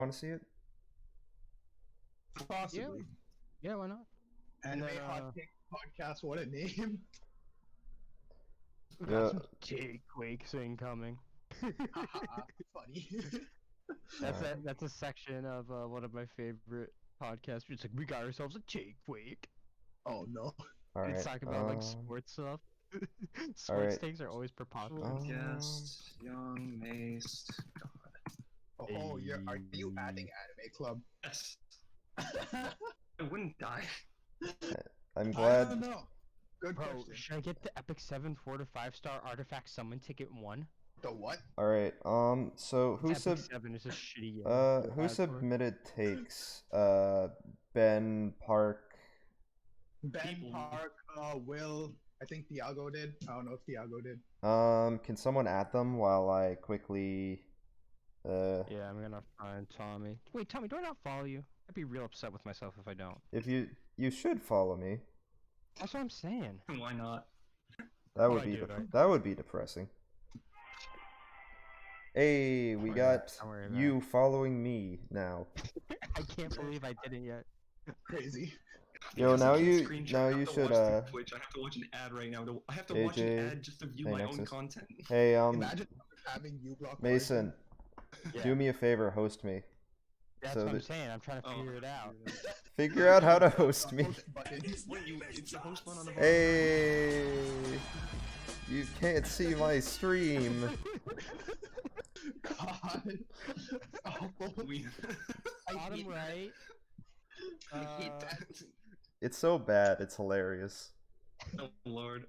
Want to see it? Possibly. Yeah, why not? Anime Hot Take Podcast, what a name. We Yeah. got some J-Quakes incoming. Haha, funny. That's a section of one of my favorite podcasts. It's like, we got ourselves a J-Quake. Oh no. All right. It's talking about like sports stuff. Sports Alright. takes are always preposterous. Guest, young mace. Oh, are you adding Anime Club? Yes. I wouldn't die. I'm I glad. don't know. Good Bro, question. should I get the Epic 7 4 to 5-star artifact summon ticket 1? The what? All right. So who Epic sub? 7 is a shitty game. Who submitted takes? Ben Park. Ben Park, Will. I think Thiago did. I don't know if Thiago did. Can someone add them while I quickly? Yeah, I'm gonna find Tommy. Wait, Tommy, do I not follow you? I'd be real upset with myself if I don't. If you should follow me. That's what I'm saying. Why not? That Oh, would I be do, right? that would be depressing. Hey, we Don't got worry about you following me now. I can't believe I didn't yet. Crazy. Yo, Because I now can't you screenshot, now I have you to should watch through Twitch. I have to watch an ad right now. I have to watch an AJ, ad just to view hey, my own Nexus. content. Hey Imagine having you block Mason, Yeah. do me a favor, host me. That's so what I'm that- saying. I'm trying to figure it out. Figure out how to host me. buttons. Wait, it's the host button on the bottom. Hey, you can't see my stream. God. Awful. We... Bottom right. I hate that. It's so bad, it's hilarious. Oh lord.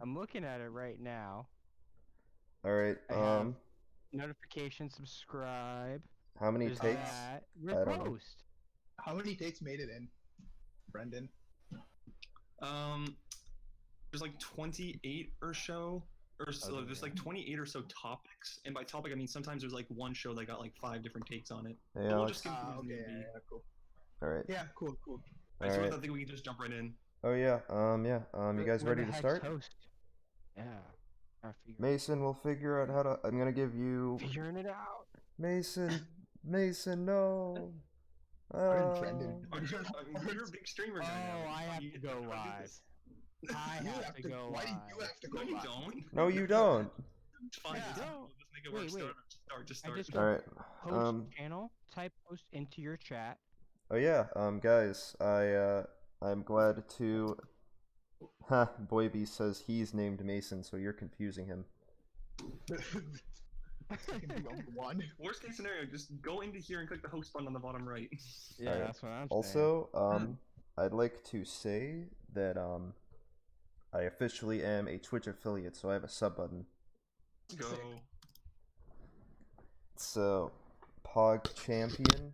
I'm looking at it right now. All right. I have- Notification, subscribe. How many There's takes? that. I don't know. Repost. How many takes made it in, Brendan? There's like 28 or so, Okay, there's like 28 or so topics, and by topic I mean sometimes there's like one show that got like 5 different takes on it. Hey, But we'll Alex. just continue as Okay, maybe. yeah, cool. All right. Yeah, cool. I sort Alright. of think we can just jump right in. Oh yeah. You guys Where ready the to heck's start? Host? Yeah. Trying to figure- Mason, we'll figure out how to. I'm gonna give you. Figuring it out. Mason, no. Brendan. You're a big streamer guy now. Oh, I have to go How do live. this? I You have to go Why do live. you have to go No, you live? don't. No, you don't. It's fine. Yeah. Just, No. we'll just make it work. Wait. Just I start. just All right. Host channel. Type host into your chat. Oh yeah. Guys, I'm glad to. Ha. Boyby says he's named Mason, so you're confusing him. Second the only one. Worst case scenario, just go into here and click the host button on the bottom right. Yeah, Alright. that's what I'm saying. Also, I'd like to say that I officially am a Twitch affiliate, so I have a sub button. Go. So, Pog Champion.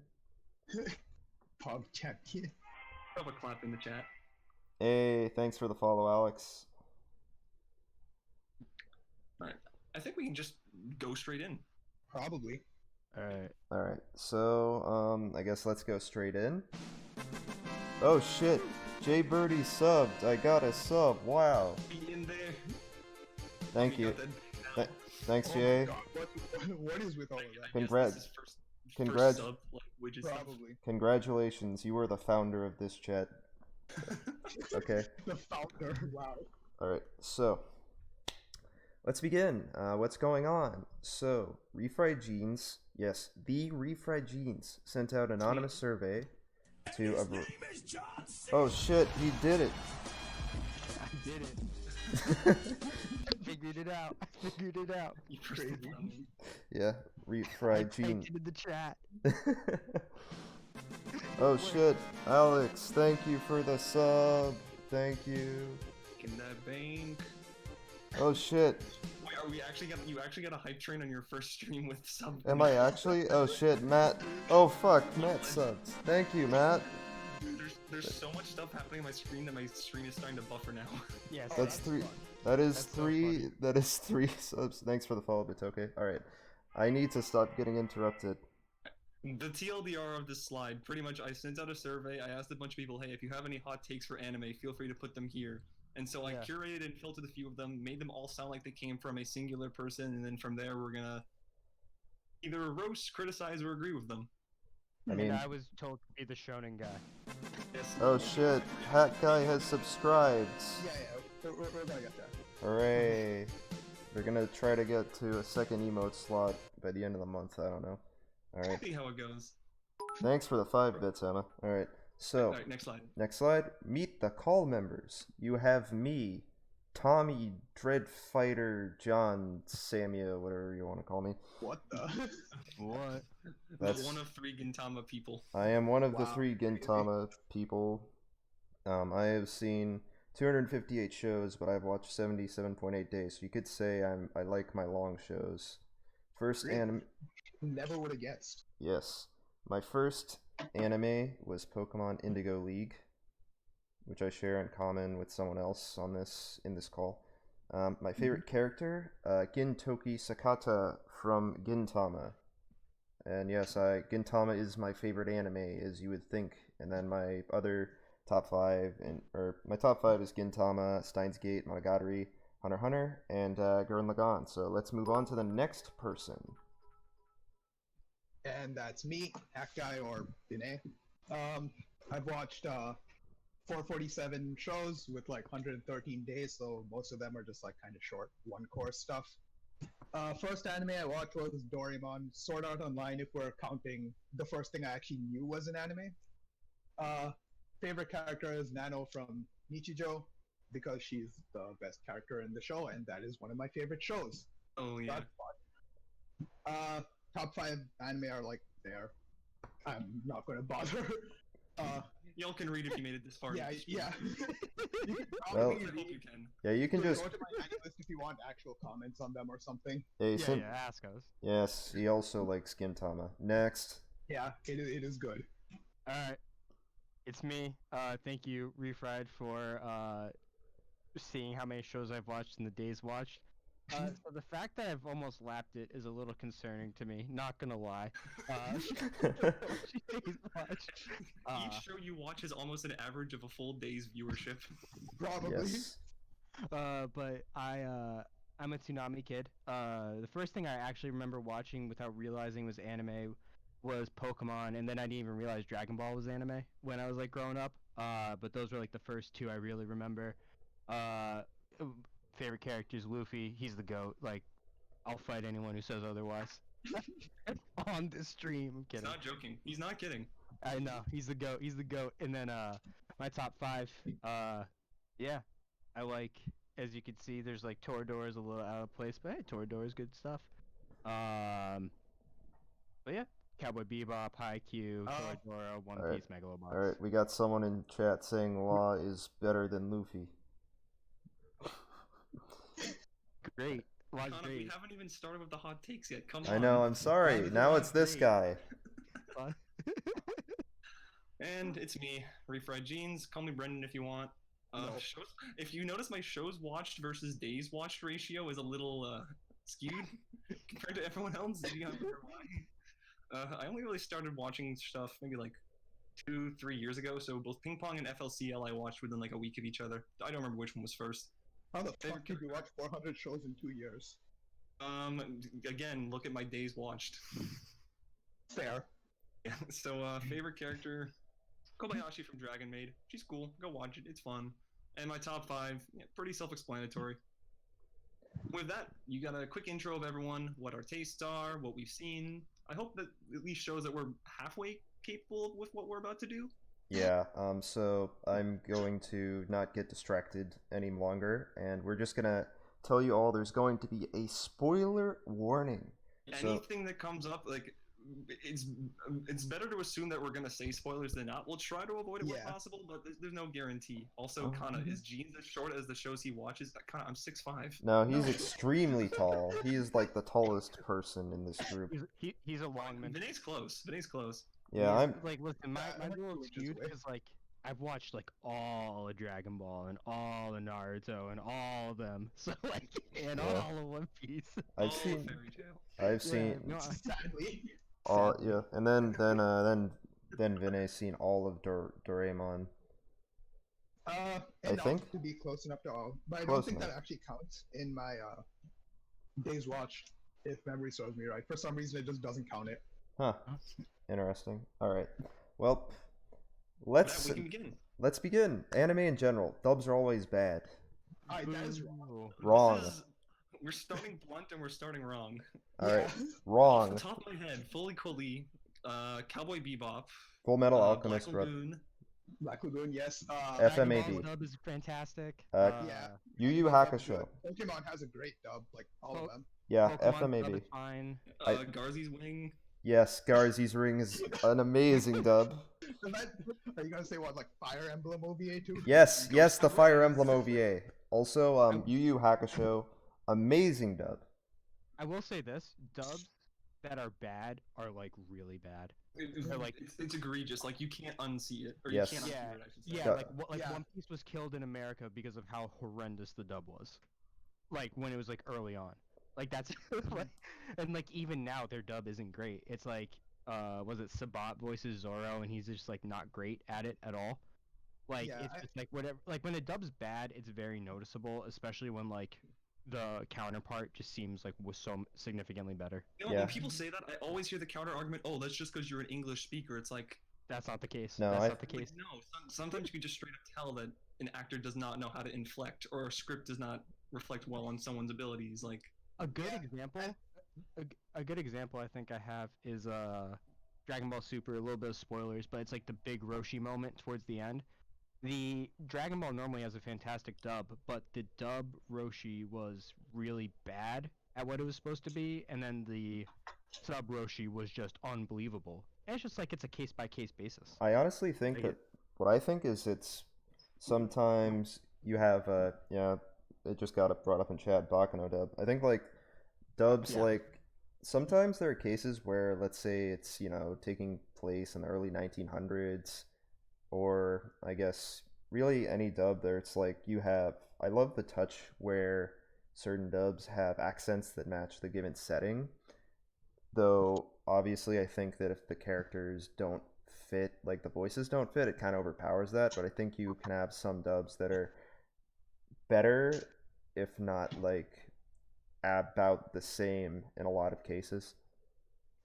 Pog champion. Have a clap in the chat. Hey, thanks for the follow, Alex. Alright. I think we can just go straight in. Probably. Alright. Alright, so, I guess let's go straight in. Oh shit, Jay Birdie subbed. I got a sub, wow. Be in there. Thank We you. got that Th- now. Thanks, Oh Jay. my God, what is with all of I that? guess Congrats. this is first Congrats. sub, like, widget stuff. Probably. Congratulations, you were the founder of this chat. Okay. The founder. Wow. Alright, so let's begin. What's going on? So, Refried Jeans, yes, the Refried Jeans sent out an anonymous survey to a. Oh shit, he did it! I did it. I figured it out. I figured it out. You pressed the button. Yeah, I Refried typed Jeans. it in the chat. Oh shit, Alex, thank you for the sub. Thank you. In that bank. Oh shit, Wait, are we actually gonna? You actually got a hype train on your first stream with sub? am I actually? Oh shit, Matt. Oh fuck, Matt subs. Thank you, Matt. There's so much stuff happening on my screen that my screen is starting to buffer now. Yes. That's three. fun. That is That's so three. funny. That is 3 subs. Thanks for the follow, Bitoke. All right, I need to stop getting interrupted. The TLDR of this slide, pretty much, I sent out a survey. I asked a bunch of people, hey, if you have any hot takes for anime, feel free to put them here. And so I Yeah. curated and filtered a few of them, made them all sound like they came from a singular person, and then from there we're gonna either roast, criticize, or agree with them. I mean, And I was told to be the shonen guy. Yes. oh shit, Hat Guy has subscribed. Yeah, we're gonna get there. Hooray. We're gonna try to get to a second emote slot by the end of the month, I don't know. Alright. See how it goes. Thanks for the 5 bits, Emma. Alright, so, Alright, next slide. next slide. Meet the call members. You have me, Tommy, Dreadfighter, John, Samia, whatever you want to call me. What the? What? That's- One of 3 Gintama people. I am one of the Wow, 3 Gintama people. I have seen 258 shows, but I've watched 77.8 days, so you could say I like my long shows. First Really? anime... Never would have guessed. Yes. My first anime was Pokemon Indigo League, which I share in common with someone else on in this call. My favorite character, Gintoki Sakata from Gintama. And yes, Gintama is my favorite anime, as you would think. And then my other top 5, my top 5 is Gintama, Steins Gate, Monogatari, Hunter x Hunter, and Gurren Lagann. So let's move on to the next person. And that's me, Hack Guy or Dine. I've watched 447 shows with like 113 days, so most of them are just like kind of short, one course stuff. First anime I watched was Doraemon, Sword Art Online if we're counting the first thing I actually knew was an anime. Favorite character is Nano from Nichijou, because she's the best character in the show, and that is one of my favorite shows. Oh yeah. That's fun. Top 5 anime are like there. I'm not gonna bother. Y'all can read if you made it this far. Yeah. You can Well- I probably hope read- you can. Yeah, you can go just... to my anime list if you want actual comments on them or something. Yeah, Yeah, ask us. Yes, he also likes Gintama. Next. Yeah, it is good. Alright. It's me. Thank you, Refried, for seeing how many shows I've watched in the days watched. So the fact that I've almost lapped it is a little concerning to me, not gonna lie. Days watched. Each show you watch is almost an average of a full day's viewership. Probably. Yes. But I'm a Tsunami kid. The first thing I actually remember watching without realizing was anime was Pokemon, and then I didn't even realize Dragon Ball was anime when I was like growing up. But those were like the first 2 I really remember. Favorite character is Luffy. He's the GOAT. Like, I'll fight anyone who says otherwise. On this stream, I'm He's kidding. not joking. He's not kidding. I know, he's the GOAT. He's the GOAT. And then my top 5. Yeah, I like. As you can see, there's like Toradora is a little out of place, but hey, Toradora is good stuff. But yeah, Cowboy Bebop, HAIKYU, Toradora, One Alright. Piece, Megalobox. Alright, we got someone in chat saying Law is better than Luffy. Great. Law's Connor, we great. haven't even started with the hot takes yet. Come on. I know, I'm sorry. Law's Now it's this great. guy. Fun. And it's me, Refried Jeans. Call me Brendan if you want. No. Shows, if you notice, my shows watched versus days watched ratio is a little skewed compared to everyone else. Do you know why? I only really started watching stuff maybe like 2-3 years ago. So both Ping Pong and FLCL I watched within like a week of each other. I don't remember which one was first. How the Favorite fuck did you watch 400 shows in 2 years? Again, look at my days watched. Fair. Yeah. So favorite character, Kobayashi from Dragon Maid. She's cool. Go watch it. It's fun. And my top 5, yeah, pretty self-explanatory. With that, you got a quick intro of everyone, what our tastes are, what we've seen. I hope that at least shows that we're halfway capable with what we're about to do. Yeah, so I'm going to not get distracted any longer, and we're just gonna tell you all there's going to be a spoiler warning. So, Anything that comes up, like, it's better to assume that we're gonna say spoilers than not. We'll try to avoid it where Yeah. possible, but there's no guarantee. Also, Oh. Kana, is Jeans as short as the shows he watches? Kana, I'm 6'5". no, he's No. extremely tall. He is like the tallest person in this group. He's a longman. Vinay's close. Vinay's close. Yeah, I'm... Like, listen, my I'm little which is skewed way. because like I've watched like all of Dragon Ball and all of Naruto and all of them, so like and Yeah. all of One Piece. I've Oh, seen... Fairy Tail. I've seen... No, Sadly. Yeah, and then Vinay's seen all of Doraemon. And I not think- to be close enough to all, but I Close don't think enough. that actually counts in my days watched. if memory serves me right. For some reason, it just doesn't count it. Huh. Interesting. All right. Well, That we can begin. let's begin. Anime in general. Dubs are always bad. Alright, that is wrong. Ooh. Wrong. We're starting blunt and we're starting wrong. All right. Off the Wrong. top of my head, fully Koli, Cowboy Bebop, Full Metal Black Alchemist, bro. Lagoon, Black Lagoon, yes. Dragon FMAB. Ball dub is fantastic. Yeah. Yu Yu Pokemon Hakusho. Pokemon has a great dub, like all of them. Yeah, Pokemon dub FMAB. is fine. Garzy's Wing. Yes, Garzy's Ring is an amazing dub. Are you gonna say what, like Fire Emblem OVA too? Yes, the Fire Emblem OVA. Also, Yu Yu Hakusho, amazing dub. I will say this: dubs that are bad are like really bad. Or, like, It's egregious. Like you can't unsee it, or Yes. you can't Yeah, unsee it. I should say. yeah, Yeah. like One Piece was killed in America because of how horrendous the dub was. Like when it was like early on. Like that's like, and like even now their dub isn't great. It's like was it Sabat voices Zoro and he's just like not great at it at all. Like Yeah, it's just like whatever. Like when the dub's bad, it's very noticeable, especially when like the counterpart just seems like was so significantly better. You know, Yeah. when people say that, I always hear the counter argument. Oh, that's just because you're an English speaker. It's like, That's not the case. No, That's I- not the like case. no. Sometimes you can just straight up tell that an actor does not know how to inflect, or a script does not reflect well on someone's abilities. Like, A good Yeah, example, a good example I think I have is Dragon Ball Super. A little bit of spoilers, but it's like the big Roshi moment towards the end. The Dragon Ball normally has a fantastic dub, but the dub Roshi was really bad at what it was supposed to be, and then the sub Roshi was just unbelievable. And it's just like it's a case by case basis. I honestly think Like that what I think is it's sometimes you have yeah, it just got brought up in chat, Bakano dub. I think like dubs Yeah. like sometimes there are cases where let's say it's, taking place in the early 1900s or I guess really any dub there it's like I love the touch where certain dubs have accents that match the given setting. Though obviously I think that if the characters don't fit, like the voices don't fit, it kind of overpowers that. But I think you can have some dubs that are better, if not like about the same in a lot of cases.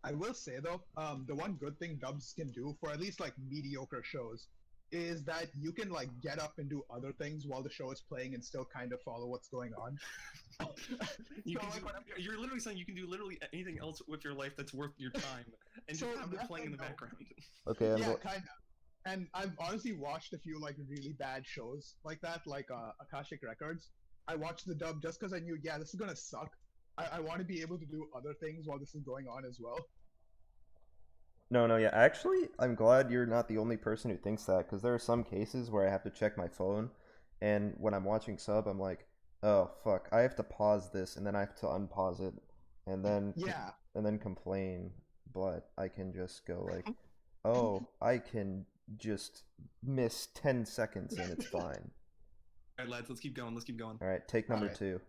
I will say though, the one good thing dubs can do for at least like mediocre shows is that you can like get up and do other things while the show is playing and still kind of follow what's going on. you So, can like, do, when I'm- you're literally saying you can do literally anything else with your life that's worth your time, and So, just have it yes playing in and the no. background. Okay, I'm Yeah, go- kind of. And I've honestly watched a few like really bad shows like that, like Akashic Records. I watched the dub just because I knew, yeah, this is gonna suck. I want to be able to do other things while this is going on as well. No, yeah. Actually, I'm glad you're not the only person who thinks that, because there are some cases where I have to check my phone, and when I'm watching sub, I'm like, oh fuck, I have to pause this, and then I have to unpause it, and then Yeah. complain. But I can just go like, oh, I can just miss 10 seconds and it's fine. All right, lads, let's keep going. Let's keep going. All right, take number Alright. 2.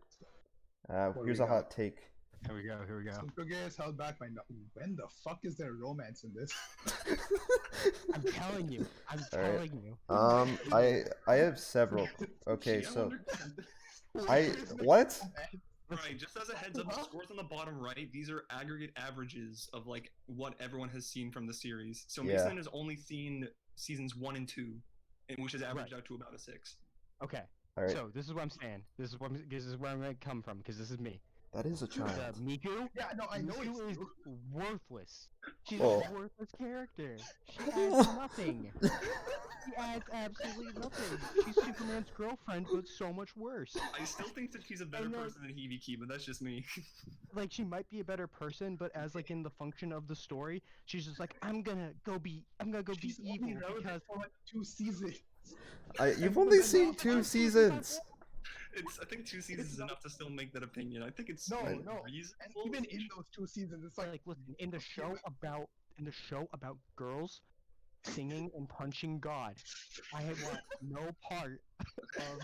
What do Here's we a got? hot take. Here we go. Here we go. Super is held back by when the fuck is there romance in this? I'm telling you. I'm Alright. telling you. I have several. Okay, Gee, I so wonder- what? Right, just as a heads up, the scores on the bottom right, these are aggregate averages of like what everyone has seen from the series. So Yeah. Mason has only seen seasons 1 and 2, which has averaged out to about a 6. Okay. All right, So this is what I'm saying. This is where I'm gonna come from because this is me. that is a child. Miku. Yeah, no, I know it's Miku is you. worthless. She's Oh. a worthless character. She adds nothing. She adds absolutely nothing. She's Superman's girlfriend, but so much worse. I still think that she's a better And then- person than Hibiki, but that's just me. Like she might be a better person, but as like in the function of the story, she's just like I'm gonna go be She's evil only relevant because for like 2 seasons. You've only seen 2 seasons. I think 2 seasons is enough to still make that opinion. I think it's No, like, no. And reasonable. even in those 2 seasons, it's like, like listen in the show about girls singing and punching God, I want no part of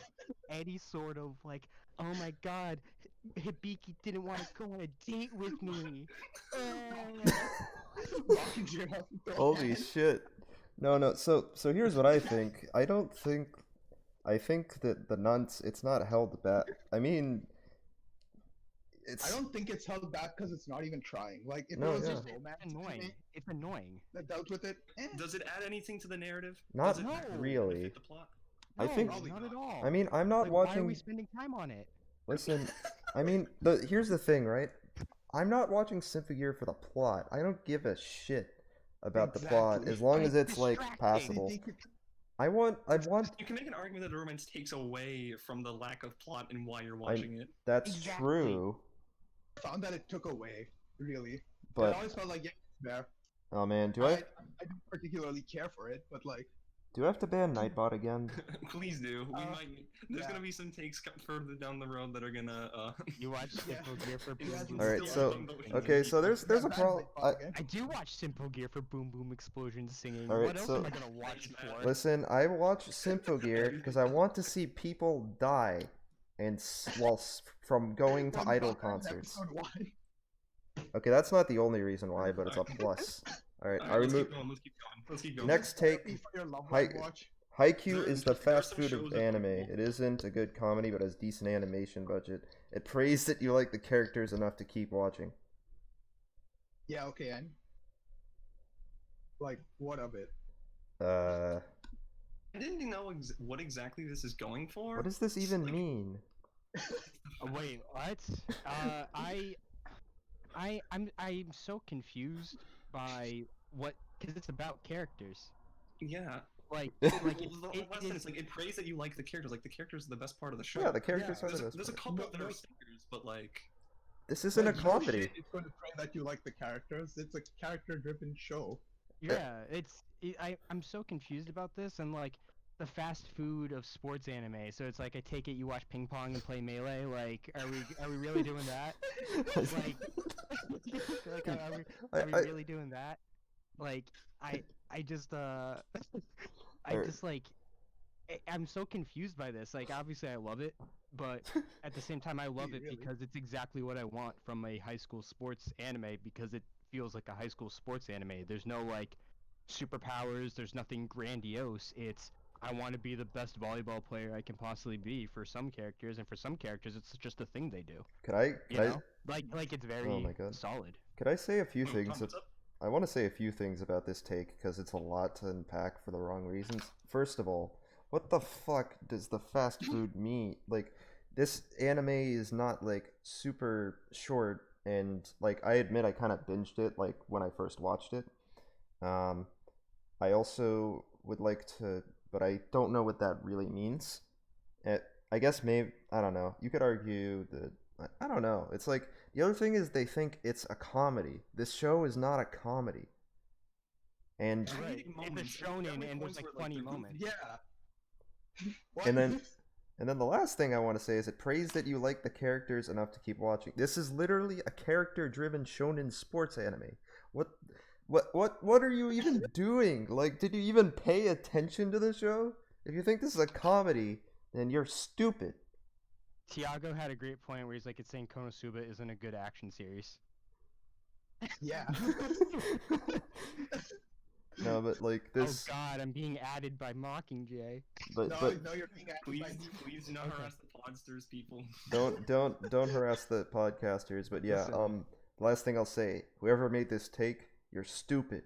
any sort of like, oh my God, Hibiki didn't want to go on a date with me. walking to your house and throwing Holy hands. shit. No. So here's what I think. I think that the nunts, it's not held back. I mean, it's I don't think it's held back because it's not even trying. Like, if No, it was yeah. just romance annoying. anime It's annoying. that dealt with it, Does it add anything to the narrative? Not Does it No. really. benefit the plot? I No, think- Probably not at not. all. I mean, I'm not Like, why are we watching. spending time on it? Listen, I mean, here's the thing, right? I'm not watching Symphogear for the plot. I don't give a shit about the plot Exactly. as long But as it's it's like distracting. passable. They could- I want. You can make an argument that romance takes away from the lack of plot and why you're watching it. That's Exactly. true, found that it took away, really. It but always felt like, yeah, it's there. oh man, I don't particularly care for it, but like, do I have to ban Nightbot again? Please do. We might. There's yeah. gonna be some takes further down the road that are gonna. You watch Yeah. Simple Gear for Yeah, Boom Boom. All right, Still so watching the- okay, so there's a yeah, problem. bad Nightbot, I do watch Simple Gear for Boom Boom Explosions singing. All right, What else so- am I gonna watch it for? Listen, I watch Symphogear because I want to see people die, and from going to One idol fucker in concerts. episode 1. Okay, that's not the only reason why, but it's a plus. All right, I Alright, let's remove. keep going. Let's keep going. Let's keep going. Next Therapy take. for your loved Hi- one watch. HAIKYU is the There are fast some food shows of that are anime. cool. It isn't a good comedy, but has decent animation budget. It prays that you like the characters enough to keep watching. Yeah, okay, and like, what of it? I didn't know what exactly this is going for. What does this even mean? Wait, what? I'm so confused by what, because it's about characters. Yeah. Like Well, it last thing, is- it's like it prays that you like the characters. Like the characters are the best part of the show. Yeah, the characters are the best There's a part. couple No, that are no. singers, but like This isn't a Like, no comedy. shit, it's going to pray that you like the characters. It's a character-driven show. yeah, I'm so confused about this, and like the fast food of sports anime. So it's like, I take it you watch ping pong and play melee. Like, are we really doing that? Like, like are we I- really doing that? Like, I just Alright. like I'm so confused by this. Like, obviously I love it, but at the same time I love it Really? because it's exactly what I want from a high school sports anime, because it feels like a high school sports anime. There's no like superpowers, there's nothing grandiose. It's, I want to be the best volleyball player I can possibly be for some characters, and for some characters it's just a thing they do. Could I? You Could I? know? Like it's very Oh my God. solid. Could I say a few Tom, things? what's up? I want to say a few things about this take because it's a lot to unpack for the wrong reasons. First of all, what the fuck does the fast food mean? Like, this anime is not like super short, and like I admit I kind of binged it like when I first watched it. I also would like to, but I don't know what that really means. I guess maybe I don't know. You could argue that I don't know. It's like the other thing is they think it's a comedy. This show is not a comedy. And Right. Comedic It's a moments, shonen, there are and there's points like where, funny they're goofy. moments. Yeah. What? and then the last thing I want to say is it prays that you like the characters enough to keep watching. This is literally a character-driven shonen sports anime. What are you even doing? Like, did you even pay attention to the show? If you think this is a comedy, then you're stupid. Tiago had a great point where he's like, it's saying Konosuba isn't a good action series. Yeah. No, but like this, Oh god, I'm being added by Mockingjay. but no, you're being acted by me. Please do not Okay. harass the podsters, people. don't harass the podcasters. But yeah, Listen. last thing I'll say, whoever made this take, you're stupid.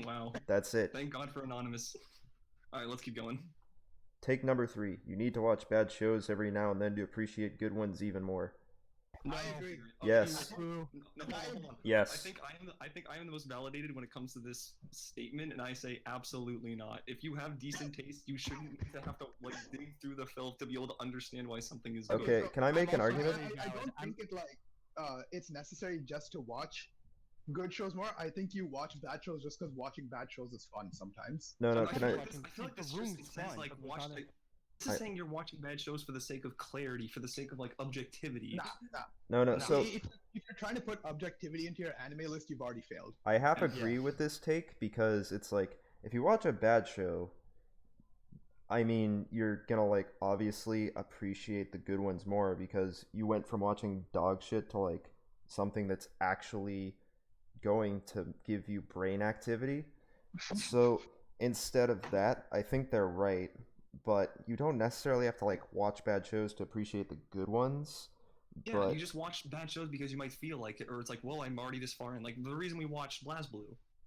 Wow. That's it. Thank God for Anonymous. Alright, let's keep going. Take number 3. You need to watch bad shows every now and then to appreciate good ones even more. No. I agree. Yes. Boo. No, hold on. Yes. I think I am the most validated when it comes to this statement, and I say absolutely not. If you have decent taste, you shouldn't have to like dig through the filth to be able to understand why something is good. Okay, can I make an also- argument? I don't think it like it's necessary just to watch good shows more. I think you watch bad shows just because watching bad shows is fun sometimes. No, I can I? feel like this The room's just says fun, like but watch. without it- This is saying you're watching bad shows for the sake of clarity, for the sake of like objectivity. Nah. No. So if you're trying to put objectivity into your anime list, you've already failed. I half Yeah. agree with this take because it's like if you watch a bad show, I mean, you're gonna like obviously appreciate the good ones more because you went from watching dog shit to like something that's actually going to give you brain activity. So instead of that, I think they're right, but you don't necessarily have to like watch bad shows to appreciate the good ones. Yeah, but you just watch bad shows because you might feel like it, or it's like, well, I'm already this far in. Like the reason we watched BlazBlue,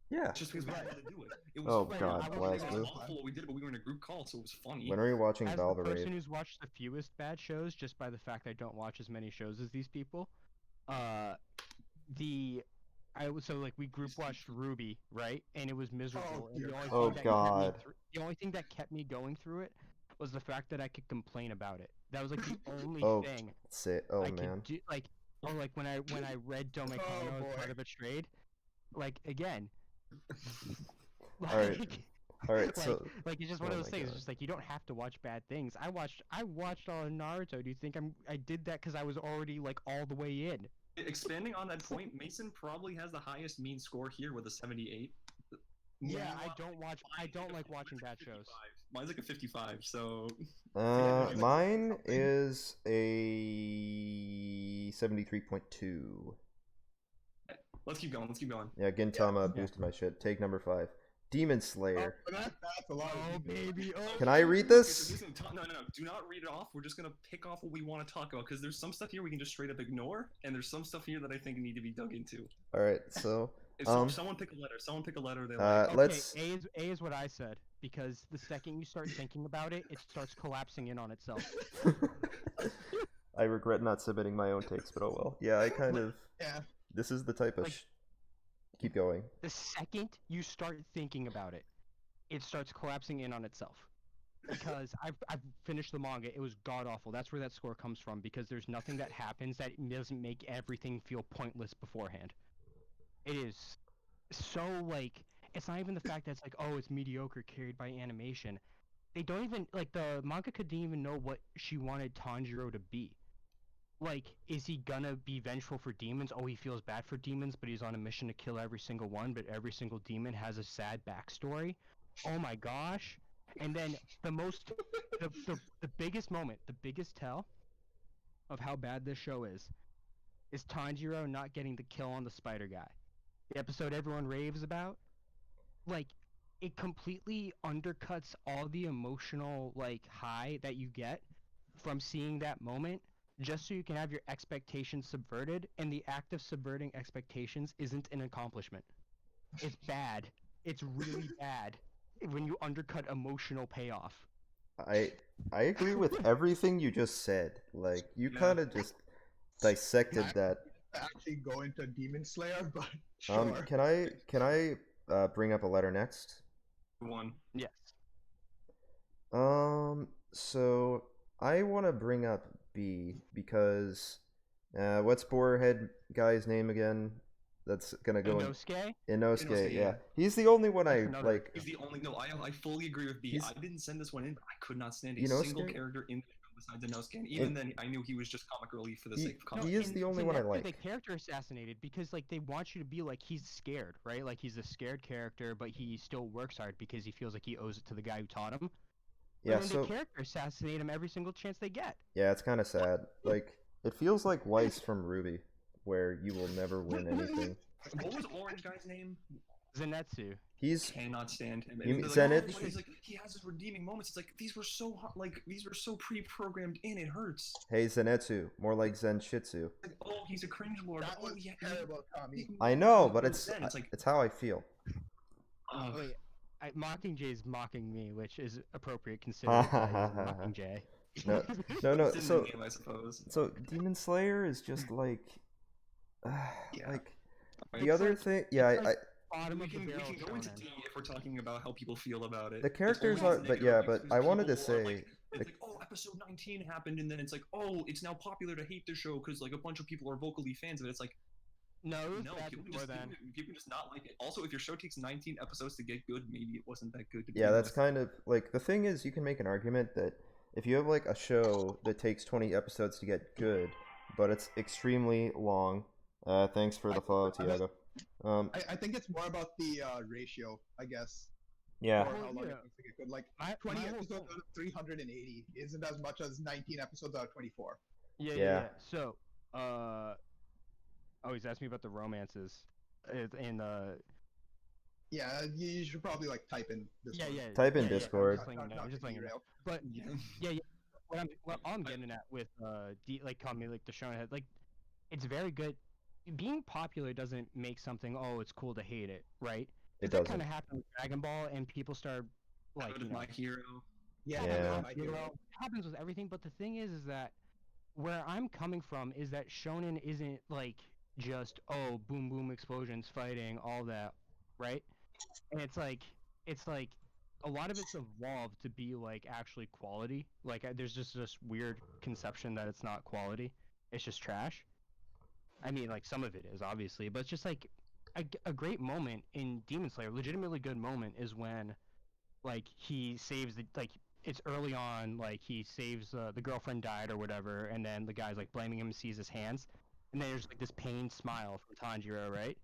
yeah. it's just because we had to do it. It was Oh fun. God, I It was was BlazBlue. awful what we did, but we were in a group call, so it was funny. When are you watching As the Valorant? person who's watched the fewest bad shows, just by the fact I don't watch as many shows as these people, so like we group watched Ruby, right? And it was miserable. And dear the only Oh, thing that God. the only thing that kept me going through it was the fact that I could complain about it. That was like the only Oh, thing Oh I man. could do. Like when I read Domekano as boy. part of Betrayed, like again. Alright. All right. Like, So like it's just one oh of those my things. God. It's just like you don't have to watch bad things. I watched all of Naruto. Do you think I did that because I was already like all the way in? Expanding on that point, Mason probably has the highest mean score here with a 78. Yeah, Meanwhile, I don't like mine's watching like a bad 55. shows. Mine's like a 55, so Mine is a 73.2. let's keep going. Let's keep going. Yeah, Gintama Yeah. boosted my shit. Take number 5. Demon Slayer. But that's a lot. Oh baby, oh. Can I read Okay, this? so listen, no. Do not read it off. We're just gonna pick off what we want to talk about because there's some stuff here we can just straight up ignore, and there's some stuff here that I think need to be dug into. All right. So If someone pick a letter. Someone pick a letter. They like. Okay, let's. A is what I said because the second you start thinking about it, it starts collapsing in on itself. I regret not submitting my own takes, but oh well. Yeah, I kind of. Yeah. This is the type of. Like- Keep going. The second you start thinking about it, it starts collapsing in on itself. Because I've finished the manga, it was god awful. That's where that score comes from. Because there's nothing that happens that doesn't make everything feel pointless beforehand. It is so like it's not even the fact that it's like it's mediocre carried by animation. They don't even like the mangaka didn't even know what she wanted Tanjiro to be. Like, is he gonna be vengeful for demons? Oh, he feels bad for demons, but he's on a mission to kill every single one, but every single demon has a sad backstory. Oh my gosh. And then the biggest moment, the biggest tell of how bad this show is Tanjiro not getting the kill on the spider guy. The episode everyone raves about. Like, it completely undercuts all the emotional, like, high that you get from seeing that moment, just so you can have your expectations subverted, and the act of subverting expectations isn't an accomplishment. It's bad. It's really bad when you undercut emotional payoff. I agree with everything you just said. Like you Yeah. kind of just dissected that. Actually go into Demon Slayer, but sure. Can I bring up a letter next? One. Yes. So I want to bring up B because what's Boarhead guy's name again? That's gonna go in Inosuke? Inosuke. Inosuke, Yeah, yeah. he's the only one I Another- like. He's the only. No, I fully agree with B. He's- I didn't send this one in, but I could not stand a Inosuke? single character in the show besides Inosuke. And even then, I knew he was just comic relief for the He- sake of comic. he is the only one I Zenitsu, like. The character assassinated because like they want you to be like he's scared, right? Like he's a scared character, but he still works hard because he feels like he owes it to the guy who taught him. Yeah, And then so the character assassinate him every single chance they get. yeah, it's kind of sad. Like it feels like Weiss from Ruby, where you will never win anything. What was Orange guy's name? Zenitsu. He's Cannot stand him. You And mean they're like, Zenitsu? but he's like, he has his redeeming moments. It's like these were so hot, like these were so pre-programmed in. It hurts. hey Zenetsu, more like Zenshitsu. Like, oh, he's a cringe lord. That Oh, was yeah, terrible, Tommy. I know, but it's Then it's like, it's how I feel. ugh. Wait, Mockingjay's mocking me, which is appropriate considering that he's Mockingjay. No, It's in so the name, I suppose. so Demon Slayer is just like, Yeah. like Right. the other like- thing. Yeah, it's like- I Bottom We of the can barrel go into shonen. D if we're talking about how people feel about it. The It's characters always are- but negative yeah, reviews but 'cause I wanted to people are like- say, it's like, oh, episode 19 happened, and then it's like, oh, it's now popular to hate the show because like a bunch of people are vocally fans of it. It's like, No, it was no, bad people can, before just, then. people can just not like it. Also, if your show takes 19 episodes to get good, maybe it wasn't that good. To yeah, begin that's with. kind of like the thing is you can make an argument that if you have like a show that takes 20 episodes to get good, but it's extremely long. Thanks for the follow, Tiago. I think it's more about the ratio, I guess. Yeah. Or Well, how long yeah. it takes to get good. Like My 20 whole episodes point- out of 380 isn't as much as 19 episodes out of 24. Yeah, Yeah. yeah. So, he's asking me about the romances, in Yeah, you should probably like type in this. yeah, one. yeah. Type in yeah, Discord. Yeah, I'm just letting you know. Not I'm just to letting you know. derail. But Yeah. yeah, what I'm getting at with like call me like the shonen head, like it's very good. Being popular doesn't make something it's cool to hate it, right? It That doesn't. kind of happened with Dragon Ball, and people start like My hero. Yeah, Yeah. My Hero. it happens with everything. But the thing is that where I'm coming from is that shonen isn't like just boom boom explosions fighting all that, right? And it's like a lot of it's evolved to be like actually quality. Like there's just this weird conception that it's not quality, it's just trash. I mean, like some of it is obviously, but it's just like a great moment in Demon Slayer, legitimately good moment, is when like he saves like it's early on, like he saves the girlfriend died or whatever, and then the guy's like blaming him and sees his hands, and then there's like this pained smile from Tanjiro, right?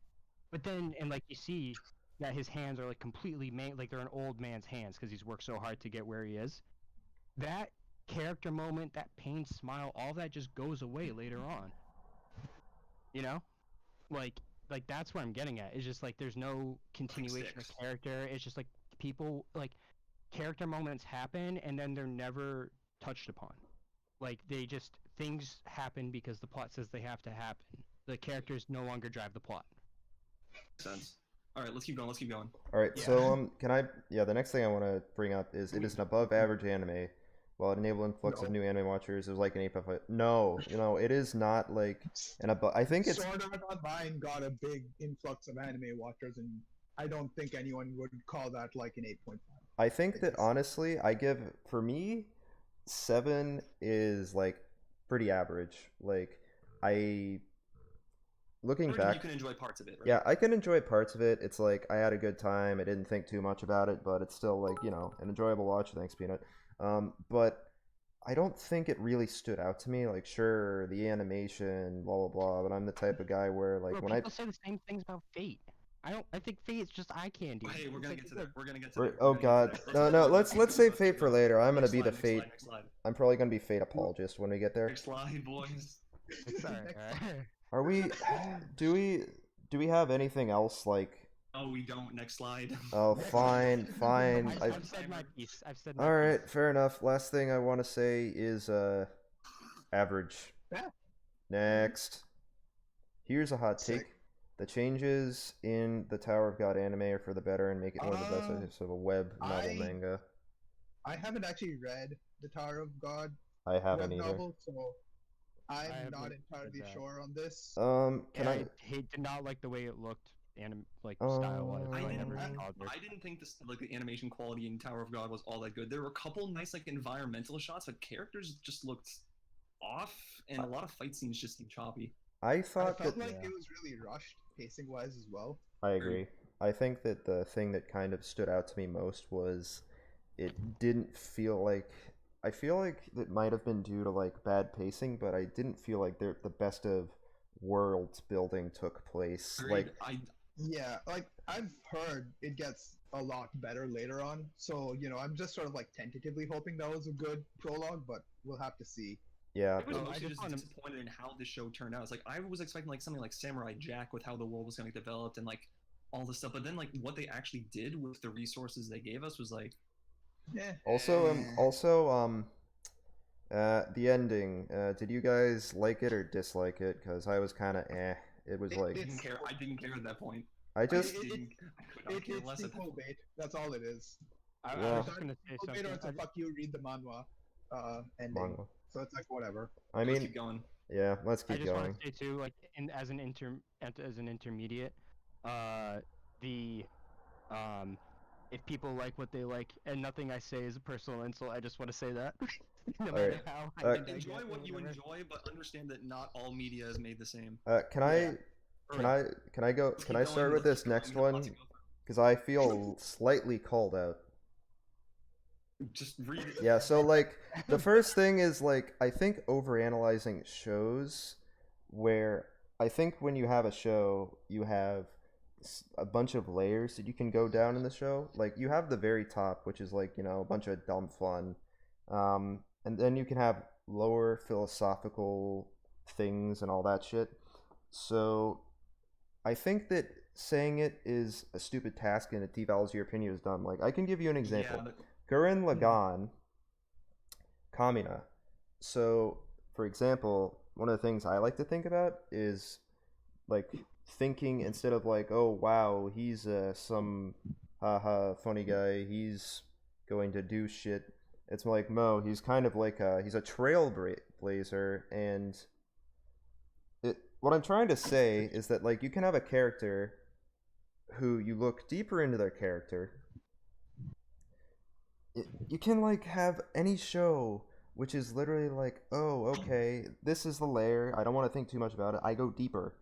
But then and like you see that his hands are like completely like they're an old man's hands because he's worked so hard to get where he is. That character moment, that pained smile, all that just goes away later on. You know, like that's what I'm getting at. It's just like there's no continuation of sticks. character. It's just like people like character moments happen and then they're never touched upon. Like they just things happen because the plot says they have to happen. The characters no longer drive the plot. Makes sense. All right, let's keep going. All right, Yeah. so can I? Yeah, the next thing I want to bring up is it is an above-average anime. While it enabled influx of new anime watchers, it was like an 8.5. No, it is not like an above. I think it's Sword Art Online got a big influx of anime watchers, and I don't think anyone would call that like an 8.5. I think that honestly, for me, 7 is like pretty average. Like looking back, you can enjoy parts of it, right? yeah, I can enjoy parts of it. It's like I had a good time. I didn't think too much about it, but it's still like an enjoyable watch. Thanks, Peanut. But I don't think it really stood out to me. Like, sure, the animation, blah blah blah. But I'm the type of guy where like when people say the same things about Fate. I think Fate is just eye candy. Hey, we're It's gonna like, get to it's that. like- We're gonna get to We're- that. oh We're gonna god, get to no, that. let's save Fate for later. I'm gonna be the Next Fate. slide. I'm probably gonna be Fate apologist when we get there. Next slide, boys. It's alright. Are we? Do we have anything else like? Oh, we don't. Next slide. Oh, fine. I've said my piece. I've said my All right, piece. fair enough. Last thing I want to say is average. Yeah. Next. Here's a hot Sick. take. The changes in the Tower of God anime are for the better and make it one of the best types of a web novel manga. I haven't actually read the Tower of God I haven't web either. novel, so I'm haven't not read entirely that. sure on this. Can I? did not like the way it looked, like Oh. style wise. I So I didn't, never bothered. I didn't think the animation quality in Tower of God was all that good. There were a couple nice like environmental shots, but characters just looked off, and a lot of fight scenes just seemed choppy. I I thought felt that. like it was really rushed, pacing wise as well. I agree. I think that the thing that kind of stood out to me most was it didn't feel like. I feel like it might have been due to like bad pacing, but I didn't feel like the best of world building took place. Agreed. Like, Yeah, like I've heard it gets a lot better later on, so I'm just sort of like tentatively hoping that was a good prologue, but we'll have to see. yeah, I was I mostly just just disappointed in how the show turned out. It's like I was expecting like something like Samurai Jack with how the world was going to get developed and like all this stuff, but then like what they actually did with the resources they gave us was like Yeah. also, the ending. Did you guys like it or dislike it? Because I was kind of eh. It was like I didn't care. I didn't care at that point. I just I could not care It's less at that sequel point. bait. That's all it is. I Yeah. was just gonna say Sequel bait, something. or it's a fuck you, read the manhwa ending. manga. So it's like whatever. I Let's mean, keep going. yeah. Let's I keep just going. want to say too, like as an intermediate, the if people like what they like, and nothing I say is a personal insult, I just want to say that. No matter Alright. how Enjoy what you enjoy, but understand that not all media is made the same. Can I? Can I? Can I go? Let's Can keep I start going, with let's this keep going, next we have lots one? to go through. Because I feel slightly called out. Just read it. Yeah, so like the first thing is like I think overanalyzing shows where I think when you have a show, you have a bunch of layers that you can go down in the show. Like you have the very top, which is like, a bunch of dumb fun. And then you can have lower philosophical things and all that shit. So I think that saying it is a stupid task and it devalues your opinion is dumb. Like I can give you an example. Yeah, but Gurren Lagann, Kamina. So, for example, one of the things I like to think about is like thinking instead of like, oh wow, he's some haha funny guy, he's going to do shit. It's like he's kind of like he's a trailblazer, and what I'm trying to say is that like you can have a character who you look deeper into their character. You can like have any show which is literally like, oh, okay, this is the layer. I don't want to think too much about it. I go deeper,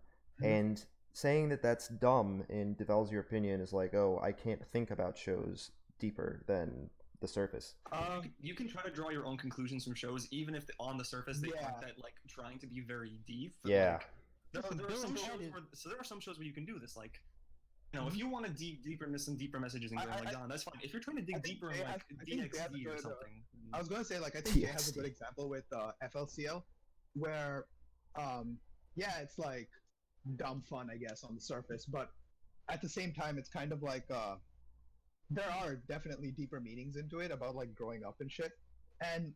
and saying that that's dumb and develops your opinion is like, oh, I can't think about shows deeper than the surface. You can try to draw your own conclusions from shows, even if on the surface they Yeah. aren't that like trying to be very deep. But, Yeah. like, there are some shows where you can do this. Like, you know, if you want to dig deeper into some deeper messages in Gurren Lagann, that's fine. If you're trying to dig I think deeper in they like have- I think they have a DXD or good, something, I was gonna say, like, I think Jay has a TXT. good example with FLCL, where, yeah, it's like dumb fun, I guess, on the surface, but at the same time, it's kind of like there are definitely deeper meanings into it about like growing up and shit. And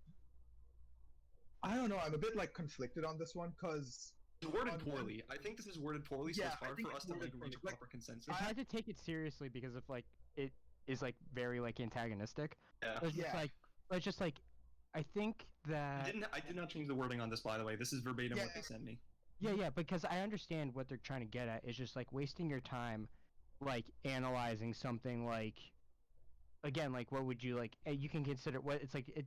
I don't know, I'm a bit like conflicted on this one because it's worded poorly. I think this is worded poorly, so Yeah, it's I hard think for it's us to like worded reach a poorly. proper consensus. It's hard to take it seriously because of like it is like very like antagonistic. Yeah. It's just Yeah. like, it's just like, I think that I did not change the wording on this, by the way. This is verbatim what Yeah. they sent me. yeah, because I understand what they're trying to get at. It's just like wasting your time, like analyzing something like, again, like what would you like? You can consider what it's like.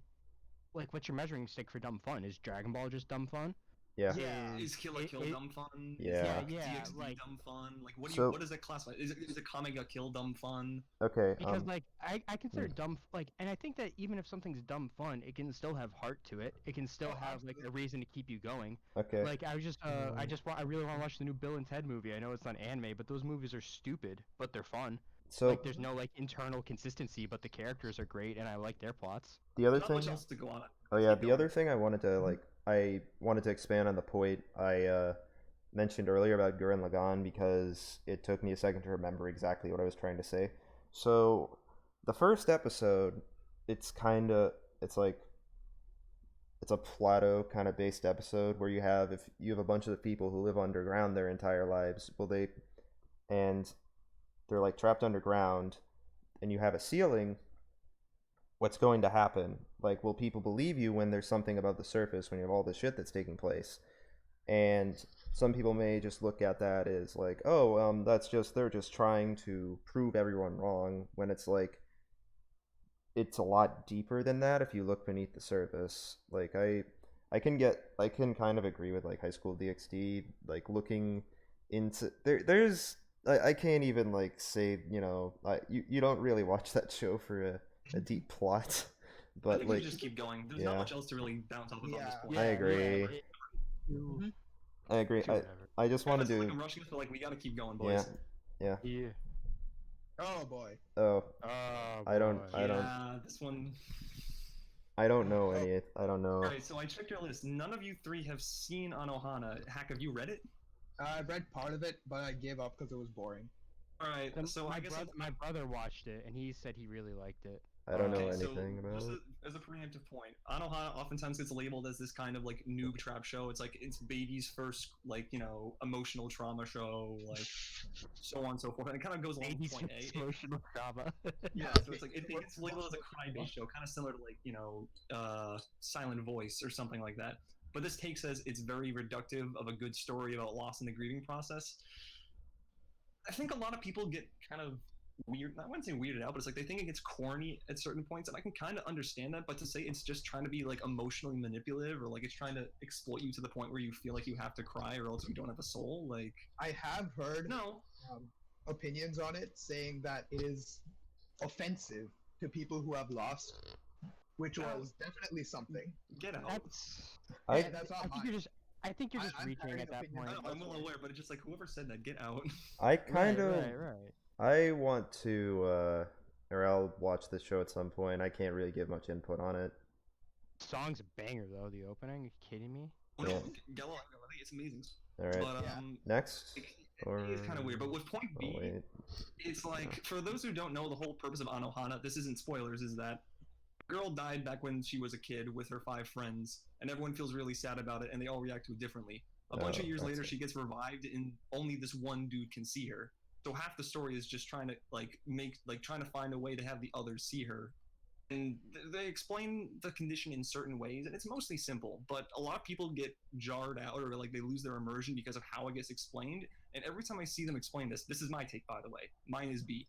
Like what's your measuring stick for dumb fun? Is Dragon Ball just dumb fun? Yeah. Yeah. Is Kill la Kill dumb fun? Yeah. Is Yeah, DXD like- dumb fun? Like So- what does that classify? Is it Kamega Kill dumb fun? Okay. Because like I consider dumb like, and I think that even if something's dumb fun, it can still have heart to it. It can still Oh, have like a reason to keep you going. Okay. Like I really want to watch the new Bill and Ted movie. I know it's not anime, but those movies are stupid, but they're fun. So Like there's no like internal consistency, but the characters are great, and I like their plots. the other Not much thing. else to go on. Oh yeah, Keep the going. other thing I wanted to expand on the point I mentioned earlier about Gurren Lagann because it took me a second to remember exactly what I was trying to say. So the first episode, it's like it's a plateau kind of based episode where if you have a bunch of the people who live underground their entire lives, and they're like trapped underground, and you have a ceiling. What's going to happen? Like, will people believe you when there's something above the surface when you have all this shit that's taking place? And some people may just look at that as like, oh, they're just trying to prove everyone wrong. When it's like, it's a lot deeper than that if you look beneath the surface. Like, I can kind of agree with like High School DxD, like looking into there's. I can't even like say you don't really watch that show for a deep plot, I but think we like should just keep going. There's yeah. not much else to really bounce off of on this Yeah. point. I agree. I agree. I just want to Like do I'm rushing this, but like we gotta keep going, boys. yeah. Oh boy. Oh, I don't Yeah, this one. I don't know any. I don't know. Alright, so I checked your list. None of you three have seen Anohana. Hack, have you read it? I read part of it, but I gave up because it was boring. Alright, so I guess my brother watched it, and he said he really liked it. I don't know Okay, so anything about just it. as a preemptive point, Anohana oftentimes gets labeled as this kind of like noob trap show. It's like it's baby's first like emotional trauma show, like so on and so forth, and it kind of goes along with point A. Emotional drama. Yeah, so it's like it gets labeled as a cry-based show, kind of similar to like Silent Voice or something like that. But this take says it's very reductive of a good story about loss in the grieving process. I think a lot of people get kind of weird. I wouldn't say weirded out, but it's like they think it gets corny at certain points, and I can kind of understand that. But to say it's just trying to be like emotionally manipulative, or like it's trying to exploit you to the point where you feel like you have to cry, or else you don't have a soul, like I have heard no. opinions on it saying that it is offensive to people who have lost, which was definitely something. Get out. That's not mine. I think you're just I'm reaching hearing at that opinions point. I'm well aware, but it's just like whoever said that, get out. I kind of right. I want to or I'll watch this show at some point. I can't really give much input on it. Song's a banger though. The opening. Are you kidding me? Oh, Yeah. no, Gallo, I think it's amazing. All right. But Yeah. Next. it's kind of weird. But with point B, Oh wait. it's like for those who don't know, the whole purpose of Anohana, this isn't spoilers, is that Girl died back when she was a kid with her 5 friends, and everyone feels really sad about it, and they all react to it differently. A bunch of years that's later, it. she gets revived, and only this one dude can see her. So half the story is just trying to trying to find a way to have the others see her. And they explain the condition in certain ways, and it's mostly simple. But a lot of people get jarred out, or like they lose their immersion because of how it gets explained. And every time I see them explain this is my take, by the way. Mine is B.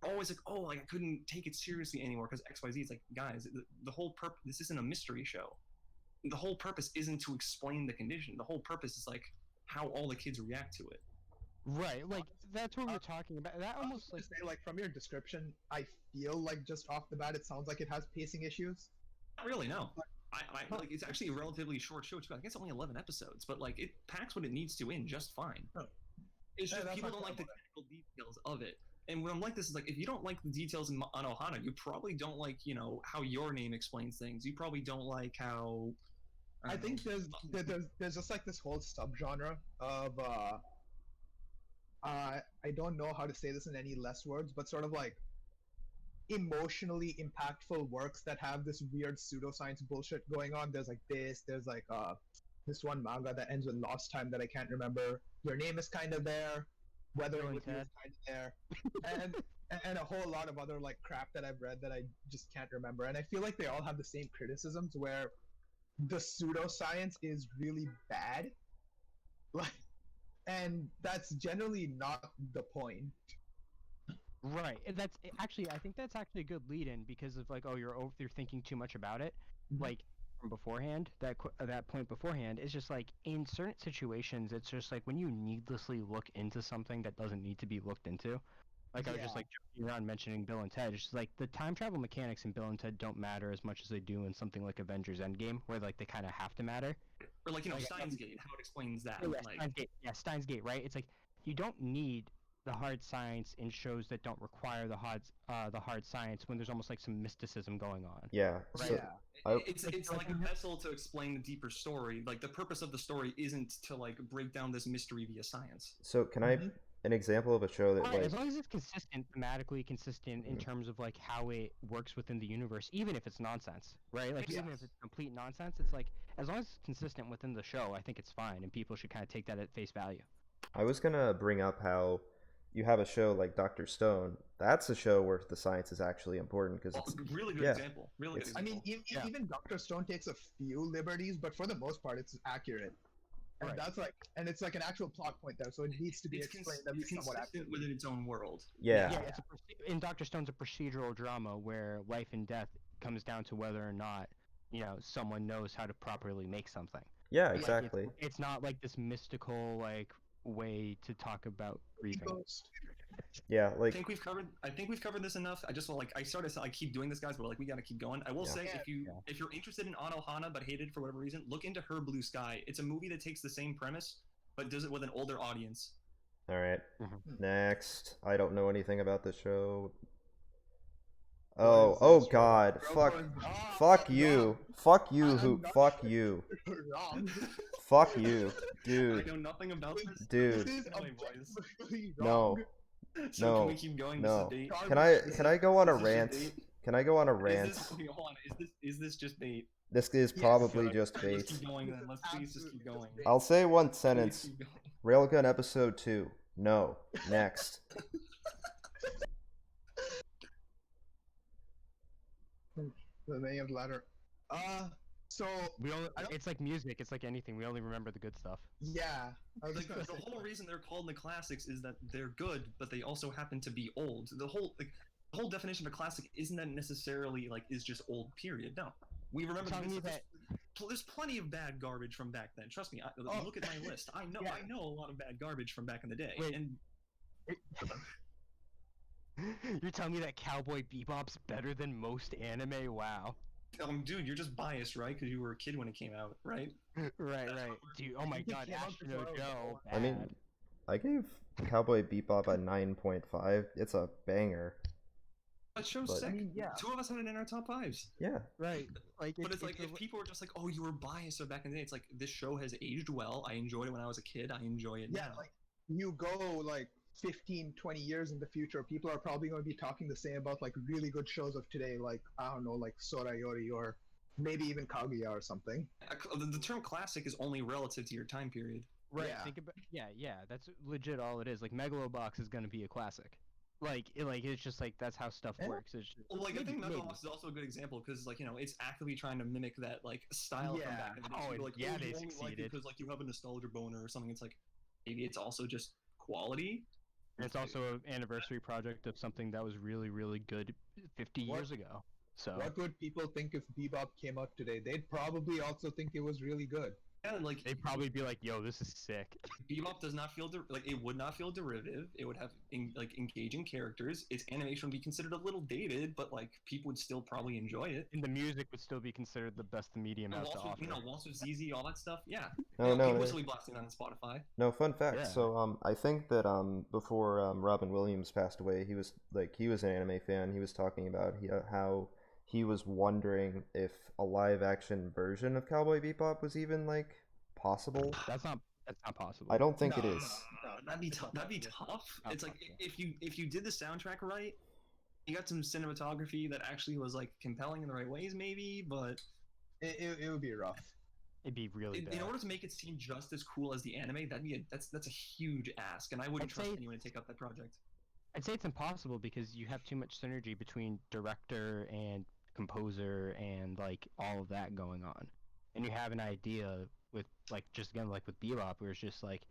Always like, oh, like I couldn't take it seriously anymore because XYZ. It's like, guys, the whole purpose. This isn't a mystery show. The whole purpose isn't to explain the condition. The whole purpose is like how all the kids react to it. Right, like that's what we're talking about. That I almost was gonna say, like from your description, I feel like just off the bat, it sounds like it has pacing issues. Not really, no. I like it's actually a relatively short show too. I think it's only 11 episodes, but like it packs what it needs to in just fine. Oh. It's just that's people not don't like the terrible. technical details of it. And what I'm like this is like if you don't like the details in Anohana, you probably don't like, you know, how Your Name explains things. You probably don't like how I think there's just like this whole subgenre of I don't know how to say this in any less words, but sort of like emotionally impactful works that have this weird pseudoscience bullshit going on. There's like this one manga that ends with Lost Time that I can't remember. Your Name is kind of there. Weathering with You is kind of there, and a whole lot of other like crap that I've read that I just can't remember. And I feel like they all have the same criticisms where the pseudoscience is really bad, like, and that's generally not the point. right. And that's actually, I think that's actually a good lead-in because of like, oh, you're thinking too much about it, like from beforehand. That point beforehand is just like in certain situations, it's just like when you needlessly look into something that doesn't need to be looked into. Like I was just like joking around mentioning Bill and Ted. It's just like the time travel mechanics in Bill and Ted don't matter as much as they do in something like Avengers Endgame, where like they kind of have to matter. or like, you know, Like, Steins Gate, how it explains that. Oh, yeah, Like Steins Gate. Yeah, Steins Gate, right? It's like you don't need the hard science in shows that don't require the hard science when there's almost like some mysticism going on. Yeah. Right. So, it's like a vessel to explain the deeper story. Like the purpose of the story isn't to like break down this mystery via science. so can I an example of a show that Right, like as long as it's consistent, thematically consistent in terms of like how it works within the universe, even if it's nonsense, right? Like even if it's complete nonsense, it's like as long as it's consistent within the show, I think it's fine, and people should kind of take that at face value. I was gonna bring up how you have a show like Dr. Stone. That's a show where the science is actually important because it's Really good example. Really good It's- I example. mean, even Dr. Stone takes a few liberties, but for the most part, it's accurate. And Right. that's like, and it's like an actual plot point there, so it needs to be it's explained it's somewhat consistent accurately. within its own world. yeah. Yeah, it's in Dr. Stone's a procedural drama where life and death comes down to whether or not, you know, someone knows how to properly make something. Yeah, Like, exactly. it's not like this mystical like way to talk about grieving. Yeah, I like think we've covered this enough. I just like I keep doing this, guys, but like we gotta keep going. I will say if you're interested in Anohana but hate it for whatever reason, look into Her Blue Sky. It's a movie that takes the same premise but does it with an older audience. all right. Mhm. Next, I don't know anything about the show. Oh God! Fuck you! Fuck you! Fuck you! Wrong. Fuck you, I dude! know nothing about this. Dude, This is Anyway, boys. objectively no, wrong. So no, can we keep going? no. This is bait. Can I go on a Is this just rant? bait? Can I go on a Is rant? this, okay, hold on. Is this just bait? This is Yes. probably Good. just Alright, let's bait. keep going then. This is Let's please just keep absolutely going. just bait. I'll say one Please sentence. keep going. Railgun episode 2. No. Next. The name of the letter. So It's like music. It's like anything. We only remember the good stuff. yeah, I was Like, just gonna the say. whole reason they're called the classics is that they're good, but they also happen to be old. The whole definition of a classic isn't that necessarily like is just old. Period. No, we remember Telling me there's plenty of bad garbage from back then. Trust me. Look at my list. I know. Yeah. I know a lot of bad garbage from back in the day. Wait. And You're telling me that Cowboy Bebop's better than most anime? Wow. dude, you're just biased, right? Because you were a kid when it came out, right? Right. Dude, oh my It god, came out Astro before Joe. I mean, bad. I gave Cowboy Bebop a 9.5. It's a banger. That show's But- sick. I mean, yeah. 2 of us had it in our top 5s. Yeah. Right. Like, But it's like if people were just like, "Oh, you were biased back in the day," it's like this show has aged well. I enjoyed it when I was a kid. I enjoy it Yeah, now. like you go like 15, 20 years in the future, people are probably going to be talking the same about like really good shows of today, like I don't know, like Sorayori or maybe even Kaguya or something. The term classic is only relative to your time period. Right. Yeah. Think about that's legit all it is. Like Megalobox is gonna be a classic. Like it's just like that's how stuff Yeah. works. It's just, Well, like I think maybe. Megalobox is also a good example because, like, it's actively trying to mimic that like style from Yeah. back in the day. Oh, So and like, yeah, they you only like it succeeded. because like you have a nostalgia boner or something. It's like maybe it's also just quality. And it's also an anniversary project of something that was really, really good 50 What- years ago. So What would people think if Bebop came out today? They'd probably also think it was really good. Yeah, like they'd probably be like, "Yo, this is sick." Bebop does not feel like it would not feel derivative. It would have like engaging characters. Its animation would be considered a little dated, but like people would still probably enjoy it. And the music would still be considered the best the medium has to offer. Waltz with ZZ, all that stuff. Yeah. No, no, people no. would still be blasting on Spotify. No, fun fact. Yeah. So, I think that before Robin Williams passed away, he was an anime fan. He was talking about how he was wondering if a live action version of Cowboy Bebop was even like possible. That's not possible. I don't think it No, is. no, That'd be it's tough. not That'd be possible. tough. Not It's like possible. if you did the soundtrack right, you got some cinematography that actually was like compelling in the right ways, maybe. But It would be rough. It'd be really bad. in order to make it seem just as cool as the anime, that's a huge ask, and I wouldn't I'd trust say- anyone to take up that project. I'd say it's impossible because you have too much synergy between director and composer and like all of that going on, and you have an idea with like just again like with Bebop, where it's just like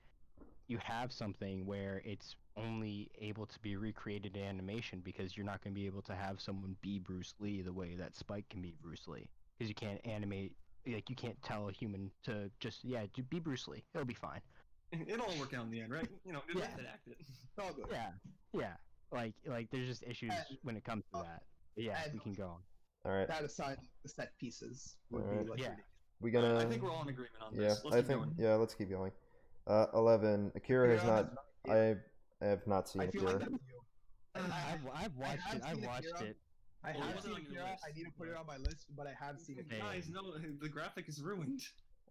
you have something where it's only able to be recreated in animation because you're not going to be able to have someone be Bruce Lee the way that Spike can be Bruce Lee because you can't animate like you can't tell a human to just be Bruce Lee. It'll be fine. It'll all work out in the end, right? Good Yeah. method acted. It's all good. Yeah. Like there's just issues And- when it comes to that. But yeah, and- we can go on. All right, That aside, the set pieces would Alright. be like Yeah. ridiculous. we gonna. I think we're all in agreement on Yeah, this. Let's I keep think going. yeah. Let's keep going. 11. Akira has Akira not. has not- I have not seen I feel like Akira. that's you. I've watched have it. I've seen watched Akira. it. I Well, it have wasn't seen on your Akira. list, I need to put it but- on my list, but I have seen it. Hey. Guys, no, the graphic is ruined.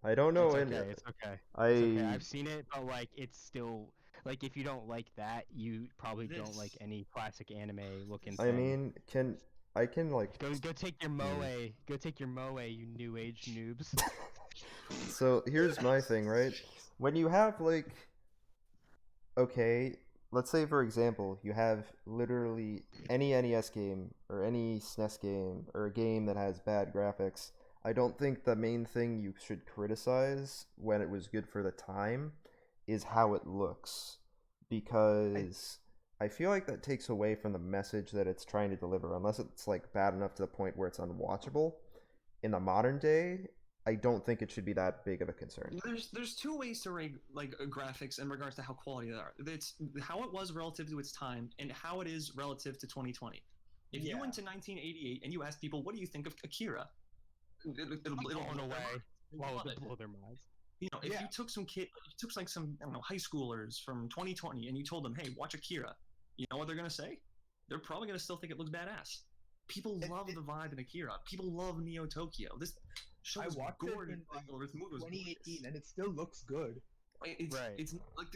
I don't know. It's and okay. It's okay. I It's okay. I've seen it, but like it's still like if you don't like that, you probably don't like This- any classic anime looking I thing. mean, I can like. Go take your moe. Go take your moe, you new age noobs. So here's my thing, right? When you have like, okay, let's say for example, you have literally any NES game or any SNES game or a game that has bad graphics. I don't think the main thing you should criticize when it was good for the time is how it looks, because I feel like that takes away from the message that it's trying to deliver, unless it's like bad enough to the point where it's unwatchable. In the modern day, I don't think it should be that big of a concern. There's two ways to rate like graphics in regards to how quality they are. It's how it was relative to its time and how it is relative to 2020. If you Yeah. went to 1988 and you asked people, "What do you think of Akira?" It'll blow Blown their away. mind. They Well, love to it. blow their minds. If Yeah. you took like some I don't know high schoolers from 2020 and you told them, "Hey, watch Akira," you know what they're gonna say? They're probably gonna still think it looks badass. People love the vibe in Akira. People love Neo Tokyo. This show I is watched it gorgeous. in, like, or this movie was 2018, gorgeous. and it still looks good. It's Right. it's like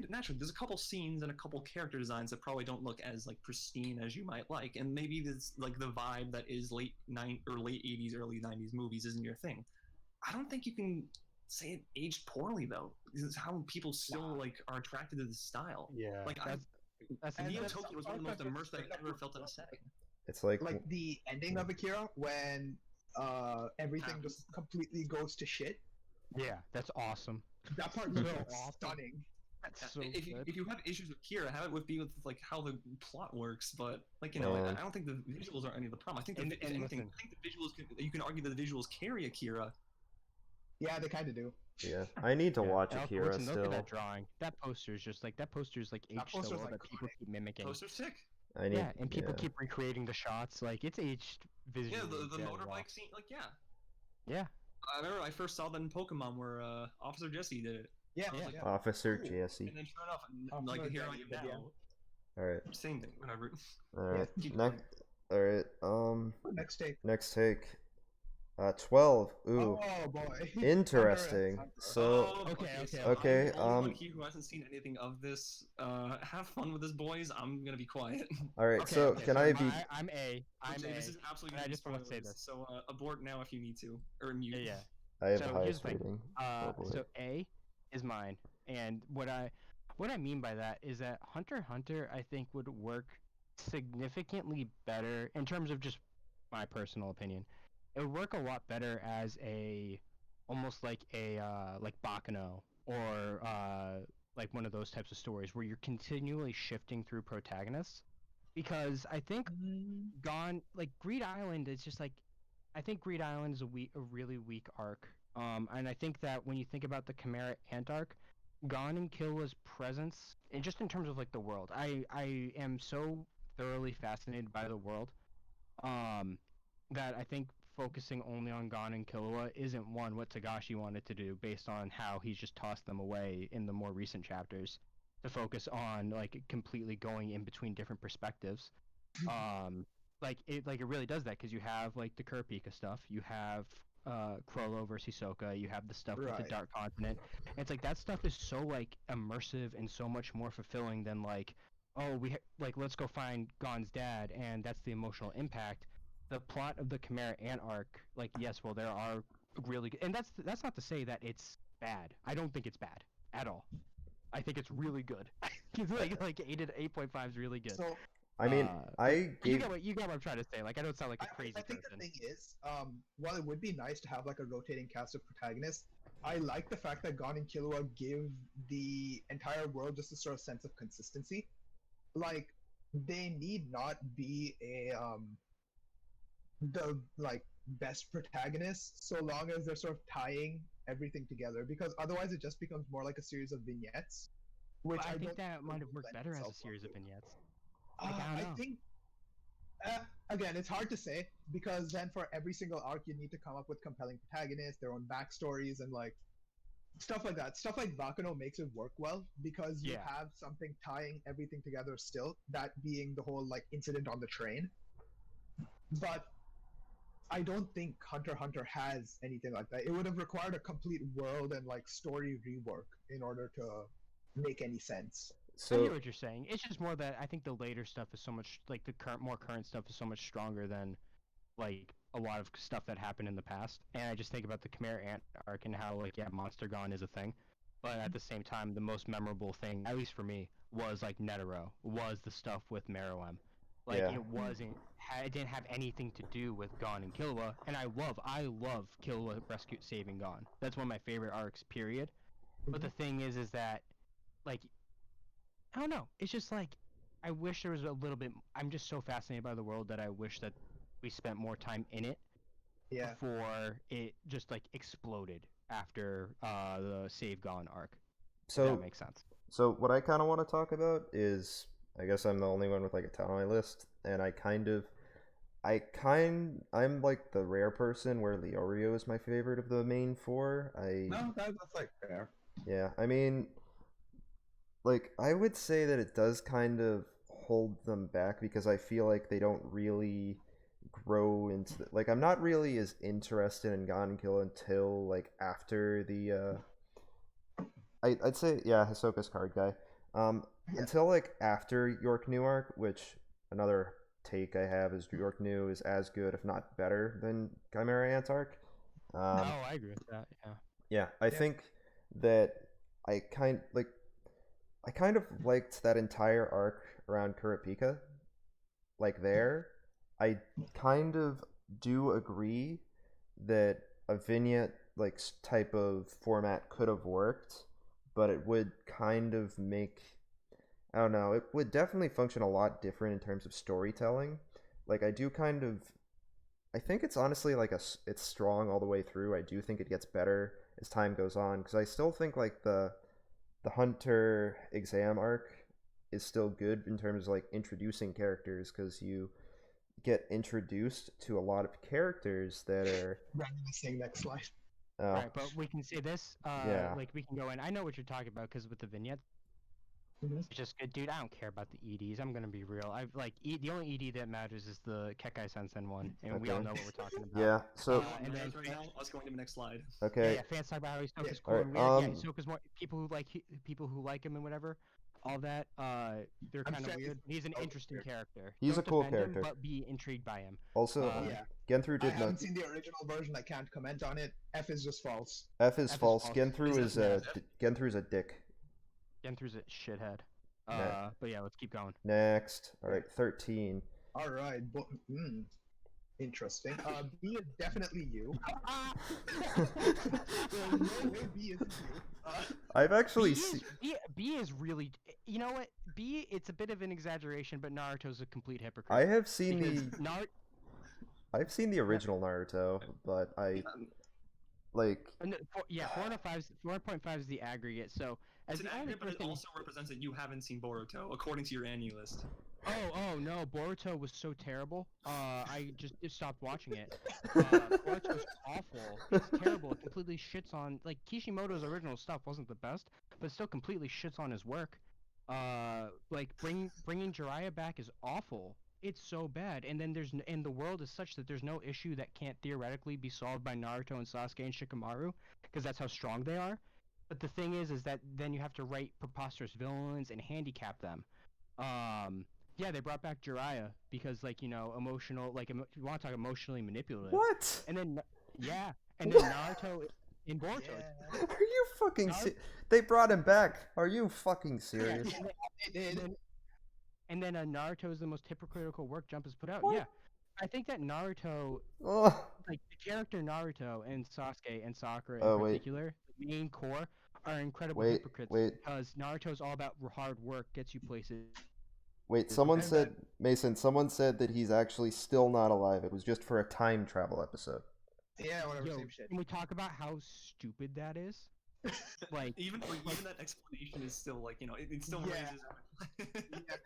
naturally there's a couple scenes and a couple character designs that probably don't look as like pristine as you might like, and maybe this like the vibe that is late 80s, early 90s movies isn't your thing. I don't think you can say it aged poorly though. This is how people still like are attracted to the style. Yeah. Like that's and Neo that's Tokyo was one of the most immersed I've ever felt in a setting. It's like, Like the ending of Akira when everything Happens. just completely goes to shit. Yeah, that's awesome. That part So was awesome. stunning. That's so if good. you have issues with Kira, have it with like how the plot works. But like Man. I don't think the visuals are any of the problem. I think And- if and anything, listen. I think the visuals you can argue that the visuals carry Akira. Yeah, they kind of do. yeah, I need to Yeah. watch And also, Akira listen, look at still. that drawing. That poster's just like aged so poster's well that people iconic. keep mimicking. Poster sick. I need. Yeah, and people yeah. keep recreating the shots. Like it's aged visually. Yeah, the very motorbike well. scene. Like yeah, Yeah. I remember I first saw that in Pokemon where Officer Jesse did it, Yeah, I was like, yeah. Officer Cool. Jesse. and then sure enough, Officer like here I Jesse am did, now. yeah. All right, Same thing, whatever. all right. keep Next, all right. Next take. Next take. 12. Ooh, Oh boy. interesting. Hunter x So, Oh, Okay, so okay, I'm the only one here who hasn't seen anything of this. Have fun with this, boys. I'm gonna be quiet. all right. Okay, So, okay. can So I be? I'm A. I'm Okay, this A. is absolutely And I gonna be just want to say spoilers. this. So abort now if you need to, or mute. Yeah, yeah. I have the So here's highest the thing. rating. Oh boy. So A is mine, and what I mean by that is that Hunter x Hunter I think would work significantly better in terms of just my personal opinion. It would work a lot better as a almost like a like Bakano or like one of those types of stories where you're continually shifting through protagonists, because I think Gone like Greed Island is just like I think Greed Island is a really weak arc. And I think that when you think about the Chimera Ant arc, Gon and Killula's presence, and just in terms of like the world, I am so thoroughly fascinated by the world, um, that I think focusing only on Gon and Killua isn't one what Togashi wanted to do based on how he's just tossed them away in the more recent chapters to focus on like completely going in between different perspectives. um like it really does that because you have like the Kurapika stuff, you have Crollo versus Hisoka, you have the stuff with the Right. Dark Continent. And it's like that stuff is so like immersive and so much more fulfilling than like, oh like let's go find Gon's dad and that's the emotional impact. The plot of the Chimera Ant arc, like yes, well there are really good, and that's not to say that it's bad. I don't think it's bad at all. I think it's really good. It's like 8.5 is really good. So I mean, I You gave. get what I'm trying to say. Like I don't sound like a I crazy think the person. thing is, while it would be nice to have like a rotating cast of protagonists, I like the fact that Gon and Killua give the entire world just a sort of sense of consistency. Like they need not be the like best protagonist so long as they're sort of tying everything together, because otherwise it just becomes more like a series of vignettes, which But I think don't that might have would worked lend better as a itself well series of to. vignettes. Like I I don't know. think again, it's hard to say because then for every single arc, you need to come up with compelling protagonists, their own backstories, and like stuff like that. Stuff like Bakano makes it work well because you Yeah. have something tying everything together still, that being the whole like incident on the train. But I don't think Hunter x Hunter has anything like that. It would have required a complete world and like story rework in order to make any sense. I hear So, what you're saying. It's just more that I think the later stuff is so much like the more current stuff is so much stronger than like a lot of stuff that happened in the past. And I just think about the Chimera Ant arc and how like yeah, Monster Gone is a thing. But at the same time, the most memorable thing, at least for me, was like Netero, was the stuff with Meruem. Like yeah. it didn't have anything to do with Gon and Killua, and I love Killua rescue saving Gon. That's one of my favorite arcs, period. But the thing is that like I don't know. It's just like I wish there was a little bit. I'm just so fascinated by the world that I wish that we spent more time in it Yeah. before it just like exploded after the Save Gone arc. If So, that makes sense. so what I kind of want to talk about is, I guess I'm the only one with like a ton on my list, and I'm like the rare person where Leorio is my favorite of the main four. No, that's like fair. Yeah, I mean, like I would say that it does kind of hold them back because I feel like they don't really grow into like I'm not really as interested in Gon and Kill until like after the I'd say yeah, Hisoka's card guy. Yeah. Until like after York New arc, which another take I have is York New is as good, if not better, than Chimera Ant arc. No, Um, I agree with that. Yeah. yeah, I Yeah. think that I kind of liked that entire arc around Kurapika. Like there, I kind of do agree that a vignette like type of format could have worked, but it would kind of make I don't know, it would definitely function a lot different in terms of storytelling. Like I do kind of I think it's honestly like it's strong all the way through. I do think it gets better as time goes on because I still think like the Hunter exam arc is still good in terms of like introducing characters because you get introduced to a lot of characters that are Reminiscing next slide. oh Right, but we can say this. yeah Like we can go in. I know what you're talking about because with the vignettes, Mhm. It's just good, dude. I don't care about the EDs. I'm gonna be real. I've like the only ED that matters is the Kekai Sensen one, and we all Okay. know what we're talking about. Yeah. So And then right now, us going to the next slide. okay. yeah, fans talk about how Hisoka's Yeah. cool, Alright, and Hisoka's more people who people who like him and whatever. All that, they're I'm kind of saying weird. He's an he's interesting character. He's Don't a cool defend him, character. but be intrigued by him. Also, Yeah. Genthru I did not. haven't seen the original version. I can't comment on it. F is just false. F is F is false. false. Genthru Is is that Genthru's a dick. Gentru's a shithead. Nah. But yeah, let's keep going. Next. All right, 13. All right. Interesting. B is definitely you. There's no way B isn't you. I've actually B seen. B is really, you know what? B, it's a bit of an exaggeration, but Naruto's a complete hypocrite. I have seen because the. Naruto. I've seen the original Naruto, but I like. No, 4.5 is the aggregate. So as It's an the only aggregate, but it person. also represents that you haven't seen Boruto, according to your Annie list. Oh no, Boruto was so terrible. I just stopped watching it. Boruto's awful. It's terrible. It completely shits on like Kishimoto's original stuff wasn't the best, but still completely shits on his work. Like bringing Jiraiya back is awful. It's so bad. And then and the world is such that there's no issue that can't theoretically be solved by Naruto and Sasuke and Shikamaru, because that's how strong they are. But the thing is that then you have to write preposterous villains and handicap them. Yeah, they brought back Jiraiya because, like, emotional, like, you want to talk emotionally manipulative. What? And then, yeah, and then Naruto in Boruto. Yeah. Are you fucking Naruto- They brought him back. Are you fucking Yeah, serious? and then Naruto is the most hypocritical work Jump has put out. What? Yeah, I think that Naruto, Ugh. like, the character Naruto and Sasuke and Sakura in Oh, wait. particular, the main core, are incredible Wait, hypocrites wait. because Naruto's all about hard work gets you places. Wait, Is someone that- said, Mason, someone said that he's actually still not alive. It was just for a time travel episode. Yeah, whatever. Yo, Same shit. can we talk about how stupid that is? Like, Even that explanation is still like, it still Yeah.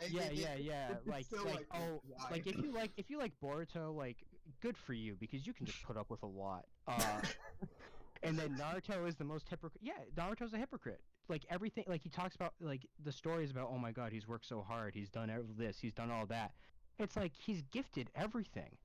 raises. yeah. It's Like, still why? like if you like Boruto, like, good for you because you can just put up with a lot. And then Naruto is the most hypocrite. Yeah, Naruto's a hypocrite. Like everything, like he talks about, like the stories about, oh my god, he's worked so hard, he's done this, he's done all that. It's like he's gifted everything.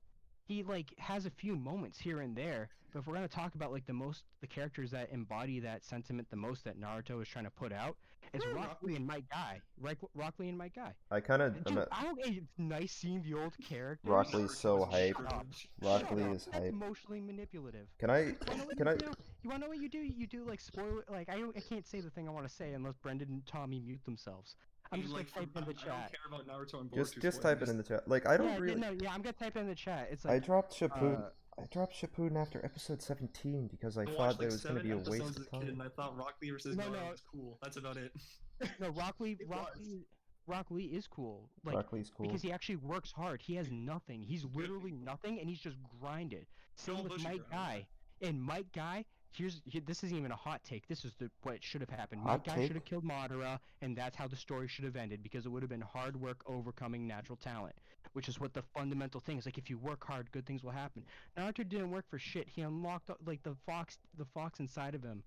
He like has a few moments here and there, but if we're gonna talk about like the characters that embody that sentiment the most that Naruto is trying to put out, it's Rock Lee and Mike Guy. Rock Lee and Mike Guy. I kind of. Dude, it's nice seeing the old characters. Rock Lee's so Naruto's hype. garbage. Rock Shut Lee up. is That's hype. emotionally manipulative. Can I? You wanna know what you do? You do like spoil. Like I can't say the thing I want to say unless Brendan and Tommy mute themselves. I'm just gonna type in the I don't chat. care about Naruto and Boruto. Just type it in the chat. Like I don't really. I'm gonna type it in the chat. It's I like dropped Shippuden. I dropped Shippuden after episode 17 because I thought there was going to be a waste of time. And I thought Rock Lee versus No, Naruto no. was cool. That's about it. no Rock Lee is cool. Like Rock Lee's cool. because he actually works hard. He has nothing. He's literally nothing, and he's just grinded. Same Joel with Bushy Mike ground. Guy. And Mike Guy, this isn't even a hot take. This is what should have happened. Hot Mike Guy take? should have killed Madara, and that's how the story should have ended because it would have been hard work overcoming natural talent, which is what the fundamental thing is. Like if you work hard, good things will happen. Naruto didn't work for shit. He unlocked like the fox inside of him.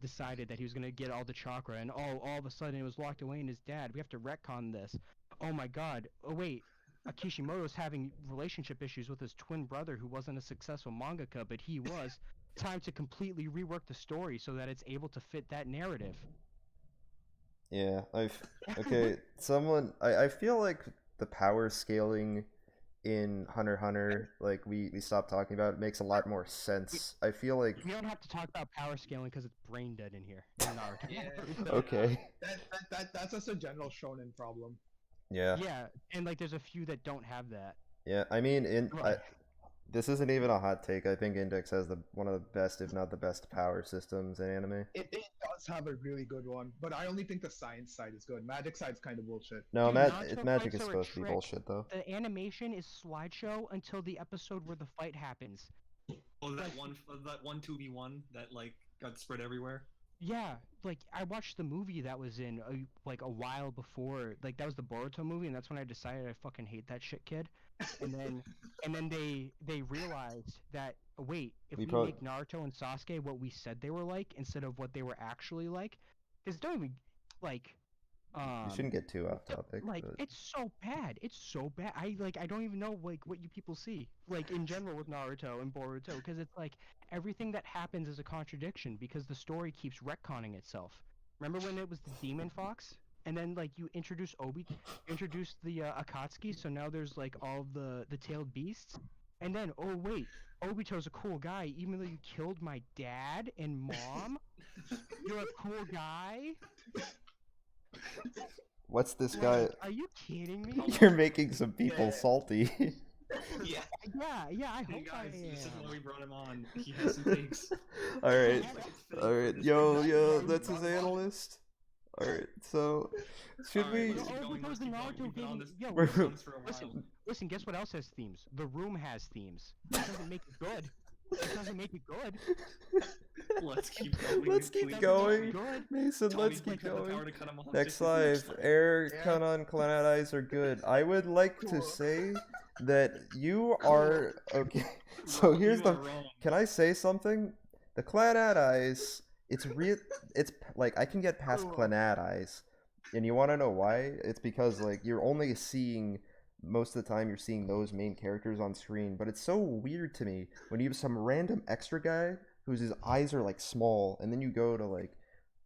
Decided that he was gonna get all the chakra, and all of a sudden it was locked away in his dad. We have to retcon this. Oh my god. Oh wait. Kishimoto's having relationship issues with his twin brother who wasn't a successful mangaka, but he was. Time to completely rework the story so that it's able to fit that narrative. Yeah, okay. I feel like the power scaling in Hunter x Hunter, like we stopped talking about, it makes a lot more sense. I feel like We don't have to talk about power scaling because it's brain dead in here. In Naruto. Yeah. okay. That's just a general shonen problem. Yeah. Yeah, and like there's a few that don't have that. Yeah. I mean, this isn't even a hot take. I think Index has one of the best, if not the best, power systems in anime. It does have a really good one, but I only think the science side is good. Magic side's kind of bullshit. No, Dude, Naruto magic fights is are a supposed to be trick. bullshit though. The animation is slideshow until the episode where the fight happens. Oh, that one 2v1 that like got spread everywhere. Yeah, like I watched the movie that was in like a while before, like that was the Boruto movie, and that's when I decided I fucking hate that shit kid. And then they realized that wait, if we make Naruto and Sasuke what we said they were like instead of what they were actually like, because don't even like You shouldn't get too off topic. Like but... it's so bad. It's so bad. I don't even know like what you people see like in general with Naruto and Boruto because it's like everything that happens is a contradiction because the story keeps retconning itself. Remember when it was the demon fox and then like you introduce introduced the Akatsuki, so now there's like all the tailed beasts, and then oh wait, Obito's a cool guy even though you killed my dad and mom. You're a cool guy. What's this guy? Are you kidding me? You're making some people salty. Yeah. Yeah, I Hey hope I guys, this is am. why we brought him on. He has some takes. Alright. Alright. Yo, Yeah, that's his analyst. Alright, so should Alright, we let's keep going, let's keep going. We've been on this- Yo, we've been on this for a while. listen, guess what else has themes? The Room has themes. That doesn't make it good. It doesn't make it good. Let's keep going. Let's keep Please. going. Good. Mason, Tommy, let's keep you have the going. power to cut him off Next just to the live, next live. air, Yeah. Kanon, Clan Eyes are good. I would like to Cool. say that you are okay. So here's You the. are wrong. Can I say something? The Clanad Eyes, it's real. It's like I can get past Cool. Clanad Eyes, and you want to know why? It's because like you're only seeing most of the time you're seeing those main characters on screen, but it's so weird to me when you have some random extra guy whose his eyes are like small, and then you go to like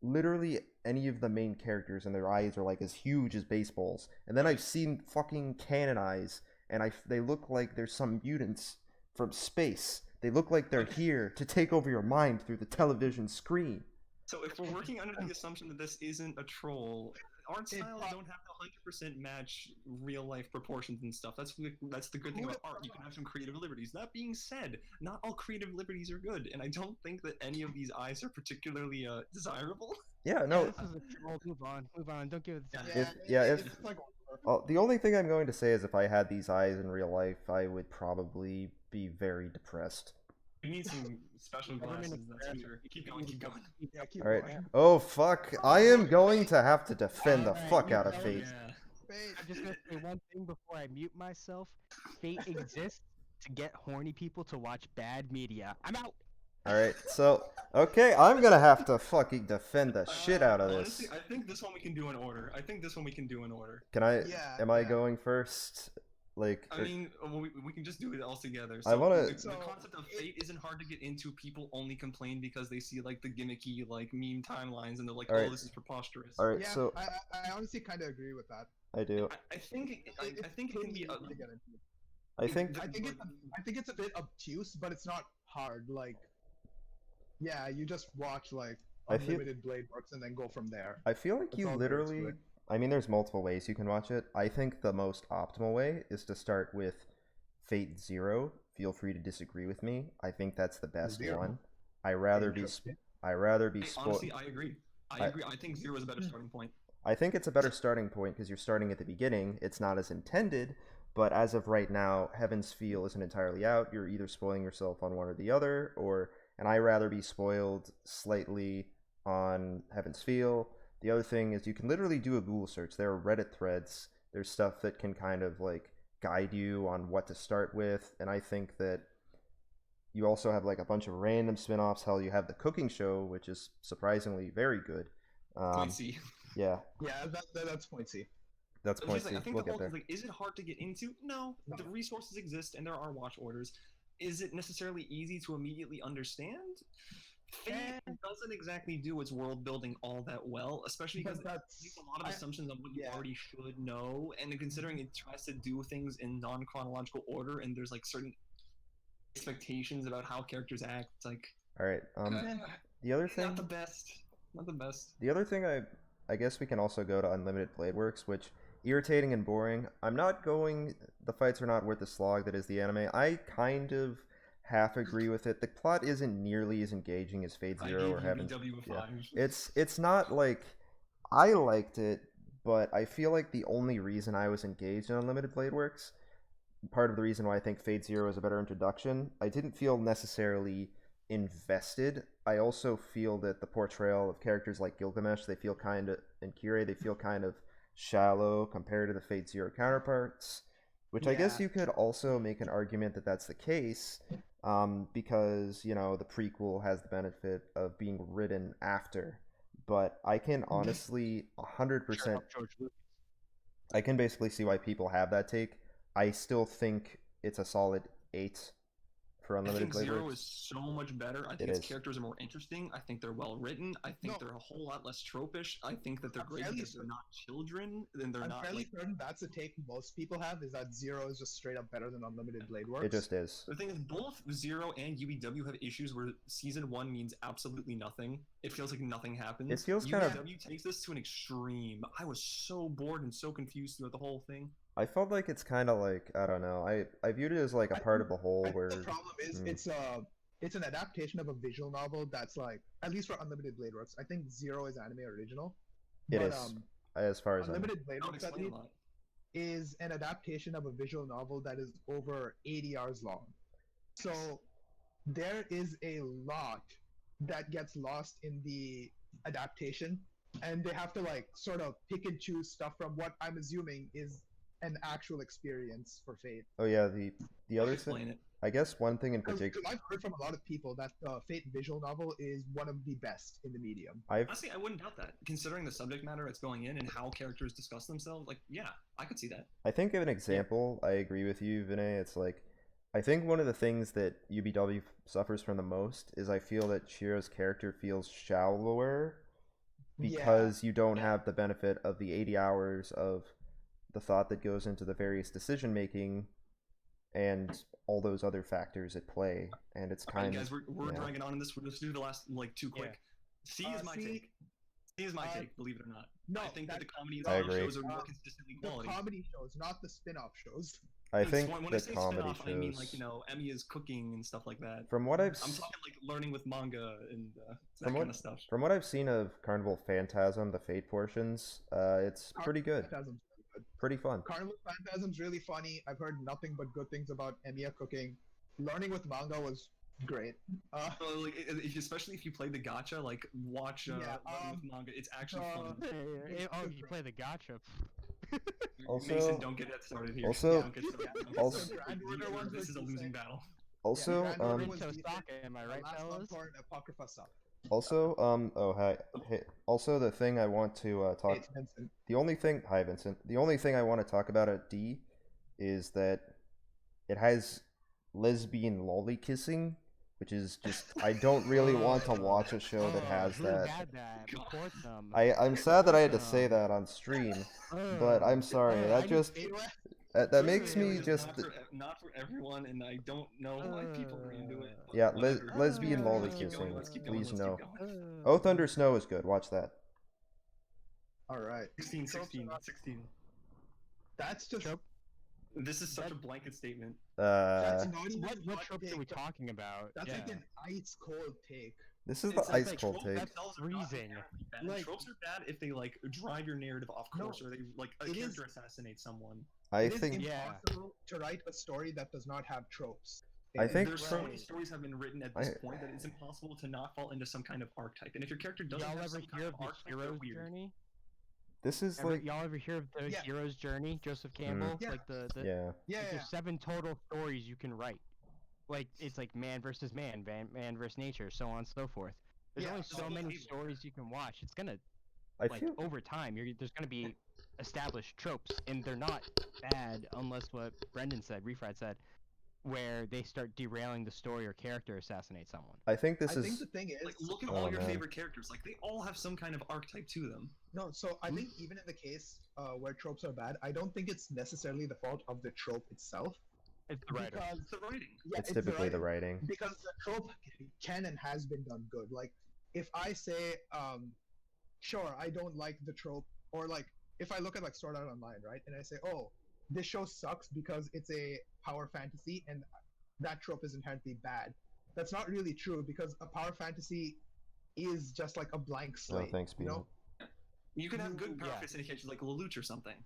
literally any of the main characters and their eyes are like as huge as baseballs, and then I've seen fucking Cannon Eyes, and they look like there's some mutants from space. They look like they're here to take over your mind through the television screen. So if we're working under the assumption that this isn't a troll, art It styles pop- don't have to 100% match real life proportions and stuff. That's the good thing about art. You can have some creative liberties. That being said, not all creative liberties are good, and I don't think that any of these eyes are particularly desirable. Yeah, no. This is a troll. Move on. Don't give it the time. It's like The only thing I'm going to say is if I had these eyes in real life, I would probably be very depressed. You need some special glasses, that's for sure. Keep going, keep going. yeah, keep Alright. going. Oh, fuck. I am going to have to defend the Alright, fuck you out of know Fate. Yeah. Fate. I'm just gonna say one thing before I mute myself. Fate exists to get horny people to watch bad media. I'm out. Alright, so, okay, I'm gonna have to fucking defend the shit out of this. Honestly, I think this one we can do in order. Can I, Yeah, am I yeah. going first? Like, I mean, we can just do it all together. I wanna- The concept of fate isn't hard to get into. People only complain because they see like the gimmicky like meme timelines and they're like, Alright. "Oh, this is preposterous." alright, Yeah, so, I honestly kind of agree with that. I do. I think I think it can be. It's easy to get into. I think, I think it's a bit obtuse, but it's not hard. Like, yeah, you just watch like I feel- Unlimited Blade Works and then go from there. I feel like That's you all there is to literally, it. I mean, there's multiple ways you can watch it. I think the most optimal way is to start with Fate Zero. Feel free to disagree with me. I think that's the best Zero. one. I rather be Interesting. Honestly, spoiled. I agree. I I- agree. I think zero is a better starting point. I think it's a better starting point because you're starting at the beginning. It's not as intended, but as of right now, Heaven's Feel isn't entirely out. You're either spoiling yourself on one or the other, and I rather be spoiled slightly on Heaven's Feel. The other thing is you can literally do a Google search. There are Reddit threads. There's stuff that can kind of like guide you on what to start with, and I think that you also have like a bunch of random spin-offs. Hell, you have the cooking show, which is surprisingly very good. Point C. Yeah, Yeah, that's point C. that's It's point just, C. like, I think We'll the get whole there. thing is like, is it hard to get into? No. No. The resources exist and there are watch orders. Is it necessarily easy to immediately understand? Fate doesn't exactly do its world building all that well, especially because But it makes that's a lot of assumptions on what you yeah. already should know, and then considering it tries to do things in non-chronological order, and there's like certain expectations about how characters act. It's like All right. The other thing, not the best. Not the best. the other thing, I guess we can also go to Unlimited Blade Works, which irritating and boring. I'm not going. The fights are not worth the slog that is the anime. I kind of half agree with it. The plot isn't nearly as engaging as Fate I Zero gave or Heaven's. UBW a 5. It's not like I liked it, but I feel like the only reason I was engaged in Unlimited Blade Works, part of the reason why I think Fate Zero is a better introduction, I didn't feel necessarily invested. I also feel that the portrayal of characters like Gilgamesh, they feel kind of, and Kire, they feel kind of shallow compared to the Fate Zero counterparts, which I guess Yeah. you could also make an argument that that's the case, because, you know, the prequel has the benefit of being written after. but I can honestly 100%. Sure, George Lucas. I can basically see why people have that take. I still think it's a solid 8 for I Unlimited think Blade Zero Works. is so much better. I think It its is. characters are more interesting. I think they're well written. I think No. they're a whole lot less tropish. I think that they're I'm great fairly because they're not children. And they're I'm not fairly like. certain that's a take most people have, is that Zero is just straight up better than Unlimited Blade Works. It just is. The thing is, both Zero and UBW have issues where season 1 means absolutely nothing. It feels like nothing happens. It feels kind of. UBW takes this to an extreme. I was so bored and so confused throughout the whole thing. I felt like it's kind of like, I don't know. I viewed it as like a part of a whole I think where. the problem is it's an adaptation of a visual novel that's like, at least for Unlimited Blade Works, I think Zero is anime original. It but, is, as far as I know. Unlimited Blade That would Works at explain a least lot. is an adaptation of a visual novel that is over 80 hours long. So there is a lot that gets lost in the adaptation, and they have to like sort of pick and choose stuff from what I'm assuming is an actual experience for Fate. Oh yeah, the other Explain thing. it. I guess one thing in Because particular. I've heard from a lot of people that the Fate visual novel is one of the best in the medium. Honestly, I wouldn't doubt that. Considering the subject matter it's going in and how characters discuss themselves, like, yeah, I could see that. I think of an example. I agree with you, Vinay. It's like, I think one of the things that UBW suffers from the most is I feel that Shiro's character feels shallower because you don't have the benefit of the 80 hours of the thought that goes into the various decision making and all those other factors at play. And it's All right, kind guys, of we're yeah. dragging on in this. We're just do the last like two quick. C is my C- take. C is my take. Believe it or not. No, I think that the comedy I agree. shows are more consistently the quality. comedy shows, not the spin-off shows. I think when I the say comedy spin-off, shows. I mean like Emiya's cooking and stuff like that. From what I've I'm talking like learning with manga and that From kind of stuff. From what I've seen of Carnival Phantasm, the Fate portions, it's pretty good. Phantasm's really good. Pretty fun. Carnival Phantasm's really funny. I've heard nothing but good things about Emiya cooking. Learning with manga was great. Like, especially if you play the gacha, like watch Learning with manga. It's actually fun. Oh, you play the gacha. Also- Mason, don't get that started here. also- Don't get started. also- Grand Order ones This was is a losing decent. battle. Also, Grand Order Read was decent. Tosaka, am I The right, last fellas? Encore and Apocrypha sucked. Also the thing I want to talk. It's Vincent. The only thing, hi Vincent. The only thing I want to talk about at D is that it has lesbian lolly kissing, which is just I don't really want to watch a show that has Who that. had that? Report them. I'm sad that I had to say that on stream, but I'm sorry. That just that makes me It's just not for everyone, and I don't know why people are into it. but yeah. whatever. Lesbian lolly Let's keep going, kissing. let's keep going, Please let's no. keep going. Oh Thunder Snow is good. Watch that. All right. 16. That's just This is such a blanket statement. that's not even What hot tropes take. are we talking about? That's Yeah. like an ice cold take. This is It's the like ice cold tropes take. themselves are not Freezing. inherently bad. Like- Tropes are bad if they like drive your narrative off No, course, or they like a it is- character assassinates someone. I It is think Yeah. impossible to write a story that does not have tropes. I think There's so many Right. stories have been written at this I- point that it's impossible to not fall into some kind of archetype. And if your character doesn't Y'all have ever some kind hear of of the archetype, they're hero's weird. journey? this is like Y'all ever hear of the Yeah. hero's journey? Joseph Campbell? Yeah. Like the yeah. Yeah, like, yeah. there's 7 total stories you can write. Like it's like man versus man, man versus nature, so on and so forth. There's Yeah, only the so whole many table. stories you can watch. It's gonna I like feel over time. There's gonna be established tropes, and they're not bad unless what Brendan said, Refried said, where they start derailing the story or character assassinate someone. I think this I is think the thing is, Like look at Oh, all your man. favorite characters. Like they all have some kind of archetype to them. no. So I think even in the case where tropes are bad, I don't think it's necessarily the fault of the trope itself. It's the writer. Because It's the writing. yeah, it's typically the writing. Because the trope can and has been done good. Like if I say, sure, I don't like the trope, or like if I look at like Sword Art Online, right, and I say, oh, this show sucks because it's a power fantasy and that trope is inherently bad. That's not really true because a power fantasy is just like a blank No, slate. thanks, you Bean. know? You can have good Yeah. power syndications like Lelouch or something.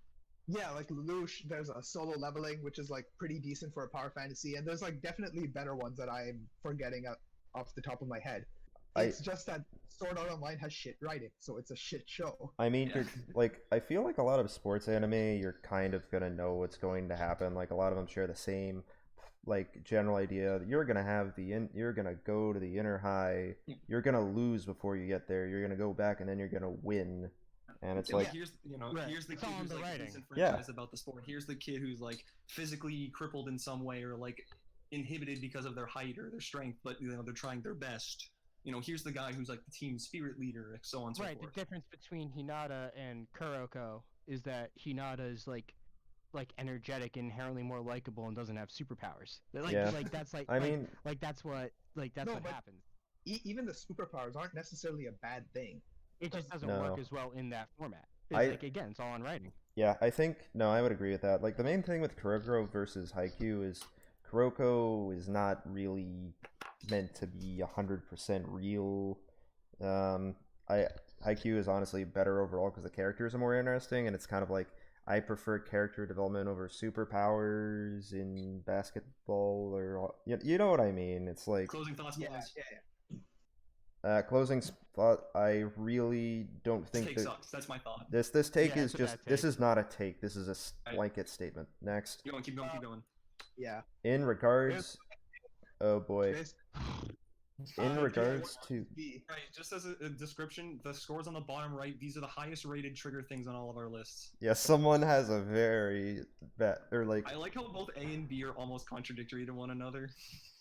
Yeah, like Lelouch, there's a solo leveling, which is like pretty decent for a power fantasy, and there's like definitely better ones that I'm forgetting off the top of my head. It's just that Sword Art Online has shit writing, so it's a shit show. I mean, Yeah. you're like, I feel like a lot of sports anime, you're kind of gonna know what's going to happen. Like, a lot of them share the same, like general idea. You're gonna have you're gonna go to the inner high. You're gonna lose before you get there. You're gonna go back and then you're gonna win. And it's like, here's Right. here's the It's kid all in who's the like writing. disenfranchised about the sport. Here's the kid who's like physically crippled in some way or like inhibited because of their height or their strength, but they're trying their best. Here's the guy who's like the team spirit leader, so on and so Right. forth. The difference between Hinata and Kuroko is that Hinata is like energetic, inherently more likable, and doesn't have superpowers. Yeah. That's like I mean, that's what No, what but- happens. Even the superpowers aren't necessarily a bad thing. It just doesn't No. work as well in that format. I- Like again, it's all on writing. yeah, I think no, I would agree with that. Like the main thing with Kuroko versus HAIKYU is Kuroko is not really meant to be 100% real. HAIKYU is honestly better overall because the characters are more interesting, and it's kind of like I prefer character development over superpowers in basketball, or you know what I mean. It's like Closing thoughts, Yeah, boys. yeah. closing spot. I really don't think Take that sucks. That's my thought. this take Yeah, is it's a just bad this take. is not a take. This is a Right. blanket statement. Next, Keep going, keep going, keep going. Yeah. in regards, oh boy, This- in Uh, regards to Right, just as a description, the scores on the bottom right, these are the highest rated trigger things on all of our lists. yeah, someone has a very bad or like I like how both A and B are almost contradictory to one another.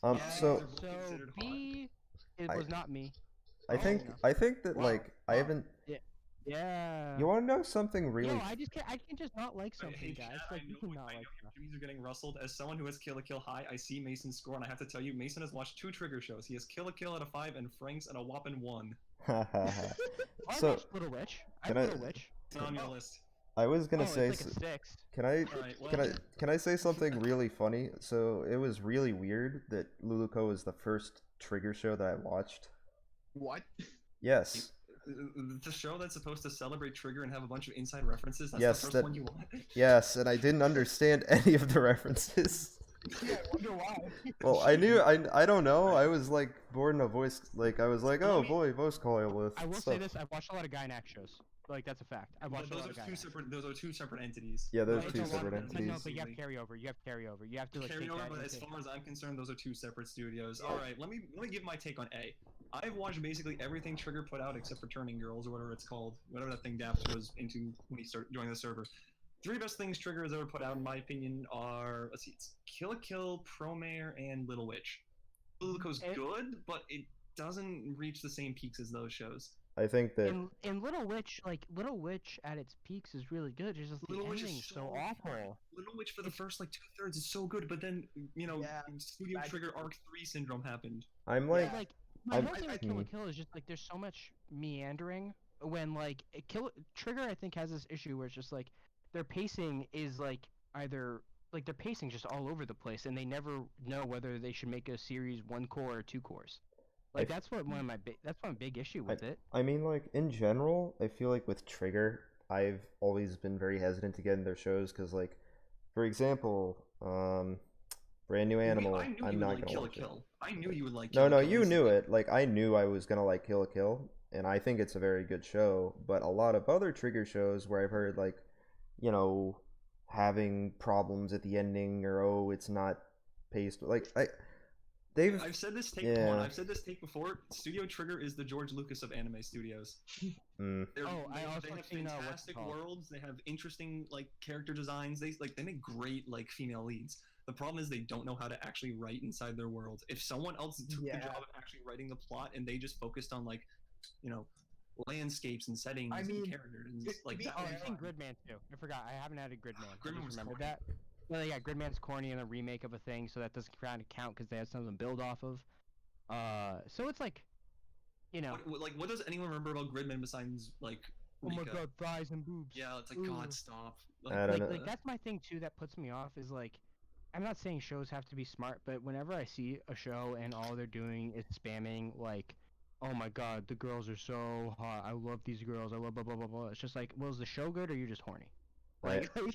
Yeah, so they're both So considered hot. B, it I- was not me. I Oh, think no. I think that Wow. like I Wow. haven't. Yeah. You want to know something really? No, I can just not like something, Hey, guys. Chad, Like I you know, can not I know like your stuff. dreams are getting rustled. As someone who has Kill la Kill high, I see Mason's score, and I have to tell you, Mason has watched 2 trigger shows. He has Kill la Kill at a 5 and Frank's at a whopping 1. I So, watched Little Witch. I can have I- Little Witch. It's not on your list. I was gonna Oh, say. it's like a 6. Can I Alright, well, can I say something really funny? So it was really weird that Luluko was the first trigger show that I watched. What? Yes. the show that's supposed to celebrate Trigger and have a bunch of inside references, that's Yes, the first that- one you want. Yes, and I didn't understand any of the references. Yeah, I wonder why. Well, I knew I don't know. I was like born a voice like I was like, Let oh me- boy, voice coil with I will stuff. say this: I've watched a lot of Gynax shows. Like that's a fact. I've watched a Those lot are of two Gynax. separate. Those are 2 separate entities. Yeah, those Well, two it's a lot separate of- but no, entities. but you have carryover. You have carryover. You have to like Carry take over, that but as into- far as I'm concerned, those are 2 separate studios. All right, let me give my take on A. I've watched basically everything Trigger put out except for Turning Girls or whatever it's called, whatever that thing Daps was into when he started joining the server. 3 best things Trigger has ever put out, in my opinion, are let's see, it's Kill la Kill, Promare, and Little Witch. Luluko's And- good, but it doesn't reach the same peaks as those shows. I think that In Little Witch, like Little Witch at its peaks is really good. It's just the Little Witch is ending's so so awful. Little Witch for the first like 2/3 is so good, but then Yeah, Studio that's Trigger true. Arc 3 syndrome happened. I'm like Like my I'm- whole thing with Kill la Kill is just like there's so much meandering when like Trigger I think has this issue where it's just like their pacing is like either like their pacing's just all over the place and they never know whether they should make a series 1 core or 2 cores. Like I- that's what one of my that's one big issue with it. I mean, like, in general, I feel like with Trigger, I've always been very hesitant to get in their shows because, like, for example, Brand New Animal, I knew you I'm would not like gonna Kill la watch it. Kill. I knew you would like. No, Kill la no, Kill you knew instantly. it. Like, I knew I was gonna like Kill la Kill, and I think it's a very good show. But a lot of other Trigger shows where I've heard, like, having problems at the ending, or, oh, it's not paced, like, they've... I've said this take Yeah. one. I've said this take before. Studio Trigger is the George Lucas of anime studios. Mm. I also they have seen, what's it fantastic called? worlds. They have interesting like character designs. They make great like female leads. The problem is they don't know how to actually write inside their world. If someone else took the Yeah. job of actually writing the plot and they just focused on like, landscapes and settings I mean, and characters and to like be that. Oh, would I've be seen fun. Gridman too. I forgot. I haven't added Gridman. I Gridman just was remembered corny. that. Well, yeah, Gridman's corny in the remake of a thing, so that doesn't kind of count because they had something to build off of. So it's like, What does anyone remember about Gridman besides like? oh my Rika? god, thighs and boobs. Yeah, it's like Ooh. God, stop. I don't know. Like that's my thing too. That puts me off is like, I'm not saying shows have to be smart, but whenever I see a show and all they're doing is spamming like, oh my god, the girls are so hot. I love these girls. I love blah blah blah blah. It's just like, well, is the show good or you're just horny? Right. Well,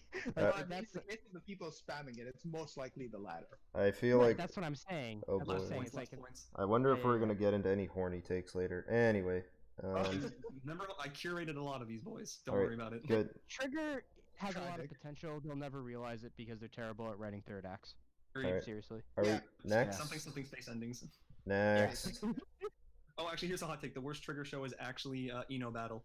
in that's the case of the people spamming it, it's most likely the latter. I feel right, like... that's what I'm saying. Oh That's what I'm boy. saying. Points, It's like points. I wonder if Yeah, we're yeah, gonna get into any horny takes later. Anyway, Remember, I curated a lot of these boys. Don't Alright. worry about it. good. Trigger has a lot of Tragic. potential. They'll never realize it because they're terrible at writing third acts. Alright. Seriously. Are Yeah. we next? Something space endings. Next. Oh, actually, here's a hot take. The worst trigger show is actually Eno Battle.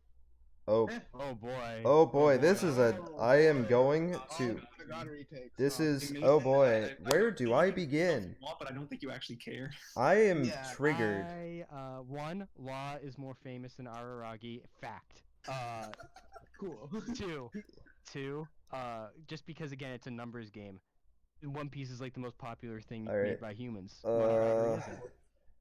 Oh. Oh boy. Oh boy, this is a. I am going All to. Monogatari takes. This is. Amazing. Oh boy, I where don't do think I you can begin? if you want, but I don't think you actually care. I am Yeah, triggered. One, Law is more famous than Araragi. Fact. Cool. Two, just because again it's a numbers game. One Piece is like the most popular thing Alright. made by humans. Monogatari isn't.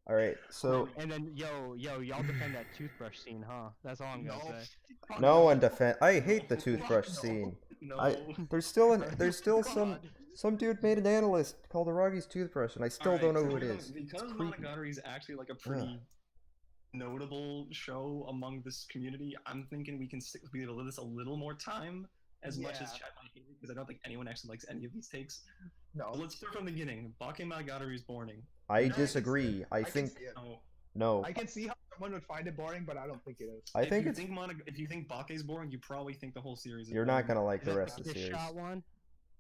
All right, so And then y'all defend that toothbrush scene, huh? That's all I'm gonna No. say. no one defend. I hate the toothbrush scene. No. There's still some dude made an analyst called Aragi's toothbrush, and I still don't know who it is. Because It's creepy. Monogatari is actually like a pretty notable show among this community, I'm thinking we can be able to give this a little more time. As much as Yeah. chat might hate it, because I don't think anyone actually likes any of these takes. No. But let's start from the beginning. Bake Monogatari is boring. I No, disagree. I can think see it. No. no. I can see how someone would find it boring, but I don't think it is. I if think you it's. think if you think Bake is boring, you probably think the whole series is You're boring. not gonna like Is the that rest of the fish series. shot one?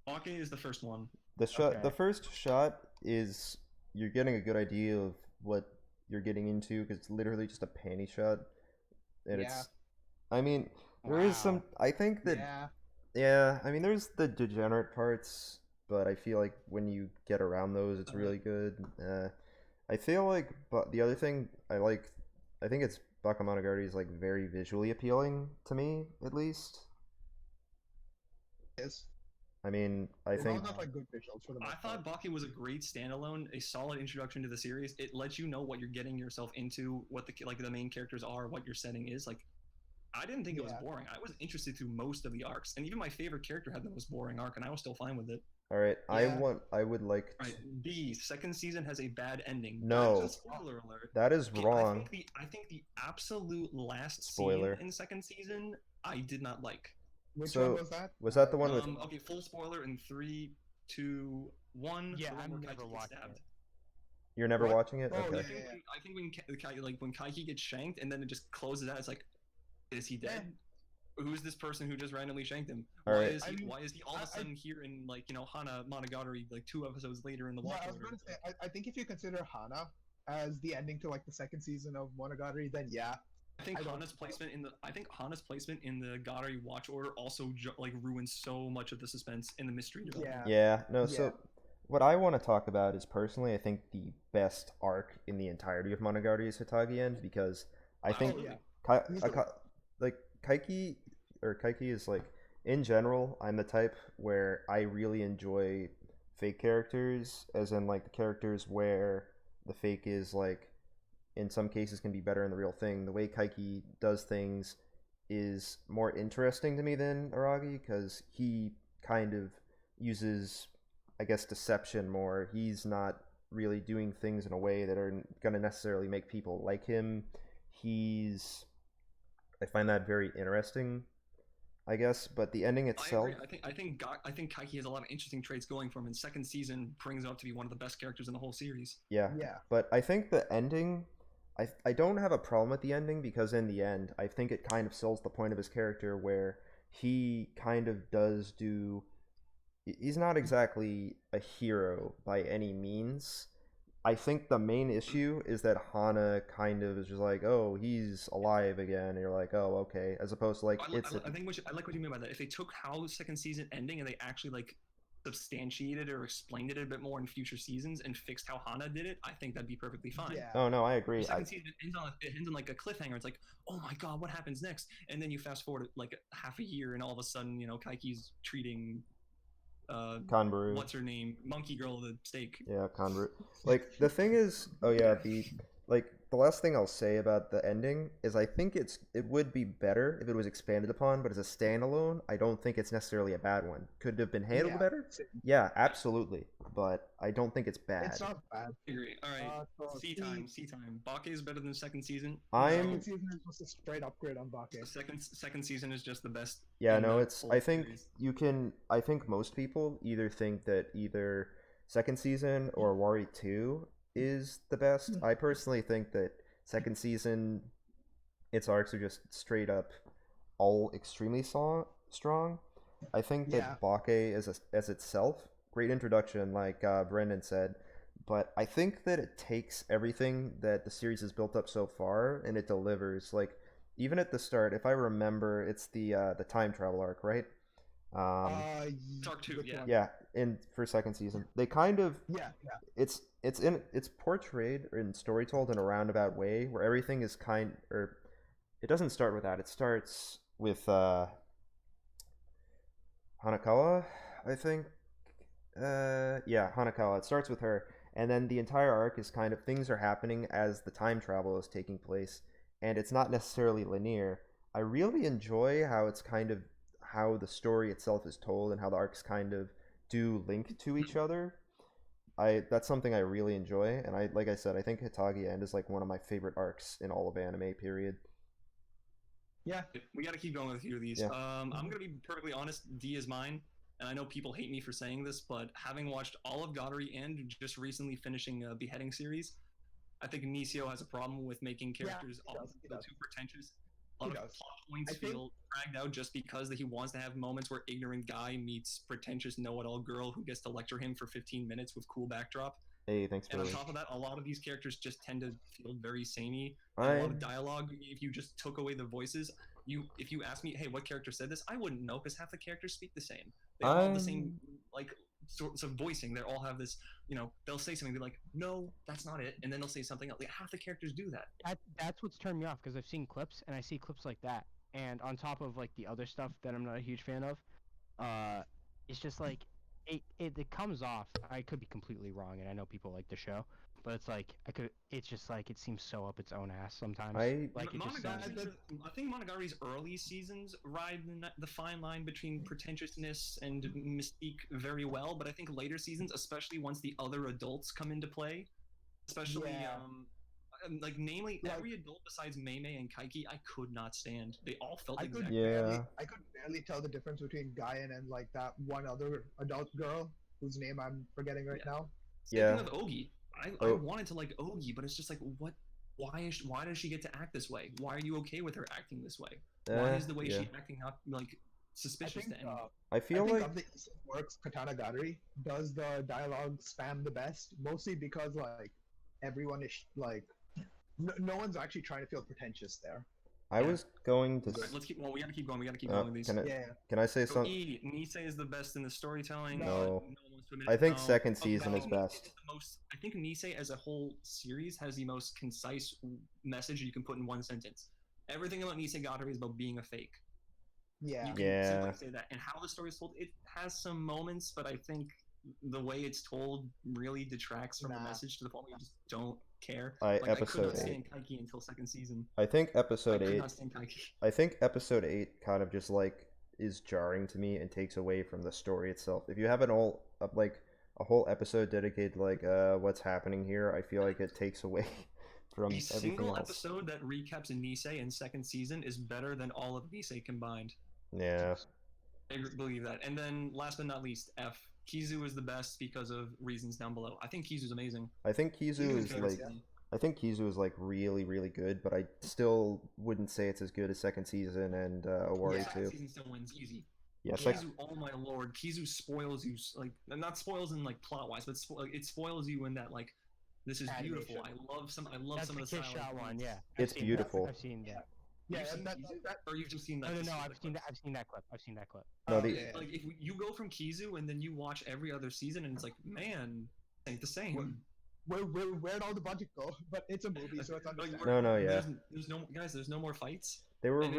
Bake is the first one. Okay. The first shot is you're getting a good idea of what you're getting into because it's literally just a panty shot, and Yeah. it's. I mean, there is some. Wow. I think that. Yeah. Yeah, I mean, there's the degenerate parts, but I feel like when you get around those, it's really good. I feel like, but the other thing I like, I think it's Bakemonogatari is like very visually appealing to me, at least. It is. I mean, I They think both have like good visuals for the most I thought part. Bake was a great standalone, a solid introduction to the series. It lets you know what you're getting yourself into, what the main characters are, what your setting is. Like, I didn't think it was Yeah. boring. I was interested through most of the arcs, and even my favorite character had the most boring arc, and I was still fine with it. all right. Yeah. I would like. Right. B, second season has a bad ending. No. That's a spoiler alert. That is Okay, wrong. I think the absolute last Spoiler. scene in second season I did not like. Which So, one was that? Was that the one with? Okay, full spoiler in 3, 2, 1. Yeah, the one I'm where never Kaiki gets watching stabbed. it. You're never What? watching it? Oh, Okay. yeah. I think when Kaiki gets shanked and then it just closes out, it's like, is he dead? Who's this person who just randomly shanked him? Why Alright. is he? I mean, why is he all of a sudden here in like Hana Monogatari like 2 episodes later in the Yeah, watch I was order? gonna say. I think if you consider Hana as the ending to like the second season of Monogatari, then yeah. I think I don't- Hana's placement in the Gatari watch order also like ruins so much of the suspense and the mystery development. Yeah. Yeah. No. So, what I want to talk about is personally, I think the best arc in the entirety of Monogatari is Hitagi End because I think Oh, yeah. Kai, like Kaiki is like in general, I'm the type where I really enjoy fake characters, as in like the characters where the fake is like in some cases can be better than the real thing. The way Kaiki does things is more interesting to me than Aragi because he kind of uses, I guess, deception more. He's not really doing things in a way that are going to necessarily make people like him. I find that very interesting, I guess, but the ending itself. I agree. I think Kaiki has a lot of interesting traits going for him, and second season brings him up to be one of the best characters in the whole series. Yeah. Yeah. But I think the ending, I don't have a problem with the ending because in the end, I think it kind of sells the point of his character where he kind of does do. He's not exactly a hero by any means. I think the main issue is that Hana kind of is just like, oh, he's alive again. And you're like, oh, okay. As opposed to like, I like what you mean by that. If they took how the second season ending and they actually like substantiated or explained it a bit more in future seasons and fixed how Hana did it, I think that'd be perfectly fine. Yeah. Oh no, I agree. The second season ends on like a cliffhanger. It's like, oh my god, what happens next? And then you fast forward like half a year, and all of a sudden, Kaiki's treating Kanbaru. what's her name, Monkey Girl, the steak. Yeah, Convert. Like the thing is, oh yeah, the last thing I'll say about the ending is I think it would be better if it was expanded upon, but as a standalone, I don't think it's necessarily a bad one. Could it have been handled Yeah. better? Yeah, absolutely, but I don't think it's bad. It's not bad. I agree. All right, So C time. Bake is better than second season. Second season is just a straight upgrade on Bake. The second season is just the best. Yeah, in no, the it's. whole I think series. I think most people either think that either second season or Wari 2 is the best. I personally think that second season, its arcs are just straight up all extremely strong. I think that Bake as itself great introduction, like Brendan said. But I think that it takes everything that the series has built up so far and it delivers. Like even at the start, if I remember, it's the time travel arc, right? Dark 2, which yeah. one? Yeah, in for second season, they kind of Yeah. it's portrayed and story told in a roundabout way where everything is or it doesn't start with that. It starts with Hanakawa, I think. Yeah, Hanakawa. It starts with her, and then the entire arc is kind of things are happening as the time travel is taking place, and it's not necessarily linear. I really enjoy how it's kind of how the story itself is told and how the arcs kind of do link to each other. That's something I really enjoy, and like I said, I think Hitagi End is like one of my favorite arcs in all of anime. Period. Yeah. We got to keep going with a few of these. Yeah. I'm gonna be perfectly honest. D is mine, and I know people hate me for saying this, but having watched all of Godary and just recently finishing a Beheading series, I think Nisio has a problem with making characters he does. too pretentious. A lot He of does. plot points I think- feel dragged out just because he wants to have moments where ignorant guy meets pretentious know-it-all girl who gets to lecture him for 15 minutes with cool backdrop. Hey, thanks, And on Billy. top of that, a lot of these characters just tend to feel very samey. And a lot of dialogue, if you just took away the voices, if you ask me, hey, what character said this, I wouldn't know because half the characters speak the same. They all have the same like sorts of voicing. They all have this, they'll say something, they're like, no, that's not it, and then they'll say something else. Like half the characters do that. That's what's turned me off because I've seen clips and I see clips like that, and on top of like the other stuff that I'm not a huge fan of, it's just like it comes off. I could be completely wrong, and I know people like the show, but it's like it's just like it seems so up its own ass sometimes. Like it just Monogatari, I think Monogatary's early seasons ride the fine line between pretentiousness and mystique very well, but I think later seasons, especially once the other adults come into play, especially namely every adult besides Mei and Kaiki, I could not stand. They all felt I could exactly. barely tell the difference between Guyan and like that one other adult girl whose name I'm forgetting right now. Speaking of Ogi, I wanted to like Ogi, but it's just like, what? Why does she get to act this way? Why are you okay with her acting this way? Why is the way she's acting not like suspicious to anyone? I think of the works, Katana Gatari does the dialogue spam the best, mostly because like everyone is like no one's actually trying to feel pretentious there. I was going to. Right, let's keep. Well, we gotta keep going. We gotta keep going with these. Can I say something? Nisei is the best in the storytelling. No. No I think second season is best. I think Nisei as a whole series has the most concise message you can put in one sentence. Everything about Nisei Gatari is about being a fake. Yeah. You can simply say that. And how the story is told, it has some moments, but I think the way it's told really detracts from the message to the point where you just don't care. I could not stand stand Kaiki until second season. I think episode 8. I think episode 8 kind of just like is jarring to me and takes away from the story itself. If you have a whole episode dedicated to like what's happening here, I feel like it takes away from a everything single else. episode that recaps Nisei in second season is better than all of Nisei combined. Yeah. I believe that. And then last but not least, F. Kizu is the best because of reasons down below. I think Kizu's amazing. I think Kizu is like really, really good, but I still wouldn't say it's as good as second season and Owari too. Second season still wins easy. Yeah, Kizu, oh my lord, Kizu spoils you, like, not spoils in like plot wise, but it spoils you in that like, this is beautiful. I love some of the kiss shot one. Yeah, it's beautiful. I've seen that. Yeah, or you've just seen that. No, I've seen that clip. I've seen that clip. No, like if you go from Kizu and then you watch every other season and it's like, man, it ain't the same. Where'd all the budget go? But it's a movie, so it's understandable. There's no more fights. They were. And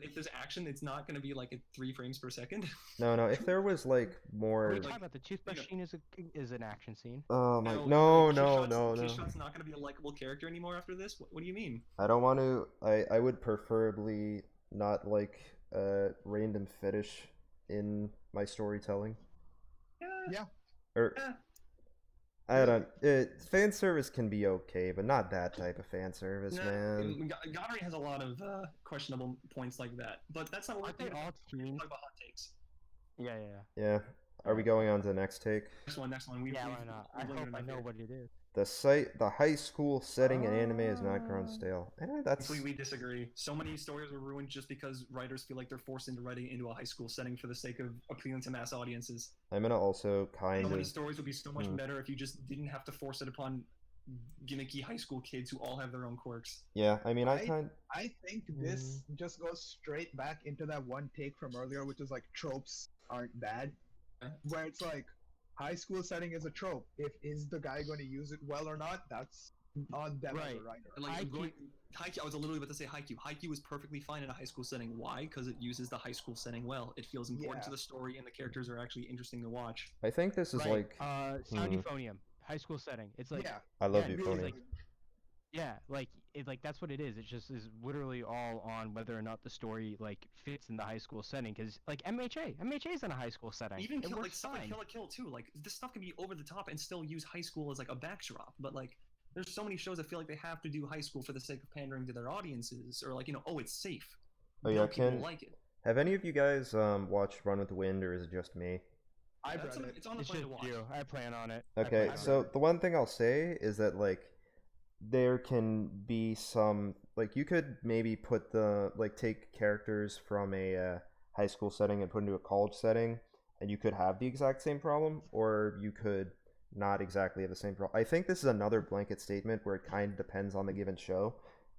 if there's action, it's not going to be like at 3 frames per second. No. If there was like more. What are you talking about? The toothbrush scene is an action scene. Oh my! No. Kishot's not going to be a likable character anymore after this. What do you mean? I don't want to. I would preferably not like random fetish in my storytelling. Yeah. I don't. Fan service can be okay, but not that type of fan service, man. Godary has a lot of questionable points like that, but that's not what they all team. Talk about hot takes. Yeah. Are we going on to the next take? Next one. Why not? I hope I know what it is. the high school setting in anime is not grown stale. That's Completely disagree. So many stories were ruined just because writers feel like they're forced into writing into a high school setting for the sake of appealing to mass audiences. I'm gonna also kind So many of stories would be so much better if you just didn't have to force it upon gimmicky high school kids who all have their own quirks. yeah. I mean, I think this just goes straight back into that one take from earlier, which is like tropes aren't bad, where it's like high school setting is a trope. Is the guy going to use it well or not? That's on them as a writer. Like HAIKYU, I was literally about to say HAIKYU. HAIKYU is perfectly fine in a high school setting. Why? Because it uses the high school setting well. It feels important to the story, and the characters are actually interesting to watch. I think this is like Sound euphonium, high school setting. It's like I love it's euphonium. like that's what it is. It just is literally all on whether or not the story like fits in the high school setting. Because like MHA is in a high school setting. Even it like works stuff like fine. Kill la Kill too. Like this stuff can be over the top and still use high school as like a backdrop. But like there's so many shows that feel like they have to do high school for the sake of pandering to their audiences, or like oh it's safe. Oh yeah, people like it. Have any of you guys watched Run with the Wind, or is it just me? I've read it. It's on the It's plan just to watch. you. I plan on it. Okay, so the one thing I'll say is that like there can be some like you could maybe put take characters from a high school setting and put into a college setting, and you could have the exact same problem, or you could not exactly have the same problem. I think this is another blanket statement where it kind of depends on the given show.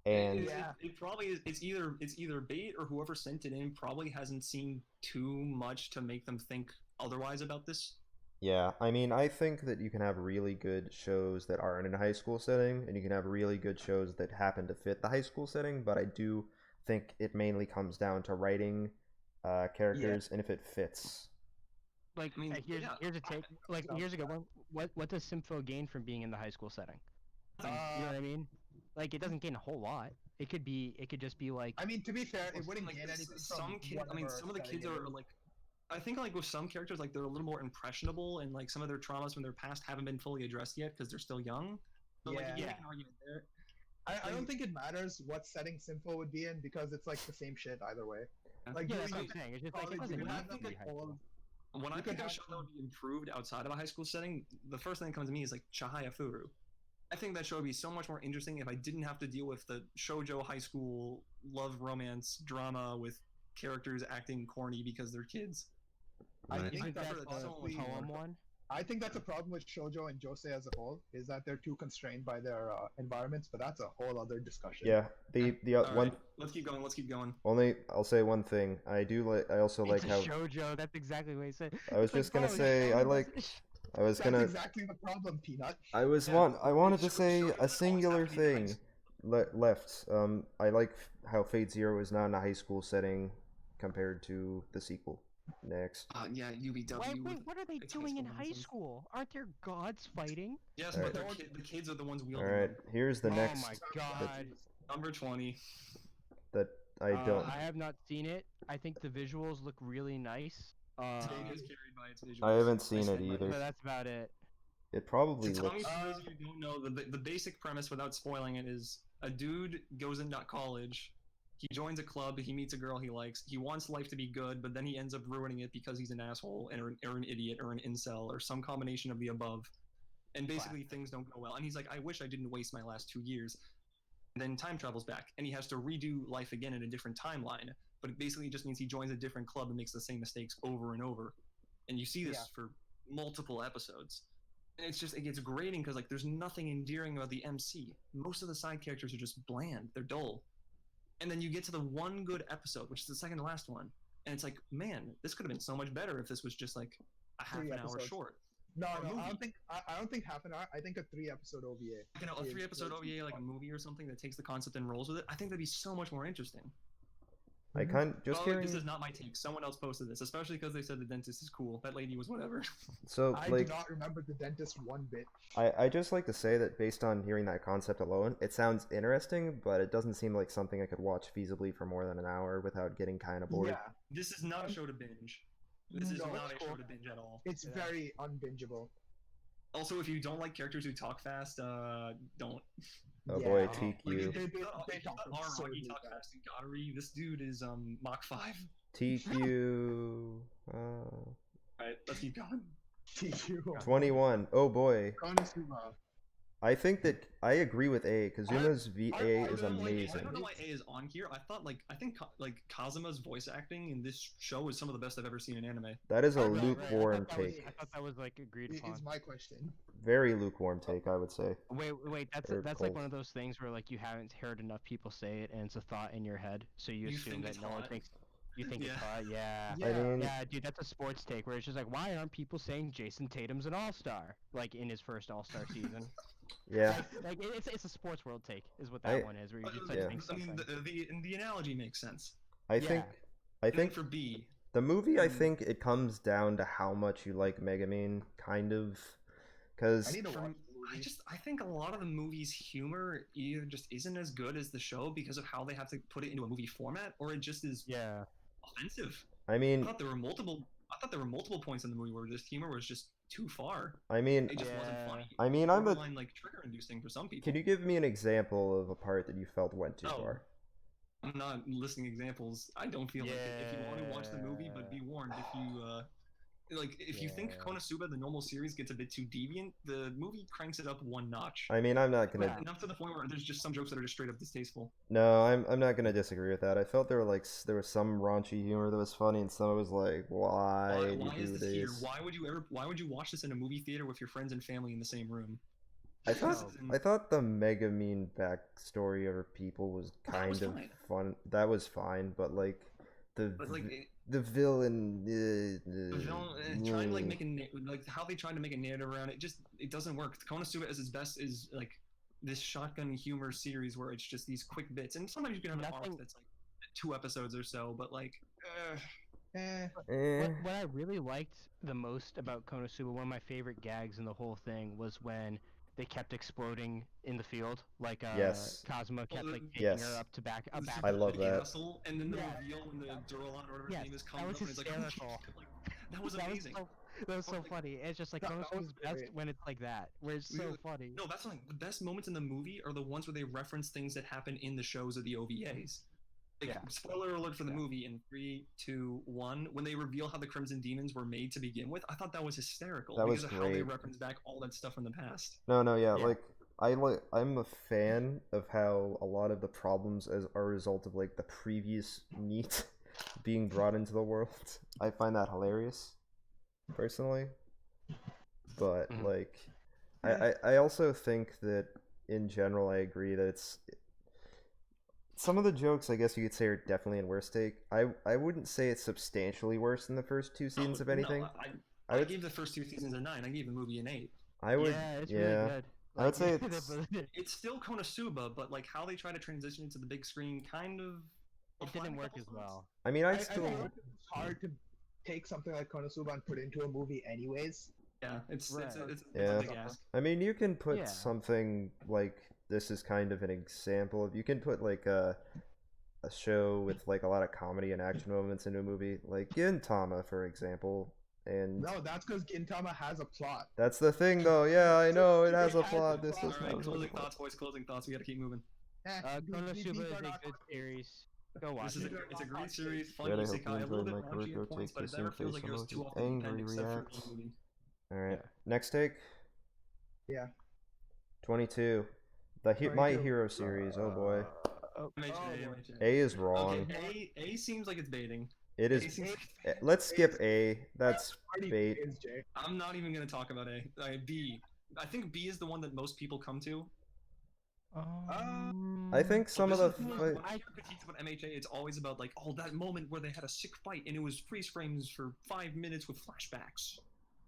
And it probably is. It's either bait or whoever sent it in probably hasn't seen too much to make them think otherwise about this. yeah, I mean, I think that you can have really good shows that aren't in a high school setting, and you can have really good shows that happen to fit the high school setting, but I do think it mainly comes down to writing characters and if it fits. Like, I mean, here's a take. Like, here's a good one. What does Sympho gain from being in the high school setting? You know what I mean? Like, it doesn't gain a whole lot. It could just be like. I mean, to be fair, it wouldn't gain anything. Some of the kids are like. I think like with some characters, like they're a little more impressionable, and like some of their traumas from their past haven't been fully addressed yet because they're still young. So, like, you can make an argument there. I don't think it matters what setting Sympho would be in because it's like the same shit either way. Like, that's what I'm saying. It's just like it doesn't need to be high school. When I think of a show that would be improved outside of a high school setting, the first thing that comes to me is like Chihaya Furu. I think that show would be so much more interesting if I didn't have to deal with the shoujo high school love romance drama with characters acting corny because they're kids. I think that's the poem one. I think that's a problem with shoujo and josei as a whole, is that they're too constrained by their environments, but that's a whole other discussion. Yeah, the one. Right. Let's keep going. Only I'll say one thing. I also like how shoujo. That's exactly what he said. I was just gonna say That's exactly the problem, Peanut. I wanted to say a singular thing left. I like how Fate Zero is not in a high school setting compared to the sequel. Next. Yeah, UBW. Wait, what are they doing in high school? Aren't there gods fighting? Yes, but the kids are the ones wielding. All right, here's the next. Oh my god. Number 20. That I don't. I have not seen it. I think the visuals look really nice. It is carried by its visuals. I haven't seen it either. But that's about it. It probably So looks. for those of you who don't know, the basic premise, without spoiling it, is a dude goes into college. He joins a club, he meets a girl he likes, he wants life to be good, but then he ends up ruining it because he's an asshole, or an idiot, or an incel, or some combination of the above. And basically things don't go well. And he's like, I wish I didn't waste my last 2 years. And then time travels back, and he has to redo life again in a different timeline. But it basically just means he joins a different club and makes the same mistakes over and over. And you see this for multiple episodes. And it gets grating because like there's nothing endearing about the MC. Most of the side characters are just bland, they're dull. And then you get to the one good episode, which is the second to last one, and it's like, man, this could have been so much better if this was just like a half an hour short. No, I don't think half an hour. I think a 3-episode OVA. You know, a 3-episode OVA, like a movie or something that takes the concept and rolls with it. I think that'd be so much more interesting. I This is not my take. Someone else posted this, especially because they said the dentist is cool. That lady was whatever. So I do not remember the dentist one bit. I just like to say that based on hearing that concept alone, it sounds interesting, but it doesn't seem like something I could watch feasibly for more than an hour without getting kind of bored. Yeah. This is not a show to binge. This is not a show to binge at all. It's very unbingeable. Also, if you don't like characters who talk fast, don't. Oh boy, TQ. They talk fast in Gottery. This dude is Mach 5. TQ. Alright, let's keep going. TQ. 21. Oh boy. Konosuba. I think that I agree with A. Kazuma's VA is I don't know why- I amazing. don't know why A is on here. I think Kazuma's voice acting in this show is some of the best I've ever seen in anime. That is a Right, right. lukewarm I thought that was- take. I thought that was like agreed Is upon. my question. Very lukewarm take, I would say. Wait, that's Or like cold. one of those things where like you haven't heard enough people say it, and it's a thought in your head, so you You assume think that it's no one hot. thinks. You think it's Yeah. hot? Yeah. I mean, Yeah, dude, that's a sports take where it's just like, why aren't people saying Jason Tatum's an all-star like in his first all-star season? yeah. Like it's a sports world take is what that one is, where you just like yeah. think I mean, something. the analogy makes sense. I Yeah. think I And then think for B, the movie, I think it comes down to how much you like Megumin, kind of, because I need to for- watch the movie. I think a lot of the movie's humor either just isn't as good as the show because of how they have to put it into a movie format, or it just is Yeah. offensive. I I mean, thought there were multiple points in the movie where this humor was just too far. I mean, It just wasn't Yeah. funny. I mean, I'm a. Borderline, like trigger inducing for some people. Can you give me an example of a part that you felt went too Oh. far? I'm not listing examples. I don't feel like it. If you want to watch the movie, but be warned, if you if you think Yeah. Konosuba, the normal series, gets a bit too deviant, the movie cranks it up one notch. I mean, I'm not gonna. Yeah. Enough to the point where there's just some jokes that are just straight up distasteful. No, I'm not gonna disagree with that. I felt there were like there was some raunchy humor that was funny, and some was like, why do you Why do is this here? this? Why would you watch this in a movie theater with your friends and family in the same room? I thought This is- I thought the Megumin backstory of her people was That kind was of fine. fun. That was fine, but like the But like the villain. the villain, trying to like make like how they tried to make a narrative around it, just it doesn't work. Konosuba as its best is like this shotgun humor series where it's just these quick bits, and sometimes you can have an arc Nothing- that's like 2 episodes or so, but like Eh, Eh. What I really liked the most about Konosuba, one of my favorite gags in the whole thing, was when they kept exploding in the field, like Yes. Kazuma kept like taking Yes. her up to back up. I love that. Castle, and then the Yeah. reveal when the Duralon or whatever his Yes, name is that comes was up, and it's like, hysterical. that was amazing. That was so Like- funny. It's just like That was Konosuba's best great. when it's like that, where it's so Yeah. funny. No, that's like the best moments in the movie are the ones where they reference things that happen in the shows or the OVAs. Like, Yeah. spoiler alert for the Yeah. movie in 3, 2, 1. When they reveal how the Crimson Demons were made to begin with, I thought that was hysterical That was because of how they great. reference back all that stuff from the past. No, yeah, Yeah. I'm a fan of how a lot of the problems are a result of like the previous NEET being brought into the world. I find that hilarious, personally. But Mhm. like, I also think that in general I agree that it's some of the jokes I guess you could say are definitely in worse take. I wouldn't say it's substantially worse than the first 2 seasons of anything. No, I I would gave the first 2 seasons a 9. I gave the movie an 8. I would Yeah, it's yeah. really good. I would say It's still Konosuba, but like how they try to transition into the big screen kind of it didn't work as well. I mean I I'd still feel like it's hard to take something like Konosuba and put it into a movie anyways. Yeah, it's Right. it's Yeah. a big ask. I mean, you can put Yeah. something like this is kind of an example of you can put like a show with like a lot of comedy and action moments into a movie, like Gintama, for example. And No, that's because Gintama has a plot. that's the thing, though. Yeah, I know it has a It has a plot. This plot. does All right, not. closing thoughts, boys. Closing thoughts. We got to keep moving. Konosuba these is are a not good hot series. Go watch This is it. it's a great series, fun Good, I hope isekai, you a little enjoyed bit my raunchy Kuroko at points, take but it this never in feels like face it goes emoji. too off the deep Angry end except for reacts. the movie. All right, Yeah. next take. Yeah. 22. The My 22. Hero series. Oh boy, MHA, boy. MHA. A is wrong. Okay, A seems like it's baiting. It A is. seems like it's baiting. Let's skip A. That's Already bait. is, Jay. I'm not even gonna talk about A. B. I think B is the one that most people come to. I think some of the. This is fi- when I hear critiques about MHA, it's always about like, oh, that moment where they had a sick fight and it was freeze frames for 5 minutes with flashbacks.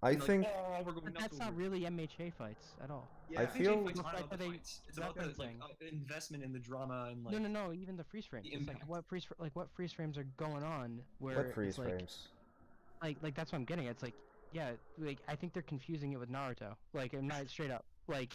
I And, like, think. oh, we're going But nuts that's over not it. really MHA fights at all. Yeah, I MHA feel- fights The aren't fact about the that they- fights. It's about the like referencing. investment in the drama and like. No, no, no. Even the freeze frames. The It's like impact. what freeze frames are going on? Where What freeze it's like, frames? like that's what I'm getting. At. It's like, yeah, like I think they're confusing it with Naruto. Like, I'm not straight up. Like,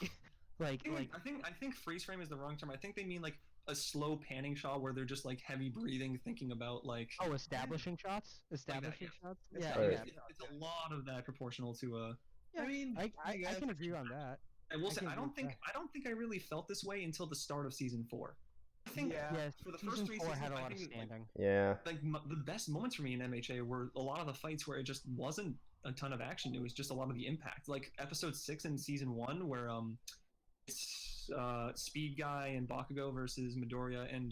like. I think freeze frame is the wrong term. I think they mean like a slow panning shot where they're just like heavy breathing, thinking about like. Oh, establishing shots. Establishing shots. Yeah, Alright. yeah. It's a lot of that proportional to I mean, I guess. can agree on that. I will I say can I don't agree with think I really felt this way until the start of season 4. I think Yeah. Yeah, for the season first 3 4 seasons, had a I lot of think, like, standing. Yeah. the best moments for me in MHA were a lot of the fights where it just wasn't a ton of action. It was just a lot of the impact. Like episode 6 in season 1 where It's Speed Guy and Bakugo versus Midoriya and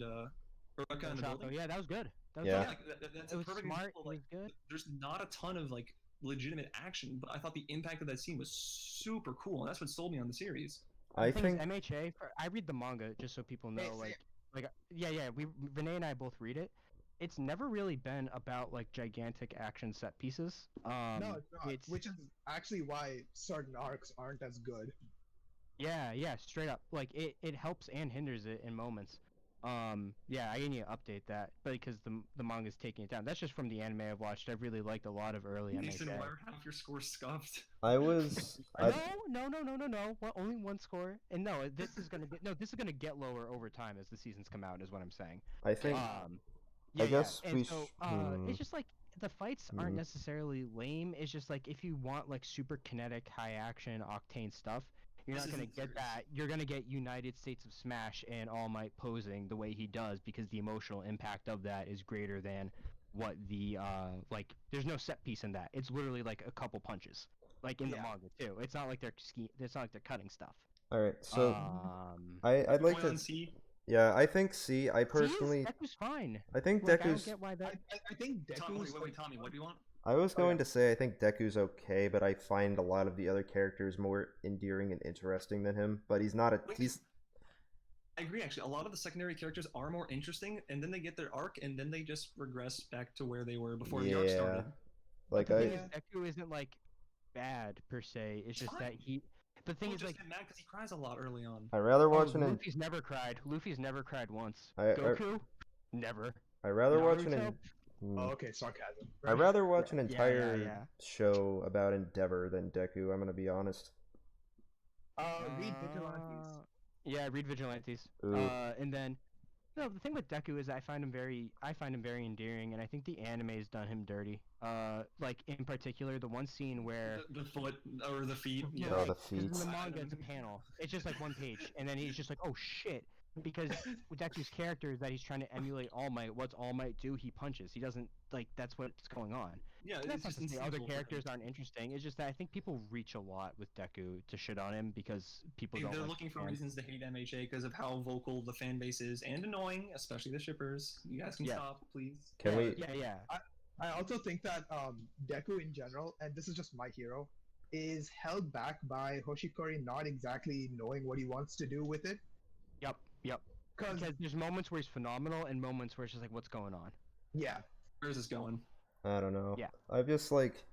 Ruka in the Chaco. building. Yeah, that was good. That was Yeah. good. Like, that's It a was perfect smart. example. It Like, was good. there's not a ton of like legitimate action, but I thought the impact of that scene was super cool, and that's what sold me on the series. I The thing think is, MHA. I read the manga just so people know. Same. Yeah. Renee and I both read it. It's never really been about like gigantic action set pieces. No, it's not. Which is actually why certain arcs aren't as good. Yeah, straight up. Like it helps and hinders it in moments. Yeah, I need to update that, but because the manga's taking it down. That's just from the anime I've watched. I've really liked a lot of early Mason, MHA. why are half your scores scuffed? I was. No. Well, only one score, and no, this is gonna get lower over time as the seasons come out. Is what I'm saying. I think. Yeah, guess and we so sh- it's just like the fights aren't necessarily lame. It's just like if you want like super kinetic, high action, octane stuff, you're This not gonna isn't get serious. that. You're gonna get United States of Smash and All Might posing the way he does because the emotional impact of that is greater than what the like. There's no set piece in that. It's literally like a couple punches, like in the manga too. It's not like it's not like they're cutting stuff. All right. So I'd like Going to. on C. Yeah, I think C. I personally. Deku's fine. I think Like, I don't Deku's. get why that. I think Tommy, Deku's wait, Tommy, what do you want? I was going to say I think Deku's okay, but I find a lot of the other characters more endearing and interesting than him. But he's not a. He's. I agree, actually. A lot of the secondary characters are more interesting, and then they get their arc, and then they just regress back to where they were before the arc Yeah. started. Like The I. thing is, Deku isn't like bad per se. It's just that he. The thing People is just like get mad because he cries a lot early on. I rather watch an. Luffy's never cried. Luffy's never cried once. I- Goku, never. I rather watch an. Naruto? Oh, okay, sarcasm. I'd rather watch an Yeah, entire yeah. show about Endeavor than Deku. I'm gonna be honest. Read Vigilantes. Yeah, read Vigilantes. Ooh. And then, no, the thing with Deku is I find him very endearing, and I think the anime's done him dirty. Like in particular, the one scene where The foot or the feet. Yeah. Oh, the 'cause feet. in the manga, it's a panel. It's just like one page, and then he's just like, "Oh shit!" Because with Deku's character is that he's trying to emulate All Might. What's All Might do? He punches. He doesn't like. That's what's going on. Yeah, And it's that's not just to say other instinctual for him. characters aren't interesting. It's just that I think people reach a lot with Deku to shit on him because people don't. They're like looking the for fan. reasons to hate MHA because of how vocal the fan base is and annoying, especially the shippers. You guys can Yeah. stop, please. Can we? Yeah. I also think that Deku in general, and this is just my hero, is held back by Hoshikori not exactly knowing what he wants to do with it. Yep. Because Because there's moments where he's phenomenal and moments where it's just like, what's going on? yeah, Where's this going? I don't know. Yeah. I've just like,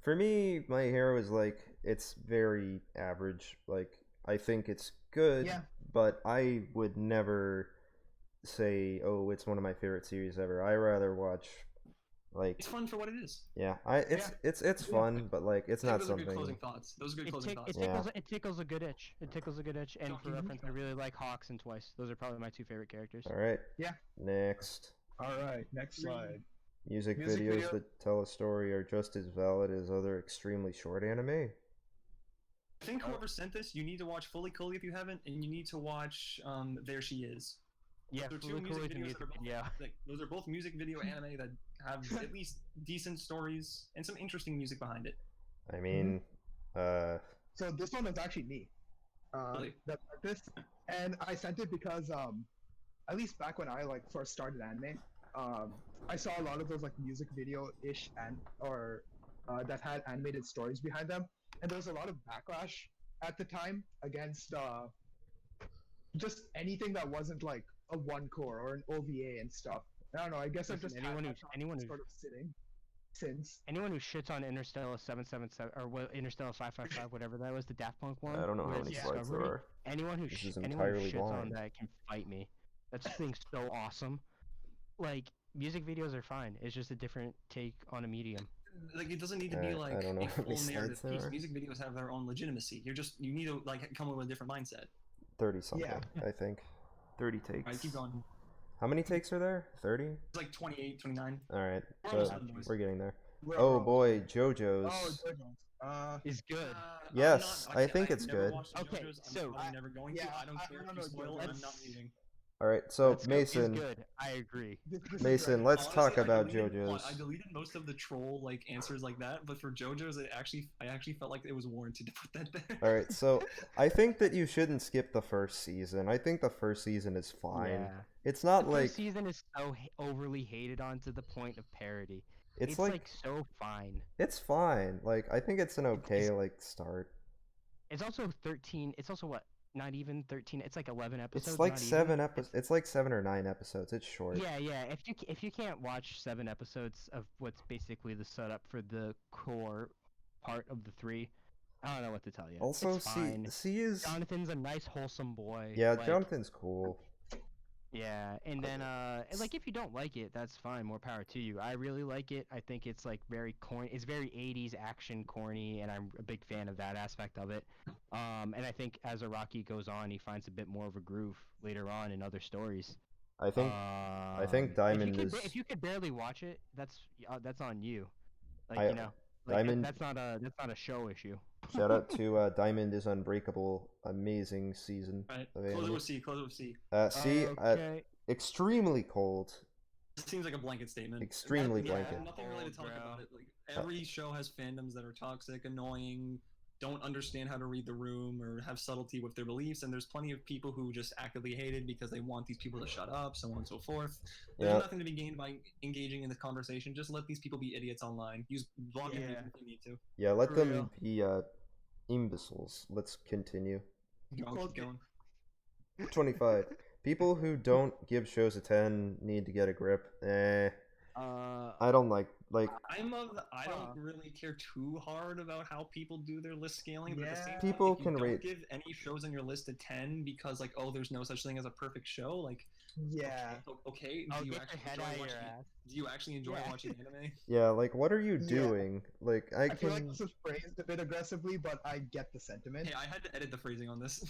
for me, my hero is like it's very average. Like I think it's good, Yeah. but I would never say, oh, it's one of my favorite series ever. I rather watch, like, It's fun for what it is. yeah, it's fun, but like it's not Those are good something. closing thoughts. Those are good It, closing tick- thoughts. it Yeah. tickles it tickles a good itch. It tickles a good itch. And for Mhm. reference, I really like Hawks and Twice. Those are probably my two favorite characters. All right. Yeah. Next, all right, next slide. music Music videos video. that tell a story are just as valid as other extremely short anime. I think whoever sent this, you need to watch Fully Cooley if you haven't, and you need to watch There She Is. Yeah, Those are two Fully music Cooley's a videos music that are both, video. like, those are both music video anime that have at least decent stories and some interesting music behind it. I mean, So this one was actually me. Really? That sent this, and I sent it because at least back when I like first started anime, I saw a lot of those like music video ish and or that had animated stories behind them, and there was a lot of backlash at the time against just anything that wasn't like a one core or an OVA and stuff. I don't know. I guess I've Listen, just anyone had who's- that anyone who's- sort of sitting since. Anyone who shits on Interstellar 777 or what Interstellar 555, whatever that was, the Daft Punk one. I don't know where how it's many slides there Discovery, are. Anyone who This is anyone who entirely shits on blind. that can fight me. That thing's so awesome. Like music videos are fine. It's just a different take on a medium. Like it doesn't need to be I like don't know a how many full narrative slides there piece. are. Music videos have their own legitimacy. You need to like come up with a different mindset. 30 something, Yeah. I think. 30 takes. Alright, keep going. How many takes are there? 30? It's like 28, 29. Alright, We're so almost done, boys. we're getting there. We're Oh wrong. boy, JoJo's. Oh, JoJo's. Is good. I'm Yes, not- I think I've it's never good. watched Okay, JoJo's. I'm so- probably never going to. yeah, I don't I care don't if know, you spoil it. I'm not let's- reading. All right, so Let's Go Mason, is good. I agree. This is Mason, right. let's Honestly, talk about I JoJo's. deleted most of the troll like answers like that, but for JoJo's, I actually felt like it was warranted to put that there. All right, so I think that you shouldn't skip the first season. I think the first season is fine. Yeah. It's The not first like season is so overly hated on to the point of parody. it's It's like like so fine. it's fine. Like I think it's an okay like start. It's also 13. It's also what? Not even 13. It's like 11 episodes. It's like not seven even. episodes. It's like 7 or 9 episodes. It's short. Yeah, yeah. If you can't watch 7 episodes of what's basically the setup for the core part of the 3, I don't know what to tell you. Also, it's fine. C is Jonathan's a nice, wholesome boy. yeah. Like, Jonathan's cool. yeah, and then like if you don't like it, that's fine. More power to you. I really like it. I think it's like very corny. It's very 80s action corny, and I'm a big fan of that aspect of it. And I think as Araki goes on, he finds a bit more of a groove later on in other stories. I think Diamond if you could barely watch it, that's on you. Like I- you know, like Diamond- that's not a show issue. shout out to Diamond is Unbreakable. Amazing season. Right. of Close it anime. with C. Close it with C. C Okay. extremely cold. It seems like a blanket statement. Extremely Yeah, blanket. nothing really to talk Bro. about it. Like every show has fandoms that are toxic, annoying, don't understand how to read the room or have subtlety with their beliefs, and there's plenty of people who just actively hate it because they want these people to shut up, so on and so forth. There's Yeah. nothing to be gained by engaging in the conversation. Just let these people be idiots online. Use blocking Yeah. reasons if you need to. Yeah, let For them real. be imbeciles. Let's continue. Keep Okay. going. 25. People who don't give shows a 10 need to get a grip. I don't like I don't really care too hard about how people do their list scaling, but at the Yeah. same time, People if you can don't rate- give any shows on your list a 10 because like, oh, there's no such thing as a perfect show, like Yeah. okay, I'll do you get your actually head enjoy out of your watching ass. do you actually enjoy Yeah. watching anime? Yeah, like what are you Yeah. doing? Like I I feel like can this is phrased a bit aggressively, but I get the sentiment. Hey, I had to edit the phrasing on this.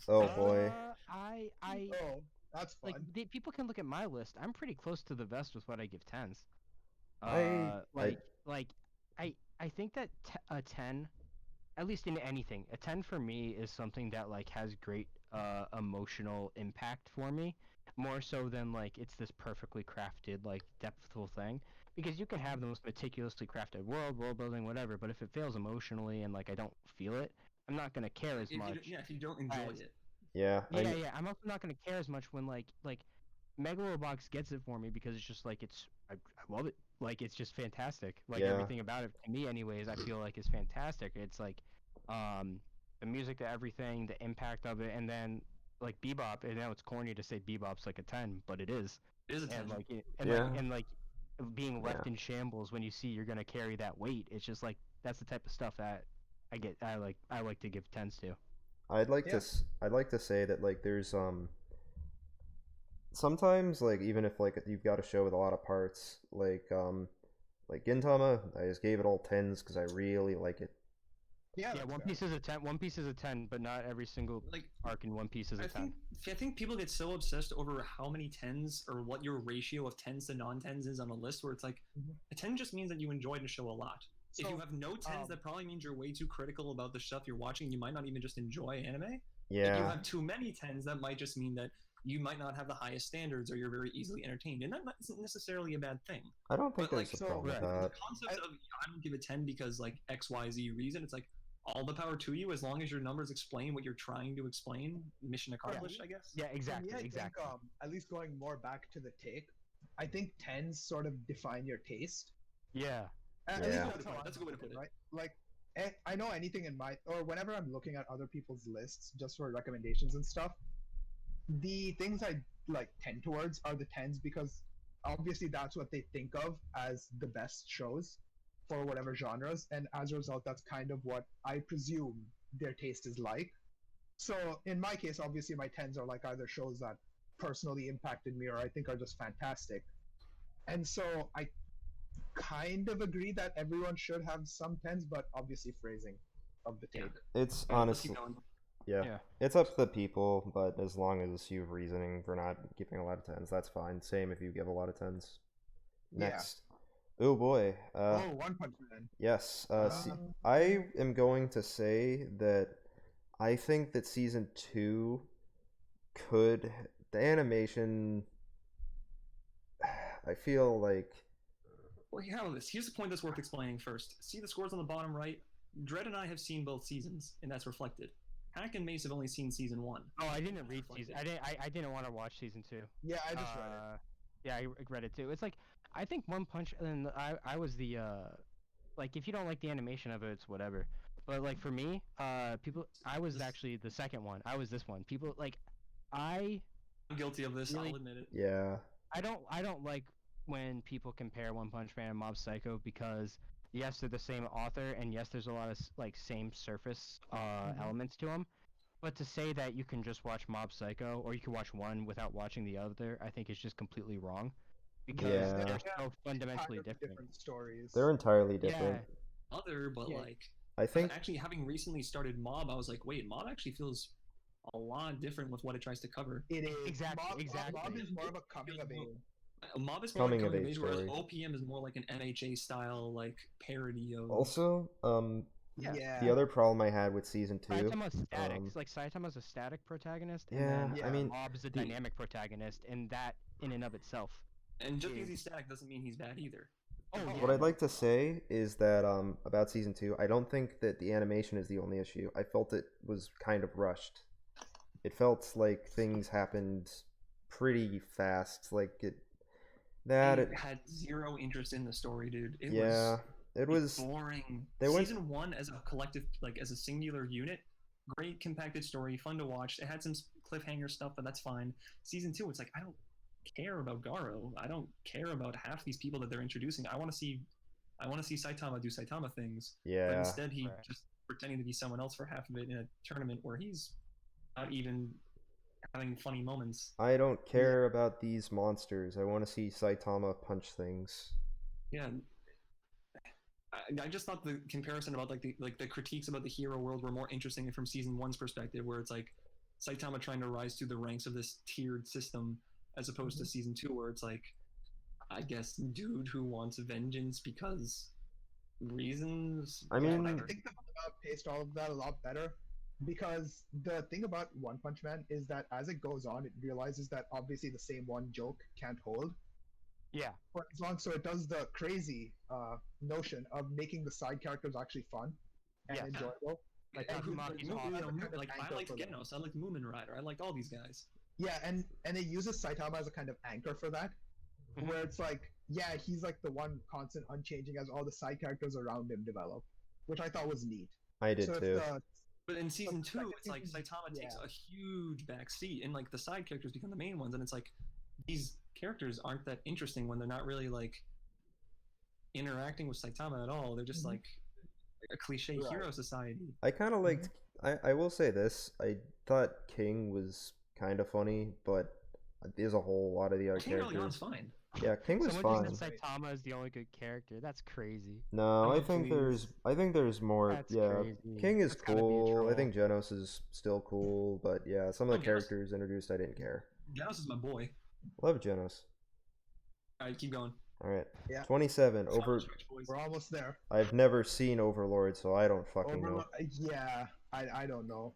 Oh boy. I Oh, that's fun. like people can look at my list. I'm pretty close to the vest with what I give 10s. I- I think that a 10, at least in anything, a 10 for me is something that like has great emotional impact for me, more so than like it's this perfectly crafted like depthful thing. Because you can have the most meticulously crafted world building, whatever, but if it fails emotionally and like I don't feel it, I'm not gonna care as much. If you don't enjoy as- it. Yeah. Yeah. I'm also not gonna care as much when like Megalobox gets it for me because it's just like I love it. Like it's just fantastic. Like Yeah. everything about it to me, anyways, I feel like is fantastic. It's like the music to everything, the impact of it, and then like Bebop. And now it's corny to say Bebop's like a 10, but it is. It is a 10. And like Yeah. being left in shambles when you see you're gonna carry that weight. It's just like that's the type of stuff that I like to give 10s to. I'd like to say that like there's sometimes like even if like you've got a show with a lot of parts like Gintama, I just gave it all 10s because I really like it. Yeah, Yeah, that's One fair. Piece is a 10. One Piece is a 10, but not every single Like arc in One Piece is a 10. I think people get so obsessed over how many 10s or what your ratio of 10s to non-10s is on a list where it's like Mhm. a 10 just means that you enjoyed the show a lot. If So, you have no 10s, that probably means you're way too critical about the stuff you're watching. You might not even just enjoy anime. If you Yeah. have too many 10s, that might just mean that you might not have the highest standards or you're very easily entertained. And that isn't necessarily a bad thing. I don't think But, like, there's a so- problem with right. The that. concept of I don't give a 10 because like XYZ reason, it's like all the power to you as long as your numbers explain what you're trying to explain. Mission accomplished, I guess. Yeah, For exactly, me, I exactly. Think, at least going more back to the take, I think 10s sort of define your taste. Yeah. At Yeah. least That's how a good way to put it. Right? Like, I know anything in my or whenever I'm looking at other people's lists just for recommendations and stuff, the things I like tend towards are the 10s because obviously that's what they think of as the best shows for whatever genres, and as a result, that's kind of what I presume their taste is like. So in my case, obviously my 10s are like either shows that personally impacted me or I think are just fantastic. And so I kind of agree that everyone should have some 10s, but obviously phrasing of the take. Yeah. It's Alright, let's honestly keep going. yeah. It's up to the people, but as long as you have reasoning for not giving a lot of 10s, that's fine. Same if you give a lot of 10s. Yeah. Next. Oh boy. One Punch Man. Yes. Uh, I am going to say that I think that season 2 could the animation, I feel like Well, how this? Here's the point that's worth explaining first. See the scores on the bottom right? Dread and I have seen both seasons, and that's reflected. Hack and Mace have only seen season 1. Oh, I didn't read season. I didn't want to watch season 2. Yeah, I just read it. Yeah, I read it too. It's like I think One Punch, and I was the like if you don't like the animation of it, it's whatever. But like for me, I was actually the second one. I was this one. People like I'm guilty of this. Really? I'll admit it. yeah. I don't like when people compare One Punch Man and Mob Psycho because yes, they're the same author, and yes, there's a lot of like same surface elements to them. But to say that you can just watch Mob Psycho or you can watch one without watching the other, I think is just completely wrong because Yeah. they're so fundamentally Entirely different. stories. They're entirely different. But Yeah. like I think actually having recently started Mob, I was like, wait, Mob actually feels a lot different with what it tries to cover. It is Exactly. Mob is more of a coming of age. Mob is more Coming like of coming of age age, whereas story. OPM is more like an MHA style like parody of. also, Yeah. Yeah. the other problem I had with season 2, Saitama's static. um, Like Saitama's a static protagonist, and yeah, then I mean, Mob's a the- dynamic protagonist, and that in and of itself. And just because he's static doesn't mean he's bad either. Oh, yeah. what I'd like to say is that about season 2, I don't think that the animation is the only issue. I felt it was kind of rushed. It felt like things happened pretty fast. Like I had zero interest in the story, dude. It was boring. They went- Season 1 as a collective, like as a singular unit, great compacted story, fun to watch. It had some cliffhanger stuff, but that's fine. Season 2, it's like I don't care about Garo. I don't care about half these people that they're introducing. I want to see Saitama do Saitama things. But Yeah, instead, he Right. just pretending to be someone else for half of it in a tournament where he's not even having funny moments. I don't care about these monsters. I want to see Saitama punch things. Yeah. I just thought the comparison about the critiques about the hero world were more interesting from season 1's perspective, where it's like Saitama trying to rise through the ranks of this tiered system, as opposed to season 2, where it's like, I guess, dude who wants vengeance because reasons. I mean- I whatever. think the manga paced all of that a lot better because the thing about One Punch Man is that as it goes on, it realizes that obviously the same one joke can't hold Yeah. for as long. So it does the crazy notion of making the side characters actually fun and Yeah. enjoyable. Like And Takumaki's Moomin- awesome. Moomin- kind of Like I anchor liked for them. Genos, I liked Moomin Rider, I liked all these guys. Yeah, and it uses Saitama as a kind of anchor for that, Mhm. where it's like, yeah, he's like the one constant, unchanging as all the side characters around him develop, which I thought was neat. I did so if too. the But in season 2, second it's like season, Saitama takes yeah. a huge back seat, and like the side characters become the main ones, and it's like these characters aren't that interesting when they're not really like interacting with Saitama at all. They're just Mhm. like a cliche Right. hero society. I kind of liked. I will say this. I thought King was kind of funny, but there's a whole lot of the other King early on's characters. fine. Yeah, King was Someone fine. just said Saitama is the only good character. That's crazy. No, Oh, I think please. there's more. That's yeah, crazy. King is That's gotta be a cool. I troll. think Genos is still cool, but yeah, some of Oh, the Genos- characters introduced I didn't care. Genos is my boy. Love Genos. Alright, keep going. All right, Yeah. 27 over. Switch, boys. We're almost there. I've never seen Overlord, so I don't fucking know. Yeah, I don't know.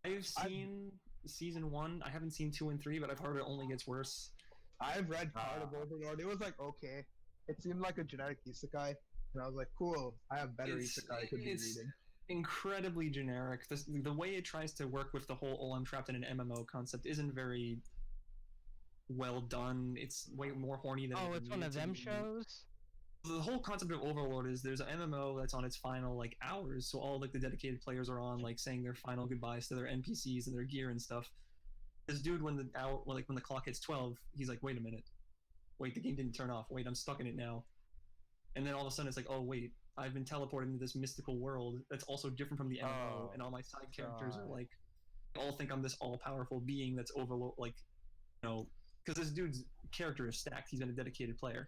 I've seen season 1. I haven't seen 2 and 3, but I've heard it only gets worse. I've read part of Overlord. It was like okay. It seemed like a generic isekai, and I was like, cool. I have better isekai I could be reading. Incredibly generic. The way it tries to work with the whole "oh, I'm trapped in an MMO" concept isn't very well done. It's way more horny than. Oh, it it's one of needed to them be. shows. The whole concept of Overlord is there's an MMO that's on its final like hours, so all like the dedicated players are on like saying their final goodbyes to their NPCs and their gear and stuff. This dude, when the clock hits 12, he's like, wait a minute, wait, the game didn't turn off. Wait, I'm stuck in it now. And then all of a sudden it's like, oh wait, I've been teleported into this mystical world that's also different from the MMO, Oh, and all my side characters are God. like, all think I'm this all-powerful being that's overload, like, you know, because this dude's character is stacked. He's been a dedicated player.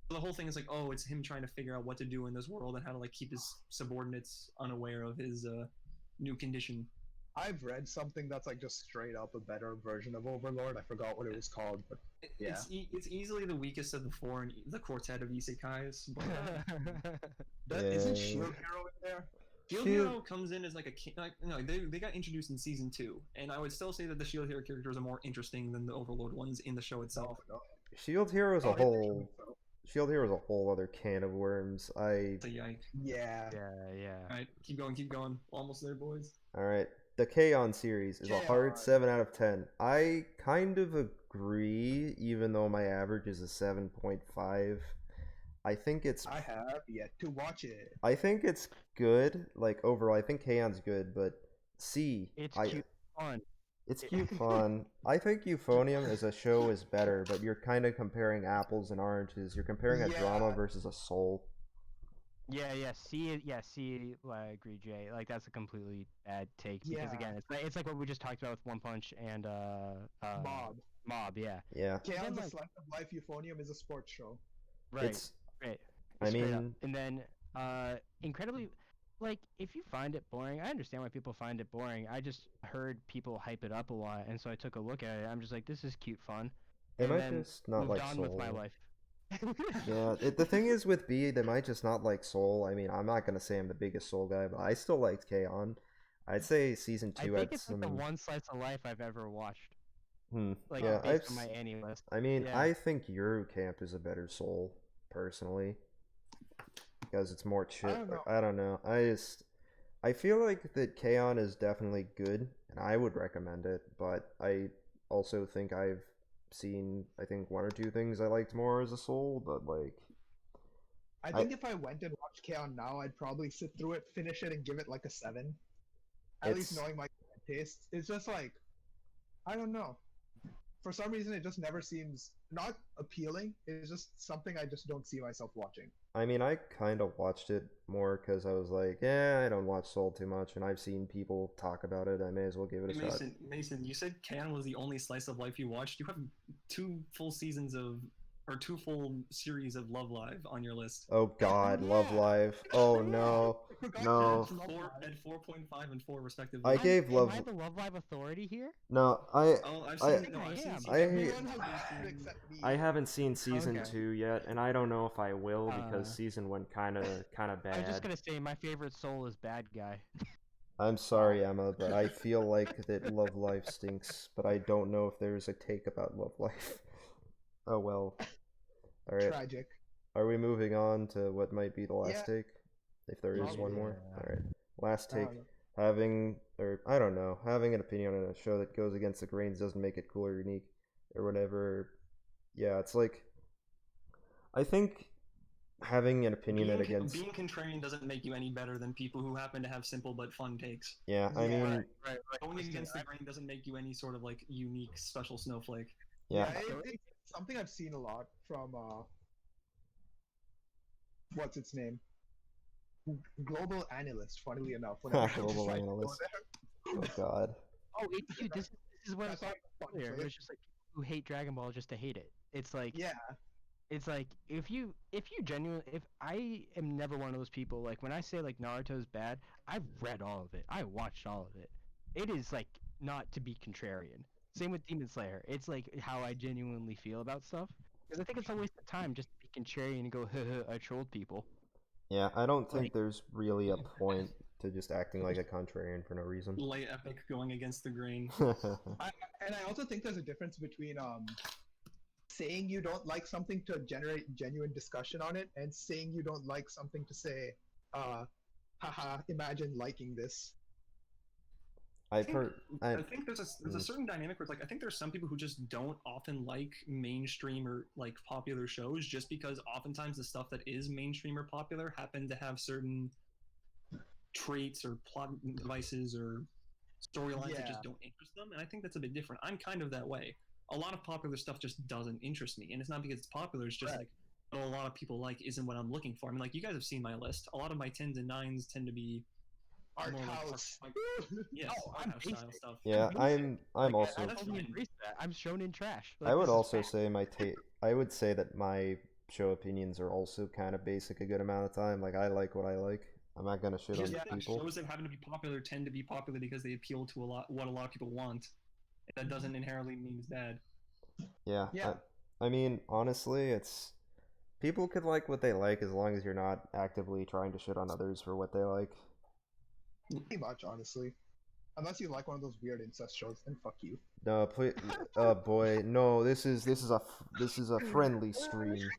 So the whole thing is like, oh, it's him trying to figure out what to do in this world and how to like keep his subordinates unaware of his new condition. I've read something that's like just straight up a better version of Overlord. I forgot what it was called, but Yeah. It's easily the weakest of the four in the quartet of isekais. But, isn't Yeah. Shield Hero in there? Shield Hero comes in as like they got introduced in season 2, and I would still say that the Shield Hero characters are more interesting than the Overlord ones in the show itself. Shield Hero is a whole Shield Hero is a whole other can of worms. It's a yike. Yeah. Yeah. Alright, keep going. Almost there, boys. Alright. The K-On! Series is a hard 7 out of 10. I kind of agree, even though my average is a 7.5. I think it's... I have yet to watch it. I think it's good. Like, overall, I think K-On!'s good, but It's cute fun. It's cute fun. I think Euphonium as a show is better, but you're kind of comparing apples and oranges. You're comparing a drama versus a soul. Yeah. I agree, Jay. Like, that's a completely bad take because again, it's like what we just talked about with One Punch and Mob. Yeah. K-On!'s a slice of life. Euphonium is a sports show. Right. I mean, and then incredibly, like, if you find it boring, I understand why people find it boring. I just heard people hype it up a lot, and so I took a look at it. I'm just like, this is cute fun. They might just not like on Soul. with my life. Yeah, the thing is with B, they might just not like Soul. I mean, I'm not gonna say I'm the biggest Soul guy, but I still liked K-On! I'd say season 2 I think it's like the one slice of life I've ever watched. Like, yeah, based on my Annie list. I mean, I think Yuru Camp is a better Soul, personally, because it's more chill. I don't know. I feel like that K-On! Is definitely good, and I would recommend it, but I also think I've seen, I think, 1 or 2 things I liked more as a Soul, but, like... I think if I went and watched K-On! Now, I'd probably sit through it, finish it, and give it, like, a 7. At least knowing my taste. It's just, like, I don't know. For some reason, it just never seems not appealing. It's just something I just don't see myself watching. I mean, I kind of watched it more because I was like, I don't watch Soul too much, and I've seen people talk about it. I may as well give it a shot. Mason, you said K-On! Was the only slice of life you watched. You have 2 full seasons of, or 2 full series of Love Live on your list. Oh God, Love Live! Oh no, no. At 4.5 and 4 respectively. I gave Love. Am I the Love Live authority here? No, I've seen I haven't seen season 2 yet, and I don't know if I will because season 1 kind of bad. I was just gonna say my favorite Soul is Bad Guy. I'm sorry, Emma, but I feel like that Love Life stinks, but I don't know if there's a take about Love Life. Oh well. All right. Tragic. Are we moving on to what might be the last take? If there is one more. All right. Last take. Having an opinion on a show that goes against the grains doesn't make it cool or unique or whatever. Yeah, it's like, I think having an opinion being contrarian doesn't make you any better than people who happen to have simple but fun takes. Yeah, I mean, going against the grain doesn't make you any sort of like unique special snowflake. Yeah, it's something I've seen a lot from what's its name? Global Analyst, funnily enough. Global Analyst. Oh God. Oh, dude, this is what I thought earlier. It's just like people who hate Dragon Ball just to hate it. It's like, it's like if I am never one of those people, like when I say like Naruto's bad, I've read all of it. I watched all of it. It is like not to be contrarian. Same with Demon Slayer. It's like how I genuinely feel about stuff. Because I think it's a waste of time just to be contrarian and go, I trolled people. Yeah, I don't think there's really a point to just acting like a contrarian for no reason. Lay epic going against the grain. And I also think there's a difference between saying you don't like something to generate genuine discussion on it, and saying you don't like something to say, haha, imagine liking this. I think there's a certain dynamic where it's like I think there's some people who just don't often like mainstream or like popular shows just because oftentimes the stuff that is mainstream or popular happen to have certain traits or plot devices or storylines that just don't interest them, and I think that's a bit different. I'm kind of that way. A lot of popular stuff just doesn't interest me, and it's not because it's popular, it's just like what a lot of people like isn't what I'm looking for. I mean, like, you guys have seen my list. A lot of my 10s and 9s tend to be art house. Art house style stuff. Yeah, I'm also. I totally embrace that. I'm shonen trash. Like, I would also say I would say that my show opinions are also kind of basic a good amount of time. Like, I like what I like. I'm not gonna shit on people. Shows that happen to be popular tend to be popular because they appeal to what a lot of people want. That doesn't inherently mean it's bad. Yeah. I mean, honestly, it's people could like what they like as long as you're not actively trying to shit on others for what they like. Pretty much, honestly. Unless you like one of those weird incest shows, then fuck you. No, please. Oh boy, no. This is a friendly stream.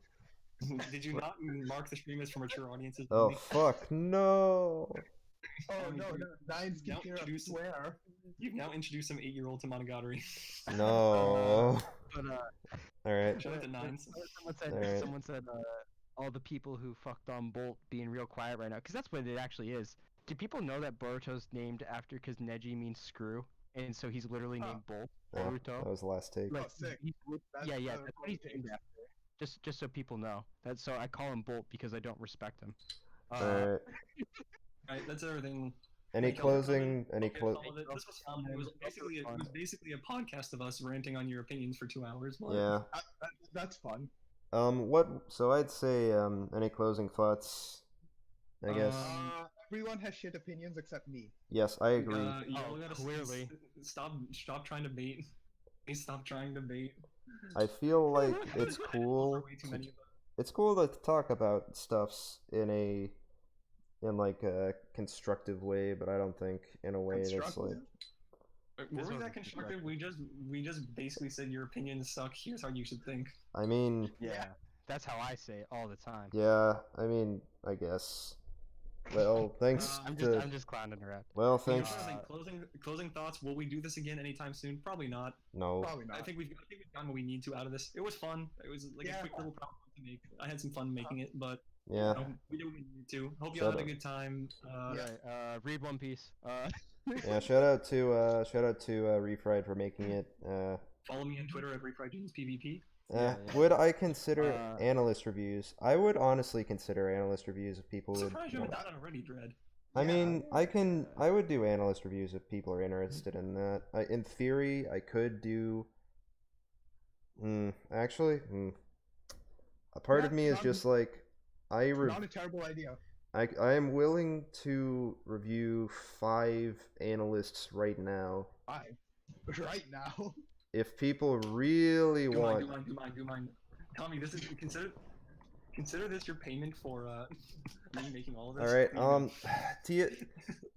Did you not mark the stream as for mature audiences Oh only? fuck, no. Oh Tommy, no, you- no, Nines now keep here introduce- swear. You've now introduced some 8-year-old to Monogatari. No. But All right. Shout out to Nines. Alright. Someone said all the people who fucked on Bolt being real quiet right now, because that's what it actually is. Do people know that Boruto's named after because Neji means screw, and so he's literally Huh. named Bolt? Yeah, Boruto. that was the last take. Oh, sick. That's Yeah, the that's what he's named takes. after. Just so people know. That's so I call him Bolt because I don't respect him. All right. Alright, that's everything. Any Okay, closing? Any okay, close? follow it. This was fun. It was basically a podcast of us ranting on your opinions for 2 hours. But Yeah. That's fun. What? So I'd say any closing thoughts? I guess. Everyone has shit opinions except me. Yes, I agree. Y'all gotta clearly. Stop trying to bait. Please stop trying to bait. I feel like it's cool. Way too many of us. It's cool to talk about stuffs in like a constructive way, but I don't think in a way that's like. Constructive? Were This we was that constructive? We just basically said your opinions suck. Here's how you should think. I mean, Yeah, that's how I say it all the time. yeah. I mean, I guess. Well, thanks I'm to. just clowning around. Well, I'm thanks. trying to think, closing thoughts. Will we do this again anytime soon? Probably not. No. Probably not. I think we've done what we need to out of this. It was fun. It was like Yeah. a quick little problem to make. I had some fun making it, but Yeah. we did what we needed to. Hope you Shut all had a up. good time. Right, read One Piece. Yeah. Shout out to Refried for making it. Follow me on Twitter at RefriedJeansPvP. Yeah. Would I consider Uh, analyst reviews? I would honestly consider analyst reviews if people I'm would. surprised you haven't done that already, Dread. I Yeah. mean, I would do analyst reviews if people are interested in that. In theory, I could do. Actually, a part of Not- me is not- just like, Not a terrible idea. I am willing to review 5 analysts right now Fine. Right now. if people really Do want. mine. Tommy, this is consider this your payment for me making all of this. All right. Please.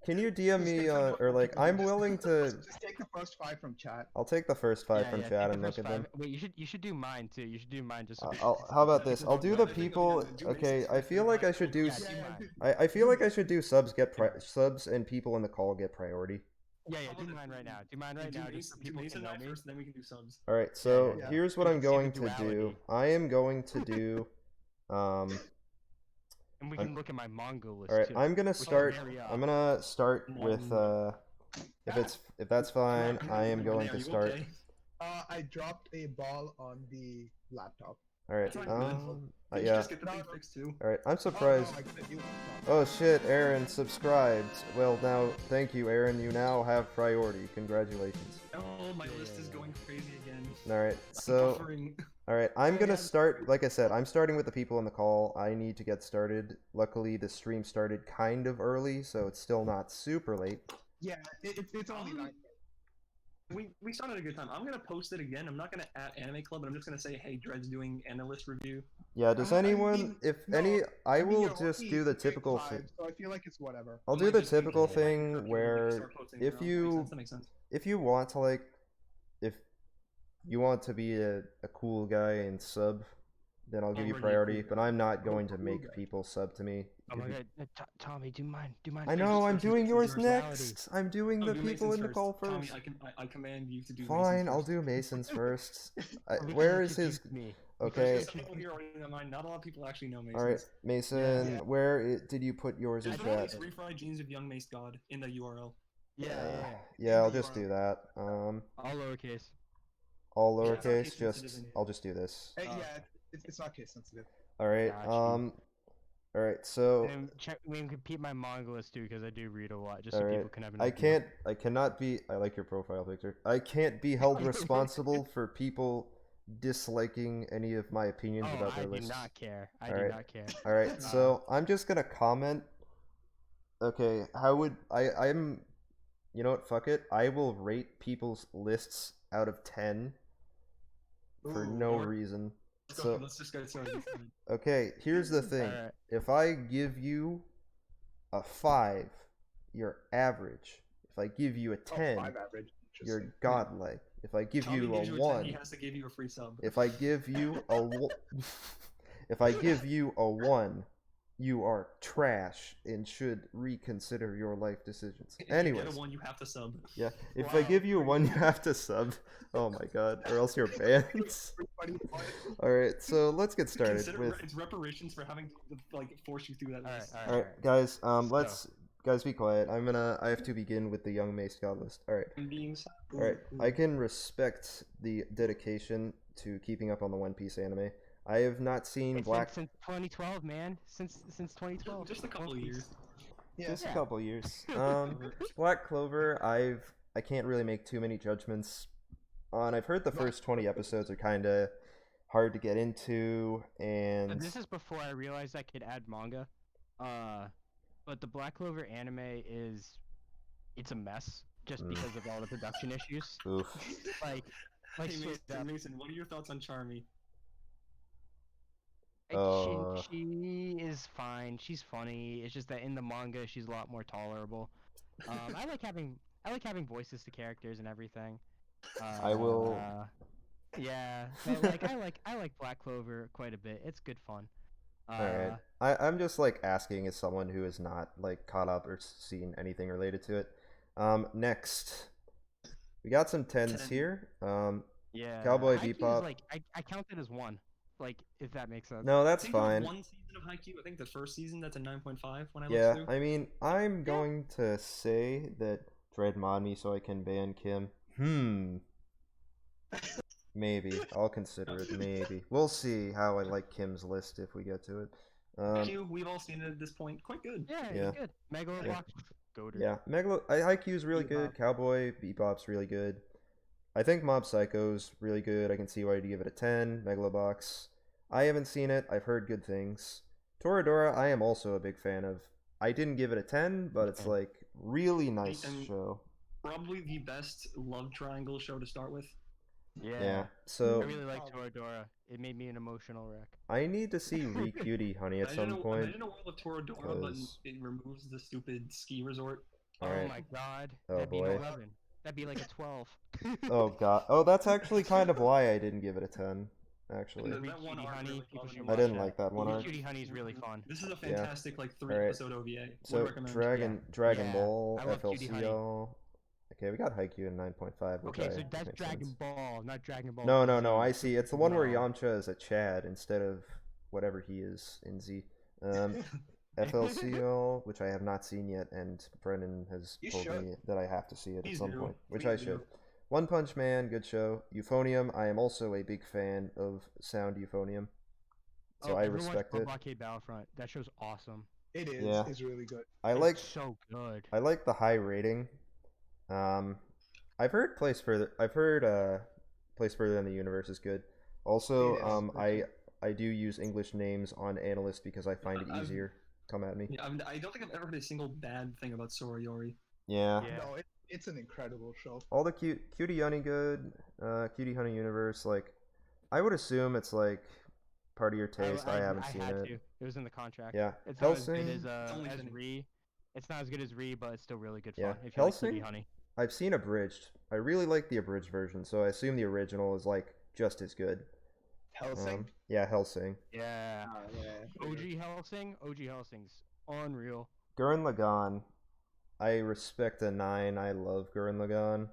Can you DM me or like I'm willing to. Just take the first 5 from chat. I'll take the first 5 from take chat the and look first at them. 5. Wait, you should do mine too. You should do mine just. So How about this? I'll do the I think people. I'm gonna do Okay, Mason's I feel like I first should do. Yeah, do mine. I feel like I should do subs and people in the call get priority. Yeah, do mine right now. Do mine right Do now, just so Mason, people Mason can know and I me. first, then we can do subs. All right, so yeah. here's what I'm See the going to do. duality. I am going to do. And we can look at my manga list All right, too. I'm gonna which is start. very up. I'm gonna start with. If that's fine, I am going Are to you start. okay? I dropped a ball on the laptop. All right. That's fine. Did you Yeah. just get the thing fixed too? All right. I'm Oh, surprised. no, I couldn't use it. Oh shit, Aaron subscribed. Well, now, thank you, Aaron. You now have priority. Congratulations. Oh, my Yeah, list yeah, is yeah. going crazy again. All right. I'm So, buffering. all right. I'm gonna Yeah. start. Like I said, I'm starting with the people in the call. I need to get started. Luckily, the stream started kind of early, so it's still not super late. Yeah, it's only 9. We started a good time. I'm gonna post it again. I'm not gonna at Anime Club, but I'm just gonna say, hey, Dread's doing analyst review. Yeah. Does I anyone? mean, If no, any, I mean, will you're just only do the grade typical 5, thing. So I feel like it's whatever. I'll You do might the just do typical that. thing Start where posting if now. you That makes sense. if you want to like if you want to be a cool guy and sub, then I'll give you Already a priority. cool But guy. I'm not going to Cool make guy. people sub to me. Oh my god, Tommy, do mine. Do mine. I first. know. I'm Just doing Mason's yours personality. next. I'm doing Oh, the do people Mason's in the first. call Tommy, first. I command you to do Fine, Mason's I'll first. do Mason's first. Because Where you is his? confused me. Okay. There's some people here already know mine. Not a lot of people actually know Mason's. All right, Mason. Yeah. Where did you put yours in Just chat? release Refried Jeans of Young Mace God in the URL. Yeah. Yeah, I'll just do that. All lowercase. All Yeah, it's not lowercase. case Just sensitive. I'll just do this. Yeah, it's not case sensitive. All right. Got you. All right. So. And check. We can keep my manga list too, because I do read a lot, just so Alright. people can have an I idea. cannot be. I like your profile picture. I can't be held responsible for people disliking any of my opinions Oh, about I their do lists. not care. I Alright. do not care. All right, so I'm just gonna comment. Okay, how would I'm? You know what? Fuck it. I will rate people's lists out of 10 for Ooh, no Lord. reason. Let's go. So Let's just get started. okay, here's the thing. Alright. If I give you a 5, you're average. If I give you a 10, 5 average. you're Interesting. godlike. If I give Tommy you a gives you a 10, 1, he has to give you a free sub. if I give you a if I give you a 1, you are trash and should reconsider your life decisions. If you Anyways, get a 1, you have to sub. yeah, if I give you a 1, you have to sub. Oh my god, or else you're banned. Everybody won. Alright, so let's get started Consider with... it's reparations for having to like force you through that list. Alright, guys, let's... Guys, be quiet. I have to begin with the Young Mace God list. Alright. Alright, I can respect the dedication to keeping up on the One Piece anime. I have not seen Black... Since 2012, man. Since 2012. Just a couple of years. Yeah. Just a couple years. Black Clover, I can't really make too many judgments on. I've heard the first 20 episodes are kind of hard to get into, and... This is before I realized I could add manga. But the Black Clover anime it's a mess just because of all the production issues. Oof. Like Hey, Mason, what are your thoughts on Charmy? She is fine. She's funny. It's just that in the manga she's a lot more tolerable. I like having voices to characters and everything. I will. Yeah, but like I like Black Clover quite a bit. It's good fun. Alright. I'm just like asking as someone who has not like caught up or seen anything related to it. Next, we got some 10s here. Yeah. Cowboy HAIKYU is Bebop. like I count it as 1. Like if that makes sense. No, I that's think there was fine. one season of HAIKYU. I think the first season that's a 9.5 when I Yeah, looked through. I mean, I'm going to say that Dread mod me so I can ban Kim. Maybe. I'll consider it, maybe. We'll see how I like Kim's list if we get to it. HAIKYU, we've all seen it at this point. Quite good. Yeah, Yeah. it's good. Megalobox, goated. Yeah, HAIKYU's really good. Bebop. Cowboy Bebop's really good. I think Mob Psycho's really good. I can see why you'd give it a 10. Megalobox. I haven't seen it. I've heard good things. Toradora, I am also a big fan of. I didn't give it a 10, but it's like really nice And- show. Probably the best love triangle show to start with. Yeah. I So really like Toradora. It made me an emotional wreck. I need to see Cutie Honey at some point. Imagine a world of Toradora, but 'cause- it removes the stupid ski resort. Oh Alright. my god. Oh, That'd be boy. an 11. That'd be like a 12. Oh god. Oh, that's actually kind of why I didn't give it a 10. Actually, And Read that one Cutie arc Honey, really people caught should me. I watch didn't that. like that one Read arc. Cutie Honey's really fun. This is a fantastic like 3 Alright. episode OVA. So Would recommend. Dragon Yeah, Ball, I love Cutie Honey. FLCL. Okay, we got HAIKYU in 9.5. Which Okay, I, so which that's makes Dragon sense. Ball, not Dragon Ball. No, no, Z. no. I see. It's the one where No. Yamcha is a Chad instead of whatever he is in Z. FLCL, which I have not seen yet, and Brennan has You told should. me that I have to see it at Please some do. point, which Please I do. should. One Punch Man, good show. Euphonium, I am also a big fan of Sound Euphonium, so I everyone respect watch it. Blockade Battlefront. That show's awesome. It is. Yeah. It's really good. I It's like so good. I like the high rating. I've heard Place Further. Place Further Than the Universe is good. Also, It is. I do use English names on Analyst because I find it I've- easier. Come at me. Yeah, I don't think I've ever heard a single bad thing about Sorayori. Yeah. Yeah. No, it's an incredible show. All the Cutie Honey good. Cutie Honey Universe, like, I would assume it's like part of your taste. I haven't seen had it. to. It was in the contract. Yeah. It's not as Hellsing. good Only as Vinny. Re. It's not as good as Re, but it's still really good fun. Yeah. If you like Hellsing? Cutie Honey. I've seen abridged. I really like the abridged version, so I assume the original is like just as good. Hellsing. Yeah, Hellsing. Yeah. Yeah. OG Hellsing's unreal. Gurren Lagann, I respect a 9. I love Gurren Lagann.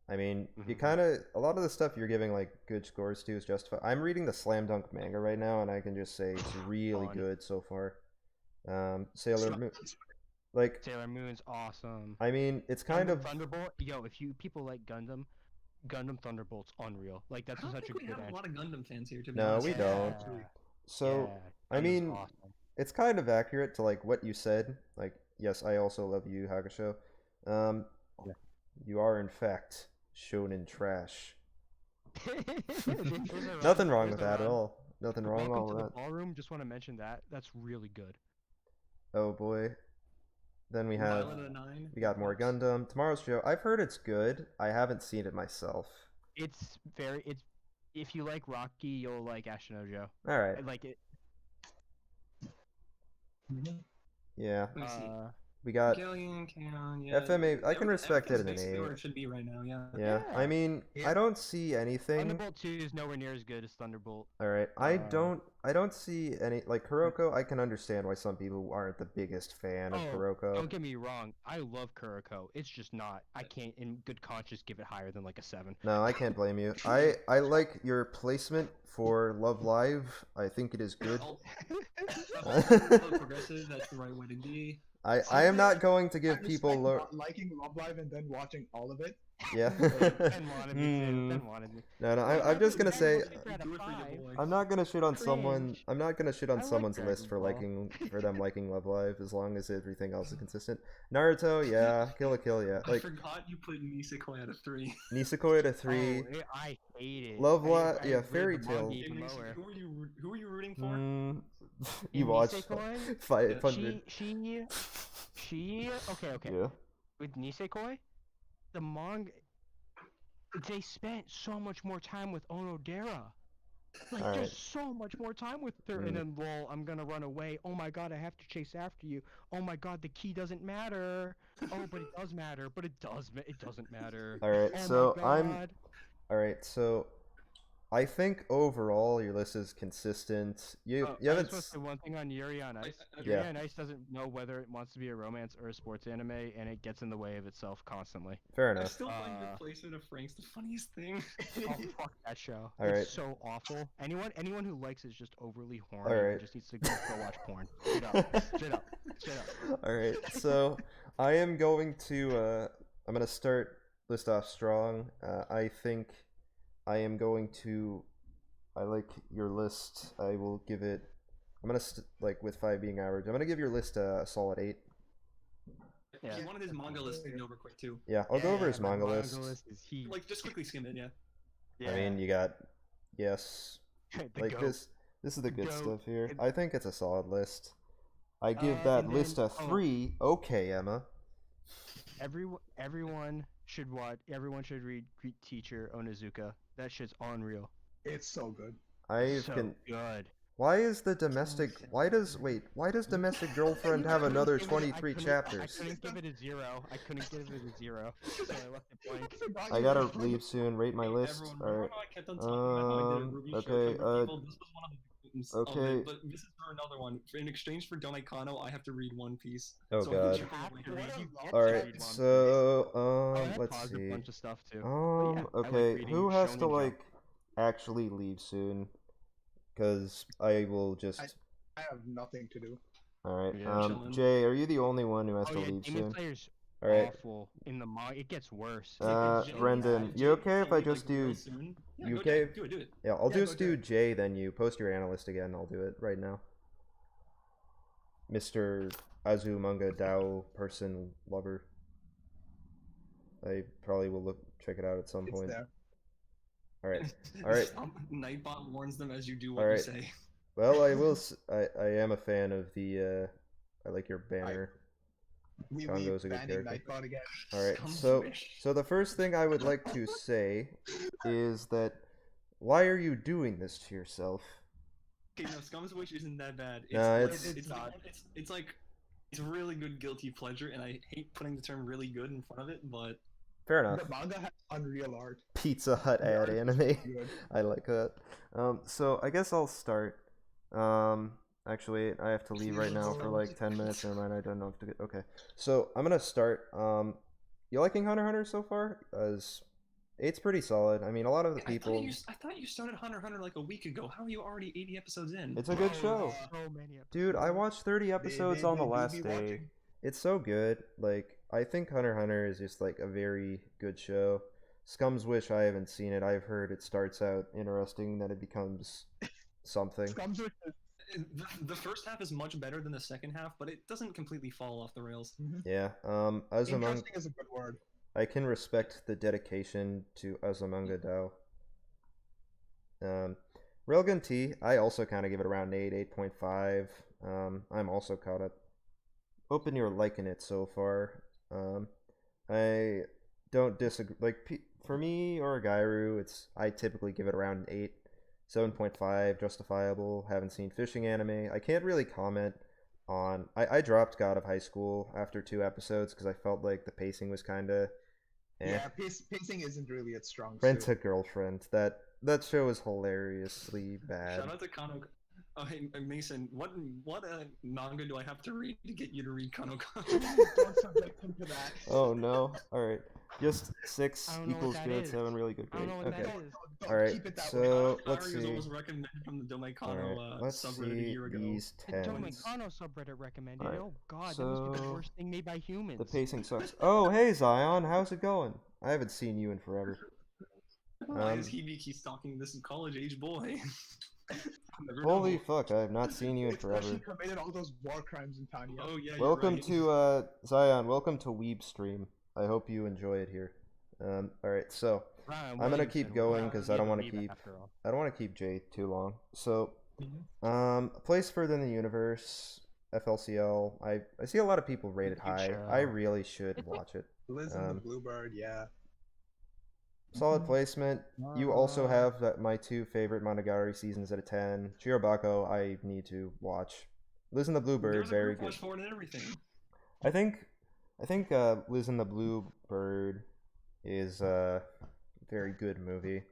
I mean, you Mhm. kind of a lot of the stuff you're giving like good scores to is justified. I'm reading the Slam Dunk manga right now, and I can just say it's really Fun. good so far. Sailor Moon, like, Sailor Moon's awesome. I mean, it's kind Gundam of Thunderbolt. Yo, if you people like Gundam Thunderbolt's unreal. Like I that's don't such a think we good have a anime. lot of Gundam fans here, to be No, honest. we don't. So. Yeah, I Gundam's mean, awesome. It's kind of accurate to like what you said. Like, yes, I also love you, Hakusho. Yeah. You are in fact shonen trash. There's a Nothing run- wrong there's with a that at run. all. Nothing wrong Welcome with to the that. ballroom. Just want to mention that. That's really good. Oh boy. Then we have Violet of the Nine. we got more Gundam. Tomorrow's show. I've heard it's good. I haven't seen it myself. It's if you like Rocky, you'll like Ashinojo. All right. Like it. Yeah. Let me see. We got Galleon, Canon, yeah. FMA. I can respect it in an Everything's basically A. where it should be right now, yeah. Yeah, I Yeah. mean, Yeah. I don't see anything. Thunderbolt 2 is nowhere near as good as Thunderbolt. All right, I Uh, don't see any like Kuroko. I can understand why some people aren't the biggest fan of Oh, Kuroko. don't get me wrong. I love Kuroko. It's just not. I can't, in good conscience, give it higher than like a 7. No, I can't blame you. I like your placement for Love Live. I think it is good. Progressive, that's the right way to be. I am not going to I give people respect low. not liking Love Live and then watching all of it. Yeah. Ben wanted me to. Hmm. Ben wanted me. No, I'm just gonna say Do it for your boy. I'm not gonna shit on someone. Cringe. I'm not gonna shit on I like someone's Dragon list for Ball. them liking Love Live as long as everything else is consistent. Naruto, yeah. Kill la Kill, yeah. I Like forgot you put Nisekoi at a 3. Nisekoi at a 3. Oh, I hate it. Love I- Live, I yeah. rated Fairy the Tail. manga even It makes- lower. who are you rooting for? You In watched Nisekoi? 500. She. Okay. Yeah. With Nisekoi, the manga, they spent so much more time with Onodera. Like, Alright. there's so much more time with her. And then, lol, I'm gonna run away. Oh my god, I have to chase after you. Oh my god, the key doesn't matter. Oh, but it does matter. But it doesn't matter. All right. Oh So my I'm. god. All right. So I think overall your list is consistent. You Oh, you I haven't. just want to say one thing on Yuri on Ice. Yeah. Yuri on Ice doesn't know whether it wants to be a romance or a sports anime, and it gets in the way of itself constantly. Fair I enough. still find your placement of Frank's the funniest thing. Oh, fuck that show. Alright. It's so awful. Anyone who likes it is just overly horny Alright. and just needs to go watch porn. Straight up. Straight up. Straight up. All right. So I am going to. I'm gonna start list off strong. I think I am going to. I like your list. I will give it. I'm gonna like with 5 being average. I'm gonna give your list a solid 8. Yeah. He wanted his manga list to go over quick too. Yeah, I'll go over his my manga list. is heat. Like just quickly skim it, yeah. Yeah. I mean, you got yes, the like goat. this is the good Goat. stuff here. It- I think it's a solid list. I give that and list then- a 3. Okay, Emma. Everyone should watch. Everyone should read Greek Teacher Onizuka. That shit's unreal. It's so good. I So can. good. Why is the domestic? Why does domestic girlfriend have another 23 I chapters? couldn't give it a 0. I couldn't give it a 0. So I left it blank. I gotta leave soon. Rate my list. Everyone, All right. remember how I kept on talking about how I did a Ruby shirt okay, for people? This was one of the victims of okay. it, but this is for another one. In exchange for Donai Kano, I have to read One Piece. Oh, so God. You have to read. You get All to right. read One Piece. So I let's paused see. a bunch of stuff too. But yeah, I like Okay. reading Who has Shonen to Jump. like actually leave soon? Because I will just. I have nothing to do. All right. Yeah, chillin'. Jay, are you the only one who has Oh to yeah, leave Demon soon? Slayer's All right. awful in the manga. It gets worse. Brendan, you okay if I just do? Yeah, You go okay? Do it. Yeah, I'll Yeah, just go do ahead. Jay, then you post your analyst again. I'll do it right now. Mr. Azu manga Dao person lover. I probably will check it out at some It's point. there. All right. All right. Nightbot warns them as you do what All you right. say. Well, I will. I am a fan of the. I like your banner. We Congo's a good banning character. Nightbot again. All right. Scum So swish. the first thing I would like to say is that why are you doing this to yourself? Okay, no, Scum's Wish isn't that bad. It's, No, like, it's- it's not. It's like it's a really good guilty pleasure, and I hate putting the term "really good" in front of it, but Fair enough. The manga has unreal art. Pizza Hut The ad art is anime. good. I like that. So I guess I'll start. Actually, I have to leave right now for like 10 minutes. Never mind, I don't know if to get. Okay, so I'm gonna start. You liking Hunter x Hunter so far? As it's pretty solid. I mean, a lot of the people. I thought you started Hunter x Hunter like a week ago. How are you already 80 episodes in? It's a good show, So many episodes. dude. I watched 30 episodes on the they do last be day. watching. It's so good. Like, I think Hunter x Hunter is just like a very good show. Scum's Wish, I haven't seen it. I've heard it starts out interesting, then it becomes something. Scum's Wish is- The first half is much better than the second half, but it doesn't completely fall off the rails. Yeah. Azumanga, Interesting is a good word. I can respect the dedication to Azumanga Dao. Railgun T, I also kind of give it around 8, 8.5. I'm also caught up. Open your liking it so far. I don't disagree. Like, for me or Gairu, I typically give it around an 8. 7.5, justifiable. Haven't seen fishing anime. I can't really comment on. I dropped God of High School after 2 episodes because I felt like the pacing was kind of Yeah, pacing isn't really its strong Rent suit. a Girlfriend. That show is hilariously bad. Shout out to Kano. Oh, hey, Mason, what manga do I have to read to get you to read Kano Kano? Don't subject him to that. Oh no! All right, just 6 I don't know what equals that good, is. 7 really good, I great. don't know what Okay. that is. Don't All right, keep it that so way. let's Kairi was see. almost recommended from the Domai All Kano right, let's subreddit a see year ago. these The Domai 10s. Kano subreddit recommended. Alright, Oh god, that must be the so worst thing made by humans. the pacing sucks. Oh, hey Zion, how's it going? I haven't seen you in forever. Why is Hibiki stalking this college-age boy? I'll never Holy know. fuck, I have not seen you in It's where she forever. committed all those war crimes in Tanya. Oh yeah. Welcome you're right. to Zion. Welcome to Weeb Stream. I hope you enjoy it here. All right, so Ryan I'm gonna Williamson keep was going not because I don't want to Weeb keep after all. Jay too long. So, Mhm. A Place Further in the Universe, FLCL. I see a lot of people rate it Good high. show. I really should watch it. Liz and the Bluebird, yeah. Solid placement. You also have my 2 favorite Monogatari seasons out of 10. Chirobako, I need to watch. Liz and the Bluebird, There's a very group good. watch for it and everything. I think Liz and the Bluebird is a very good movie.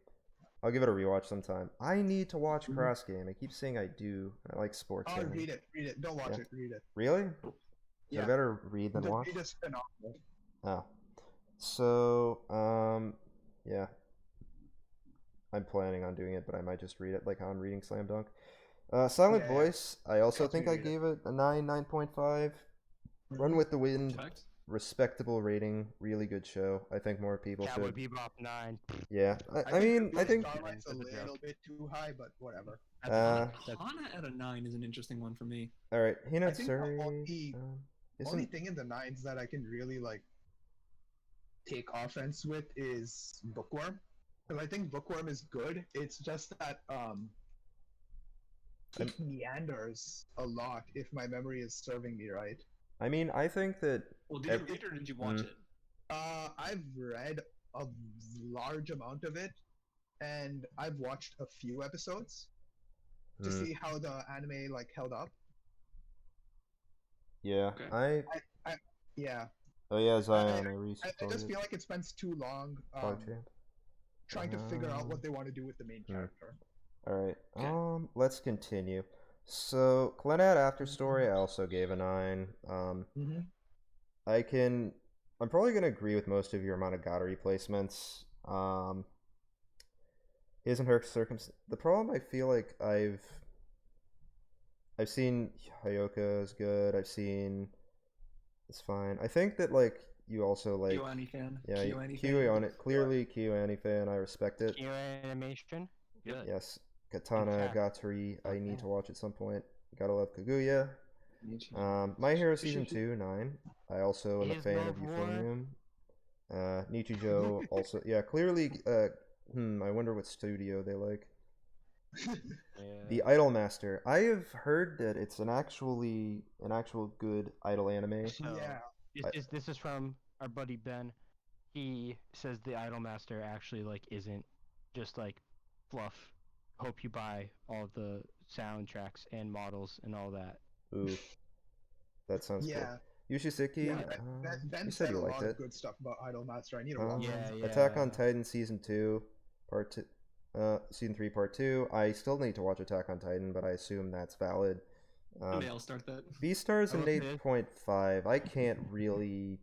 I'll give it a rewatch sometime. I need to watch Cross Game. I keep saying I do. I like sports. Oh, anime. read it. Don't watch Yeah. it, read it. Really? Yeah. I better read than The watch. read is phenomenal. Oh. So, yeah. I'm planning on doing it, but I might just read it like how I'm reading Slam Dunk. Silent Yeah. Voice, I also Trust me, think I read it. gave it a 9, 9.5. Run with the Wind, Fact. respectable rating, really good show. I think more people Cowboy should. Bebop 9. Yeah, I think mean, Blue I think Starlight's a That's a joke. little bit too high, but whatever. Uh, Hana at a 9 is an interesting one for me. all right, I think the Hinatsuri. only Isn't thing in the 9s that I can really like take offense with is Bookworm. Because I think Bookworm is good. It's just that it meanders a lot, if my memory is serving me right. I mean, I think that Well, did you read it or did you watch it? I've read a large amount of it, and I've watched a few episodes to see how the anime like held up. yeah, Okay. Yeah, oh yeah, Zion, I I just resupported. feel like it spends too long PogChamp. trying to figure out what they want to do with the main character. All right, Okay. let's continue. So, Clannad After Story, I also gave a 9. I'm probably gonna agree with most of your Monogatari placements. His and her circumstance. The problem I feel like I've seen Hyouka is good. I've seen it's fine. I think that like you also like KyoAni fan. yeah KyoAni Q fan. on it clearly KyoAni fan. I respect it. Q animation. Good. Yes, Katana Fact. Gatari. I need Okay. to watch at some point. Gotta love Kaguya. My Hero Season 2 9. I also am a Is fan Love of War? Euphonium. Nichijou also yeah clearly. I wonder what studio they like. The Idol Master. I have heard that it's an actual good idol anime. So, Yeah. this is from our buddy Ben. He says the Idol Master actually like isn't just like fluff. Hope you buy all of the soundtracks and models and all that. Ooh, that sounds Yeah. cool. Yushiseki, Yeah, Ben you said said you a liked lot it. of good stuff about Idolmaster. I need to watch Yeah, it. yeah. Attack on Titan Season 2, Part 2, Season 3, Part 2. I still need to watch Attack on Titan, but I assume that's valid. Maybe I'll start that. Beastars an Okay. 8.5. I can't really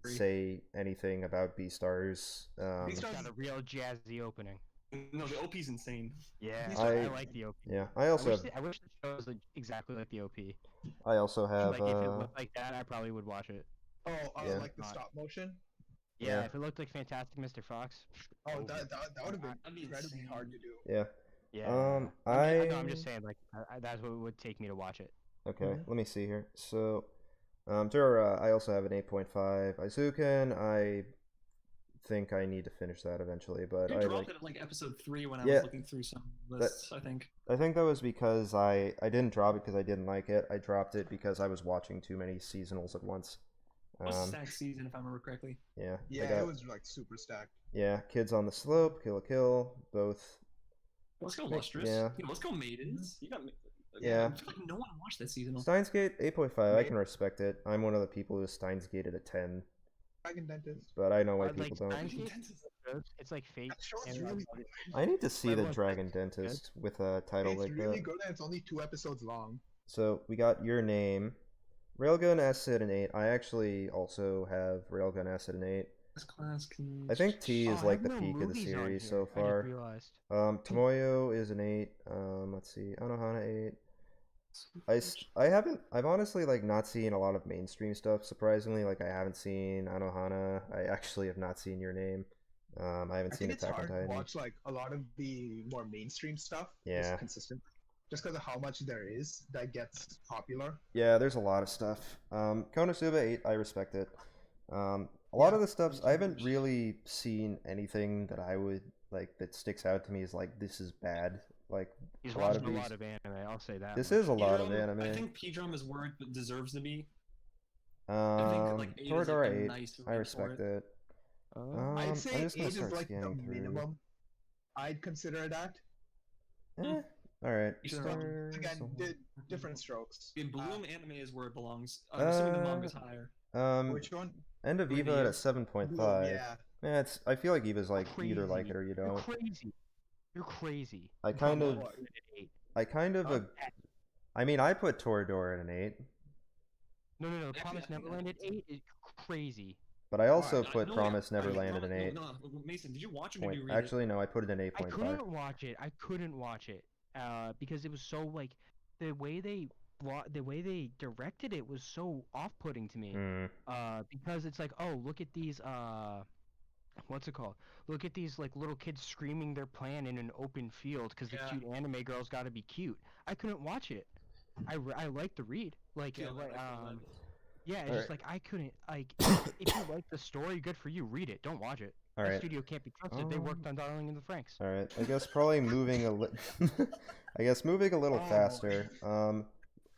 say anything about Beastars. It's got a real jazzy opening. No, the OP's insane. Yeah, I- I like the OP. Yeah, I also have. I wish the show was like, exactly like the OP. I also have. Like if it looked like that, I probably would watch it. Oh, Yeah. like the stop motion. Yeah, Yeah. if it looked like Fantastic Mr. Fox. Oh, that would have been That'd be incredibly insane. hard to do. Yeah. Yeah. I'm just saying, like, that's what would take me to watch it. Okay, let me see here. So, Durara, I also have an 8.5. Aizuken, I think I need to finish that eventually, but You I dropped like. it at like episode 3 when I Yeah. was looking through some lists, I think. I think that was because I didn't drop it because I didn't like it. I dropped it because I was watching too many seasonals at once. It was stacked season, if I remember correctly. Yeah. Yeah, I got, it was like super stacked. Yeah, Kids on the Slope, Kill a Kill, both. Let's go Lustrous. Yeah. Let's go Maidens. You got Yeah. I feel like no one watched that season. Steins Gate 8.5. I Maid? can respect it. I'm one of the people who Steins Gated a 10, Dragon Dentist. but I know why Like people don't. Steins Gate, it's like fake. That show's and really like, I need to see the Everyone's Dragon like, Dentist with a title It's like really that. good and it's only 2 episodes long. So we got Your Name, Railgun Acid and 8. I actually also have Railgun Acid and 8. This class can. I think T is Oh, I like have the no peak of the movies on series here. so I just far. realized. Tomoyo is an 8. Let's see, Anohana 8. I've honestly like not seen a lot of mainstream stuff. Surprisingly, like I haven't seen Anohana. I actually have not seen Your Name. I haven't I seen think it's Attack on hard to Titan. watch like a lot of the more mainstream stuff Yeah. consistent. Just because of how much there is that gets popular. Yeah, there's a lot of stuff. Konosuba 8, I respect it. A lot of the stuffs I haven't really seen anything that I would like that sticks out to me as like this is bad. Like He's a lot watching of a these. lot of anime. I'll say that. This much. is a lot of P-drum, anime. I think P-drum is where it deserves to be. I think like 8 is like Toradora a 8, nice I rating respect for it. it. I'd I'm say just 8 gonna is start like the scanning through. minimum. I'd consider that. Eh, all right. You should Stars Again, on- different strokes. In Bloom anime is where it belongs. I'm assuming the manga's higher. Which one? End of Bloom Eva at a is- 7.5. Bloom, yeah. Yeah, it's. I feel like Eva's like you either like Crazy. it or you You're don't. crazy. You're crazy. I You're kind talking of- about an 8. I kind of. Huh? I mean, I put Toradora at an 8, No. Yeah, Promise I think Neverland at that's- 8 is crazy. but I also Alright, put No, Promise yeah, Neverland at an 8. No, Mason, did you watch it or did you Point. read Actually, no, I put it in I 8.5. couldn't watch it. I couldn't watch it. Because it was so like the way they directed it was so off-putting to me. Because it's like, oh, look at these what's it called? Look at these like little kids screaming their plan in an open field because the Yeah. cute anime girl's got to be cute. I couldn't watch it. I like to read. Like Yeah, like, I feel that. yeah, it's just like I couldn't like if you like the story, good for you. Read it. Don't watch it. All That right. studio can't be trusted. They worked on Darling in the Franxx. All right. I guess probably moving a little. I guess moving a little Oh. faster.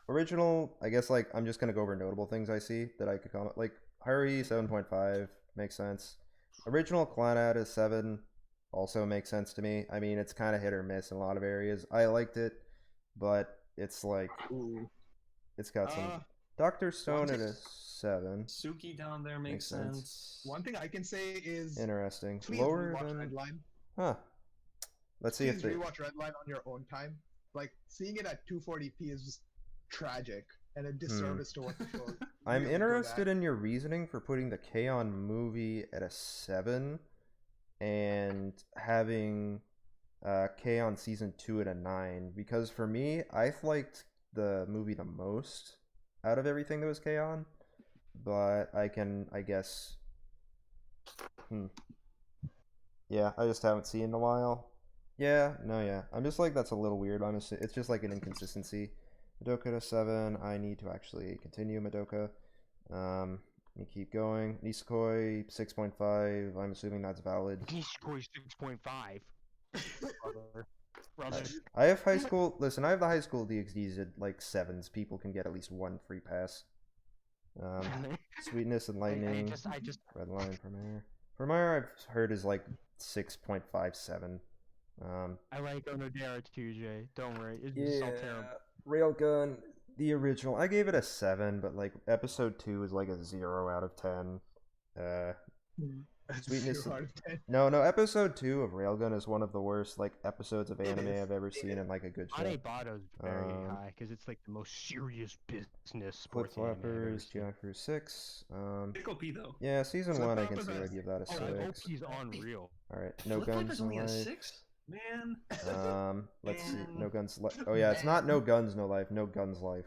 Original. I guess like I'm just gonna go over notable things I see that I could comment. Like Haruhi 7.5 makes sense. Original Clannad is 7. Also makes sense to me. I mean, it's kind of hit or miss in a lot of areas. I liked it, but it's like Ooh. it's got some. Uh, Dr. Stone at a thing- 7. Suki down there makes Makes sense. sense. One thing I can say is Interesting. please Lower rewatch than. Redline. Huh. Let's see Please if they. rewatch Redline on your own time. Like seeing it at 240p is just tragic and a disservice to what the show. I'm really good interested at. in your reasoning for putting the K-On! Movie at a 7 and having K-On! Season 2 at a 9, because for me, I've liked the movie the most out of everything that was K-On!, but I guess... Yeah, I just haven't seen it in a while. Yeah, I'm just like, that's a little weird, honestly. It's just like an inconsistency. Madoka at a 7. I need to actually continue Madoka. Let me keep going. Nisekoi 6.5. I'm assuming that's valid. Nisekoi 6.5. Brother. I have high school. Listen, I have the high school DxDs at like 7s. People can get at least 1 free pass. Sweetness and Lightning. I just Red Line Premiere. Premiere I've heard is like 6.57. I like Onodera too, Jay. Don't worry. It's just all terrible. Railgun, the original. I gave it a 7, but like episode 2 is like a 0 out of 10. Sweetness. 0 out of 10. No, episode 2 of Railgun is one of the worst like episodes of anime is. I've ever It seen is. in like a good show. Anebato's very high because it's like the most serious business Flip sports anime I've ever Flappers, seen. Geometry 6. Pick OP though. Yeah, season Flip 1 I can Flappers see has- I'd give that a Oh, 6. OP's unreal. Alright, No Flip Guns Flapper's No only a Life. 6? Man. Let's see. Man. No Guns Oh yeah, it's not No Guns No Life, No Guns Life.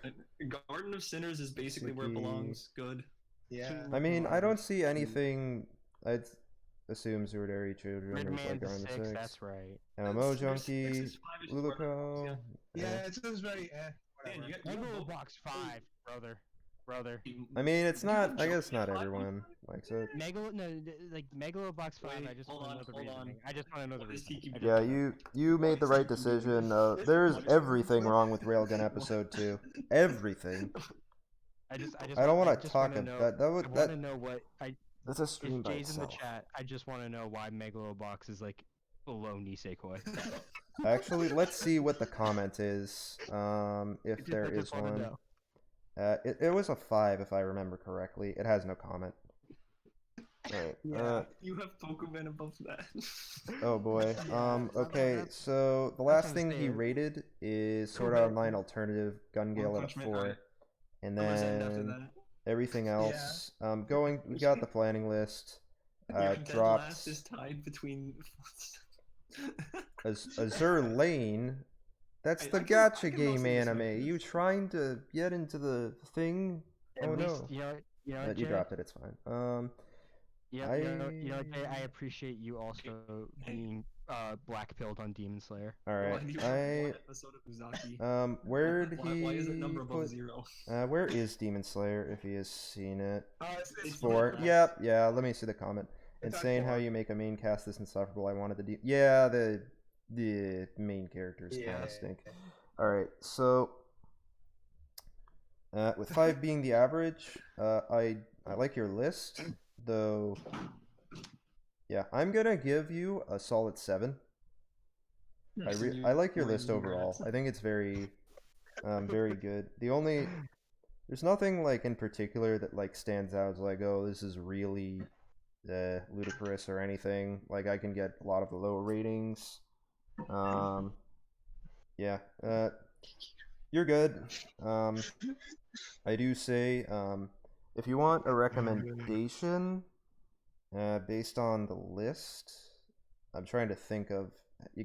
Garden of Sinners is basically where it Suki. belongs. Good. Yeah. I mean, I don't see anything. I'd assume Zurdari Children Red is Man like to around the 6, 6. that's right. MMO Six Junkie, is 5 is where it belongs, Luluco. Yeah, it's just very Man, whatever. you got Megalobox 5, brother. I mean, it's You not. have I guess Junkie not at everyone likes it. Like Megalobox 5. Wait, I just hold want to on, know the hold on. reasoning. I just want to know the What is reasoning. Tiki I just Yeah, wanna- you made the right decision. There's everything wrong with Railgun episode 2. Everything. I just I don't want to just talk wanna about know- that. I want to know what That's a stream if by Jay's in the itself. chat. I just want to know why Megalobox is like below Nisekoi. Actually, let's see what the comment is. If there I is just wanna one. know. It was a 5 if I remember correctly. It has no comment. Alright. Yeah. You have Pokemon above that. Oh boy. Yeah, Okay, that's- so the that's last what I'm thing he saying. rated is Sword Kobe- Art Online Alternative Gun One Gale at a Punch Man, 4. alright. And Resend after then that. everything Yeah. else. We got the planning list. Your dead Dropped last is tied between. Azure Lane. That's I the can- I gacha can game mostly respect anime. You this. trying to get into the thing? At Oh least, no. you know, You Jay? dropped it, it's fine. Jay, I appreciate you also being black pilled on Demon Slayer. Why Alright. do you have one episode of Uzaki? Where'd Why is it number he above put 0? where is Demon Slayer if he has seen it? It's 4. last. Yep, yeah, let me see the comment. It's at Insane how 4. you make a main cast this insufferable. I wanted the yeah, the main characters kind Yeah. of stink. Alright, so with 5 being the average, I like your list, though. Yeah, I'm gonna give you a solid 7. I like your list overall. I think it's very good. There's nothing like in particular that like stands out as like, oh, this is really ludicrous or anything. Like I can get a lot of the lower ratings. Yeah, you're good. I do say, if you want a recommendation, based on the list, I'm trying to think of.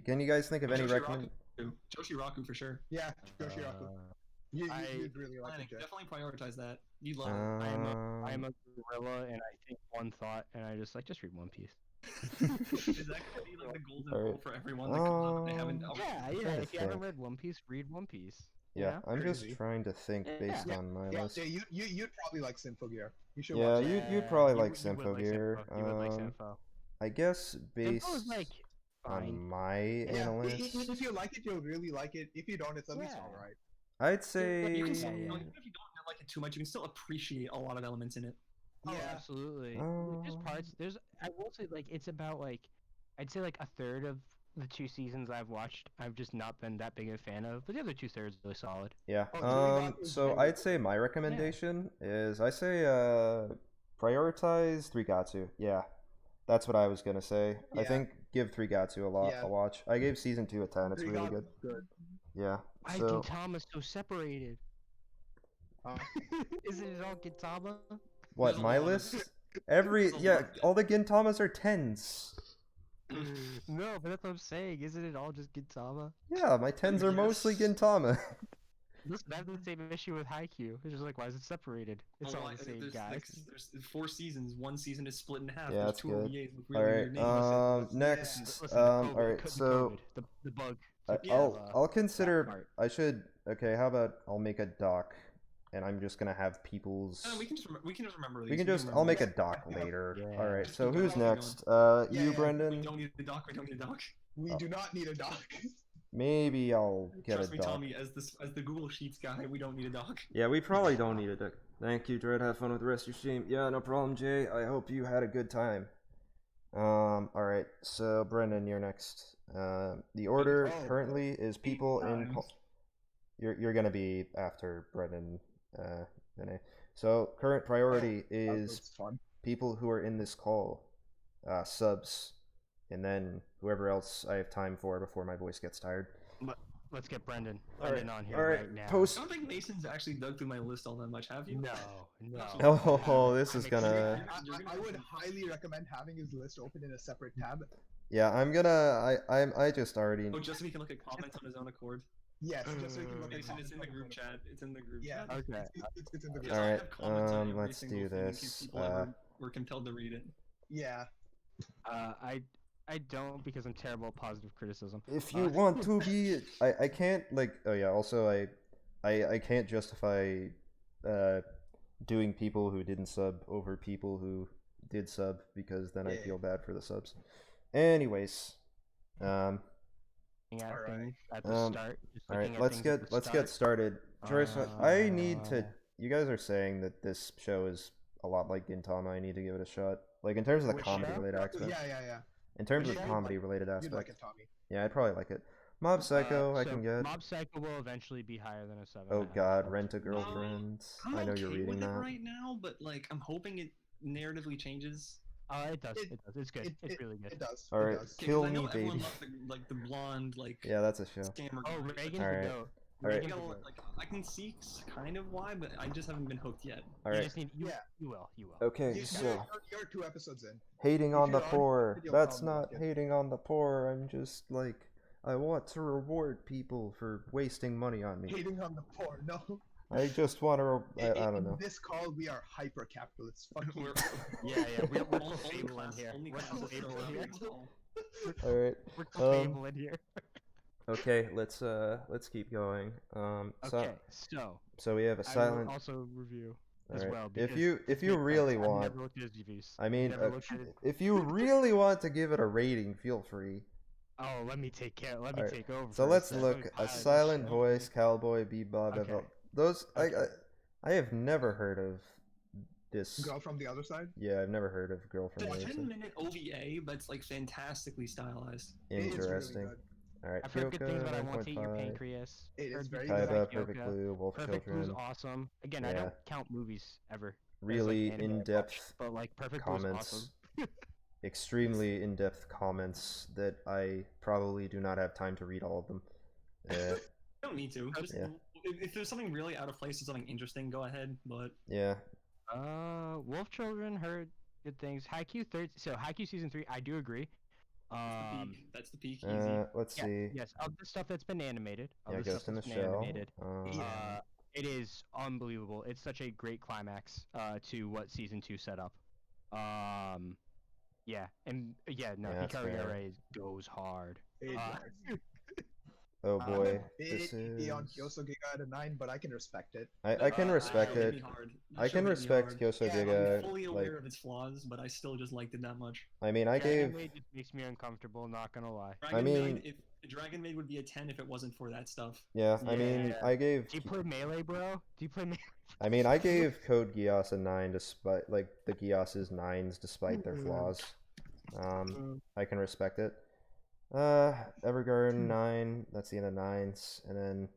Can you guys think of any recommend? Joshiraku for sure. Yeah, Yoshiraku. You'd really like Planning, it, Jeff. definitely prioritize that. You'd love it. I am a gorilla, and I think one thought, and I just read One Piece. Is that gonna be like the golden rule Alright. for everyone that comes out that they haven't? Yeah. trying to If you haven't think. read One Piece, read One Piece. Yeah, I'm just Crazy. trying to think based Yeah. on my Yeah, list. you'd probably like Symphogear. You should Yeah, watch it. you'd probably like you would Symphogear. You would like Sympho. I guess based Sympho is like on fine. my Yeah, analyst, if you like it, you'll really like it. If you don't, it's at least Yeah. alright. I'd say You can still, Yeah. even if you don't like it too much, you can still appreciate a lot of elements in it. Oh, Yeah. absolutely. There's parts. I will say like it's about like I'd say like a third of the 2 seasons I've watched. I've just not been that big a fan of, but the other 2/3 really solid. yeah. Oh, Toradora is So very I'd say my recommendation is I say prioritize 3gatsu. Yeah, that's what I was gonna say. I Yeah. think give 3gatsu a watch. I gave season 2 a 10. It's really good. Good. Yeah. Why is So Gintama so separated? Uh, Isn't it all Gintama? what? There's a My lot of list? it. Every There's a yeah, lot of it. all the Gintamas are 10s. No, but that's what I'm saying. Isn't it all just Gintama? Yeah, my 10s are mostly Yes. Gintama. Listen, I have the same issue with HAIKYU. It's just like, why is it separated? It's all the same guys. There's 4 seasons. One season is split in half. Yeah, There's that's 2 good. OVAs with really All weird names. right. Yeah. Next. Listen, All right. the So COVID, the bug. I'll consider. part. I should. Okay. How about I'll make a doc, and I'm just gonna have people's. We can just remember these. We can just. I'll make a doc later. Yeah. All right. Just So keep who's going, keep next? Yeah, You, yeah. We Brendan. don't need a doc. We don't need a doc. we Oh. do not need a doc. Maybe I'll get Trust a me, doc. Tommy. As the Google Sheets guy, we don't need a doc. Yeah, we probably don't need a doc. Thank you, Dread. Have fun with the rest of your stream. Yeah, no problem, Jay. I hope you had a good time. All right. So Brendan, you're next. The order Oh. currently is people in. times. You're gonna be after Brendan, Vinay. So current priority is That's fun. people who are in this call, subs, and then whoever else I have time for before my voice gets tired. Let's get Brendan Alright, on here alright, right now. I post. don't think Mason's actually dug through my list all that much. Have you? No. Oh, this is gonna. I would highly recommend having his list open in a separate tab. Yeah, I'm gonna. I just already. Oh, just so he can look at comments on his own accord. Yes, just so you can look at Mason, it's in the comments group on chat. It's in the group Yeah, chat. Okay. it's in the group. Yes, I Alright, have comments on every let's single do thing in this, case people ever were compelled to read it. Yeah. I don't because I'm terrible at positive criticism. If you want to be, I can't like. Oh yeah. Also, I can't justify doing people who didn't sub over people who did sub because then I Yeah. feel bad for the subs. Anyways, Looking at Alright. things at the start. Just all looking right. at Let's things at get the let's start. get started. Joyce, I need to. You guys are saying that this show is a lot like Gintama. I need to give it a shot. Like in terms of the Which comedy show? related aspect. Yeah. In terms of Yeah, comedy-related You'd aspect, like it, Tommy. yeah, I'd probably like it. Mob Psycho, I So can get. Mob Psycho will eventually be higher than a 7. Oh God, Rent a Girlfriend. I'm I know okay you're reading with it that. right now, but like I'm hoping it narratively changes. It does. It does. It's good. It's really good. It does. All right, It does. Kill I know Me, everyone baby. loved the blonde Yeah, that's a show. scammer. Oh, guy. Reagan's Alright. the goat. Alright. Reagan's the You know, goat. like I can see kind of why, but I just haven't been hooked yet. All You right. just need. You, Yeah. you will. You will. Okay, You're, so you're 2 episodes in. hating If on the you're on poor. video, That's probably not get- hating on the poor. I'm just like I want to reward people for wasting money on me. Hating on the poor. No. I just want to. I don't know. In this call, we are hyper capitalists. Fuck you. Yeah, we're Only Fable in class- here. only We're class of Fable in Fable here. is all. All right. We're Fable in here. Okay. Let's keep going. Okay, So we have a I silent. will also review as Alright. well. If because you I've really never want, looked at his reviews. I mean, Never looked at it. if you really want to give it a rating, feel free. Oh, let me take care. Let me Alright, take over. So for let's sec. look. Let me A pilot this silent shit. voice, Cowboy, Bebop, Okay. Bebop. Those Okay. I have never heard of this. Go from the other side. Yeah, I've never heard of Girl from It's the a Other Side. 10-minute OVA, but it's like fantastically stylized. It is really Interesting. good. All right, I've heard good things, but I Hyouka, want to eat your 9.5. pancreas. It is Heard very good things good. Kaiba, about Perfect Hyouka. Blue, Wolf Perfect Blue's Children. awesome. Again, I Yeah. don't count movies ever. Really anime I watch, in-depth but like Perfect Blue's comments. awesome. Extremely in-depth comments that I probably do not have time to read all of them. You don't need to. Just, Yeah. if there's something really out of place or something interesting, go ahead. But Yeah. Wolf Children heard good things. HAIKYU third. So HAIKYU season 3, I do agree. that's the peak. Easy. Let's Yeah, see. yes, of the stuff that's been animated. Of Yeah, the stuff Ghost in the that's been Shell. animated. Yeah. It is unbelievable. It's such a great climax to what season 2 set up. Yeah, and yeah, no, Yeah, that's Hikaru fair. Yare goes hard. It Uh, does. Oh I'm boy, Big this iffy on is. Kyousougiga at a 9, but I can respect it. I can respect That show hit it. me hard. That I show can hit me respect hard. Kyousougiga. I'm fully aware Like, of its flaws, but I still just liked it that much. I mean, I Dragon gave. Maid just makes me uncomfortable. Not gonna lie. Dragon mean- Maid, if Dragon Maid would be a 10 if it wasn't for that stuff. Yeah, I mean, Yeah. I gave. Do you play Melee, bro? Do you play Melee? I mean, I gave Code Geass a 9 despite like the Geass's 9s despite their flaws. I can respect it. Evergarden 9. That's the end of 9s, and then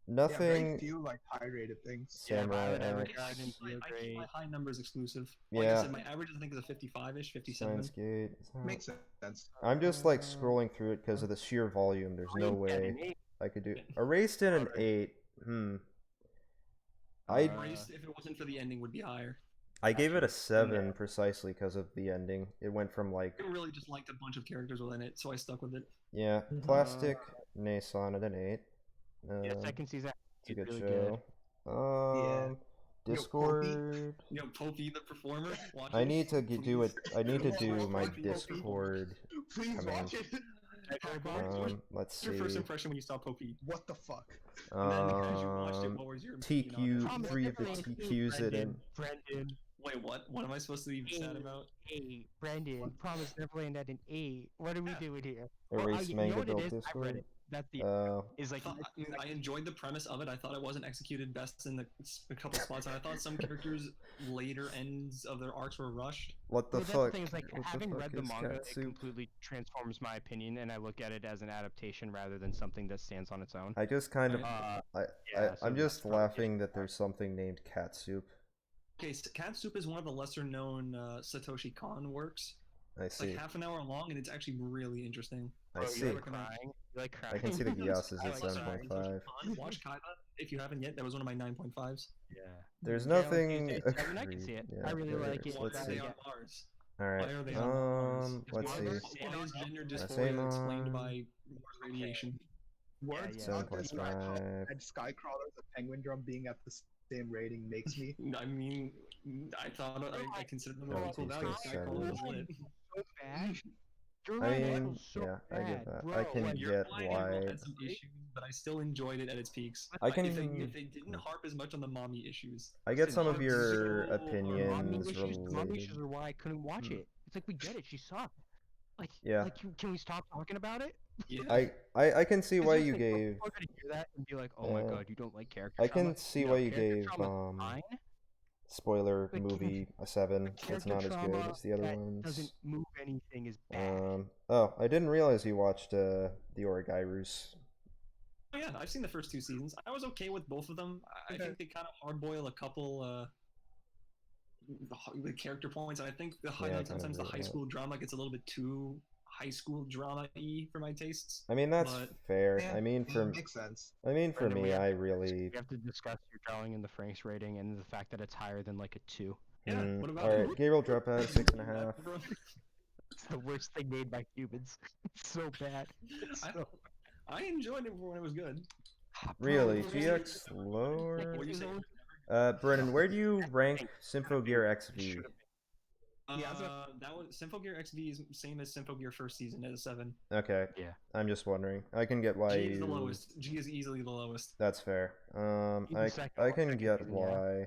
Yeah, very nothing. few like high rated things. Yeah, Samurai Violet X. Evergarden, I keep great. my high numbers exclusive. Like Yeah. I said, my average I think is a 55-ish, 57. Steins Gate. It's not- Makes sense. I'm just like scrolling through it because of the sheer volume. There's no way I could do. Erased in an 8. I Erased, if it wasn't for the ending, would be higher. I gave it a 7 precisely because of the ending. It went from like I really just liked a bunch of characters within it, so I stuck with it. yeah, plastic Nason at an 8. Yeah, second season. It's a good really show. Yeah. Discord. You know, Popey the performer. Watch I it, need to do it. please. I need to do Popey, my Popey. Discord. Please Command. watch it. What's Let's your first see. impression when you saw Popey? What the fuck? And then as you watched it, what was your opinion on it? TQ, 3 of the TQs it in. Brendan, Wait, what? What am I supposed to be sad about? 8. Brendan, Promise Neverland at an 8. What are we doing here? Erase you know manga what it build is? I read Discord. it. That's the is like I enjoyed the premise of it. I thought it wasn't executed best in a couple spots, and I thought some characters' later ends of their arcs were rushed. What the well, that's fuck? the thing is like What the having fuck read the is manga, cat it soup? completely transforms my opinion, and I look at it as an adaptation rather than something that stands on its own. I just kind of. Yeah, so I'm that's just probably laughing that there's something named cat soup. Okay, so Cat Soup is one of the lesser-known Satoshi Kon works. I It's see. like half an hour long, and it's actually really interesting. I Bro, see. you like crying? You like crying? I can see the Geass is I at like crying. 7.5. Watch Kaiba if you haven't yet. That was one of my 9.5s. Yeah. There's Yeah, like, nothing. it's 7, I can agreed. see it. Yeah, I really there like is. it. Why Let's are see. they on Mars? All right. Why are they on Mars? Let's Is see. Mars- Why is gender Let's dysphoria see. explained by Mars radiation? Words yeah. not described. 7.5. And Skycrawler, the penguin drum being at the same rating makes me. I mean, I thought I considered them Yeah, of equal he's value. got Skycrawler was seven. lit. So bad. Your I line mean, was so yeah, I get bad, that. bro. I can like, Your get line why. had some issues, but I still enjoyed it at its peaks. I If they can. didn't harp as much on the mommy issues. I get It some of harps your so mommy opinions issues, the mommy related. issues are why I couldn't watch Hmm. it. It's like we get it. She sucked. Like, Yeah. Like, can we stop talking about it? Yeah. I can see why It's you just like, gave. People are gonna hear that and be like, "Oh my Yeah. god, you don't like character I trauma." can see No, why you character gave trauma's fine. spoiler The movie a 7. It's Character not as good trauma as the other that ones. doesn't move anything is bad. Oh, I didn't realize you watched the Origairus. Oh yeah, I've seen the first 2 seasons. I was okay with both of them. I think they kind of hardboil a couple the character points, and I think the Yeah, sometimes the high school drama gets a little bit too high school drama-y for my tastes. I mean, that's But fair. Yeah, I mean, for makes sense. I mean, for Brendan, we me, have I to- really. We have to discuss your drawing and the Frank's rating and the fact that it's higher than like a 2. yeah, what about All right, it? Gabriel Dropout 6.5. It's the worst thing made by humans. It's so bad. It's I, so... I enjoyed it when it was good. Really, Bro, GX lower? What were you saying? Brennan, where do you rank Symphogear XV? Yeah, That one, Symphogear XV is same as Symphogear first season at a 7. Okay, Yeah. I'm just wondering. I can get why G is the you. lowest. G is easily the lowest. That's fair. Even second- I can second get season, yeah. why.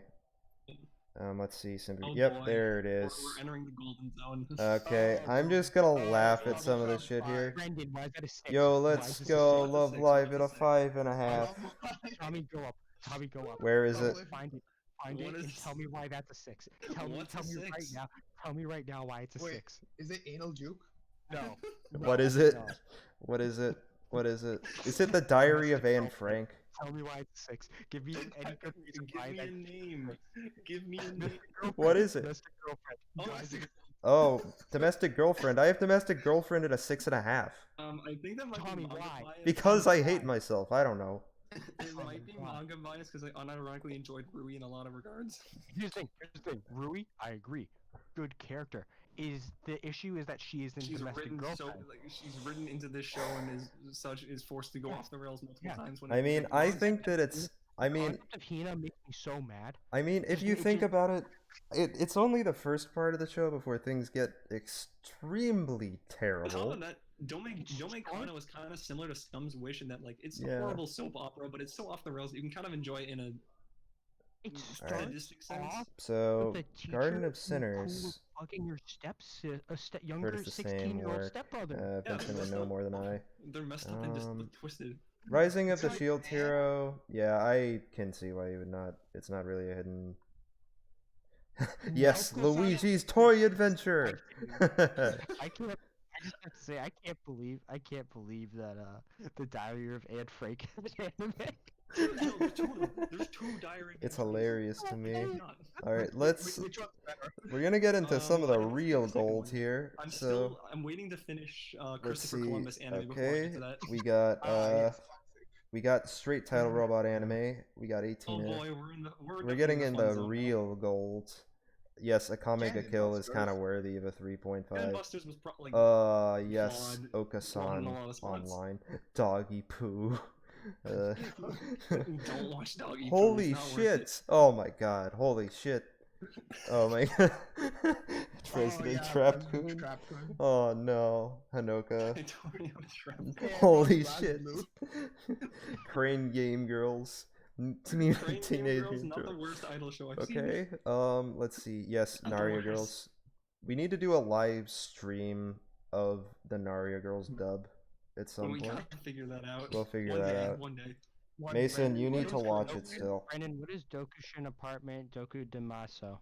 Let's see, Oh Yep, boy. there it We're is. entering the golden zone. Okay, Oh, I'm just gonna laugh at some of this shit here. Brendan, why is that a 6? Yo, Why let's is this a go. What's a Love 6? Live What's at a a 6? 5.5. Tommy, go up. Tommy, go up. Where is it? Find it. Find What it and is- tell me why that's a 6. Tell me What's a right 6? now. Tell me right now why it's a Wait. 6. Is it anal juke? No. What No, is it? no. What is it? What is it? Is it the Diary of Anne Frank? Tell me why it's a 6. Give me any good reason Give why me a that. name. Give me a name. What is it? Domestic girlfriend. Oh, Why I is see. it- Oh, Domestic Girlfriend. I have Domestic Girlfriend at a 6.5. I think that might Tommy, be manga why? bias. Because I hate myself. I don't know. It might be Why? manga bias because I unironically enjoyed Rui in a lot of regards. Here's the thing. Rui, I agree. Good character. The issue is that she is in She's domestic written girlfriend. she's written into this show and is forced to go off the rails multiple Yeah. times. When I mean, I think that it's. I The mean, concept of Hina makes me so mad. if you It think just- about it, it's only the first part of the show before things get extremely On top terrible. of that, Don't Make Kana was kind of similar to Scum's Wish in that like it's a Yeah. horrible soap opera, but it's so off the rails that you can kind of enjoy it in a It Alright. starts sadistic sense. off So, with the Garden teacher of Sinners. who was fucking your Heard younger it's the same 16-year-old work. stepbrother. Yeah, Vincent would messed know up. more than I. They're messed up and just Um, twisted. Rising of the It's like- Shield Hero. Yeah, I can see why you would not. It's not really a hidden. Yes, Of course I- Luigi's Toy Adventure. I can't. I just have to say, I can't believe that the Diary of Anne Frank is an anime. No, there's two of them. There's two diary. It's hilarious to me. Not. All right, let's. Which one's better? We're gonna get into some of I the haven't seen real the second gold one. here. So I'm waiting to finish let's Christopher see. Columbus anime before I Okay, get to that. we got Yes. we got straight title robot anime. We got Oh 18. boy, We're definitely getting in into the fun zone now. real gold. Yes, a Kamega Cannon kill is Busters. kind of worthy of a Cannon 3.5. Busters was probably Yes, flawed in Okasan a lot of spots. online. Doggy poo. Don't watch Doggy Poo, Holy it's not worth it. shit! Oh my god! Holy shit! Oh my god! President Trapcoon. Oh no, Hanoka. I totally know it's right. Holy Last shit! move. Crane Game Girls. Crane Teenage Game Girls, Mutant not the Girls. worst idol show I've seen. Okay. Let's see. Yes, Not the Naria worst. Girls. We need to do a live stream of the Naria Girls dub at some We point. gotta figure that out. We'll figure one that day, out. One day. Mason, you What need to is watch it? it still. Brandon, what is Dokushin Apartment Doku Damaso?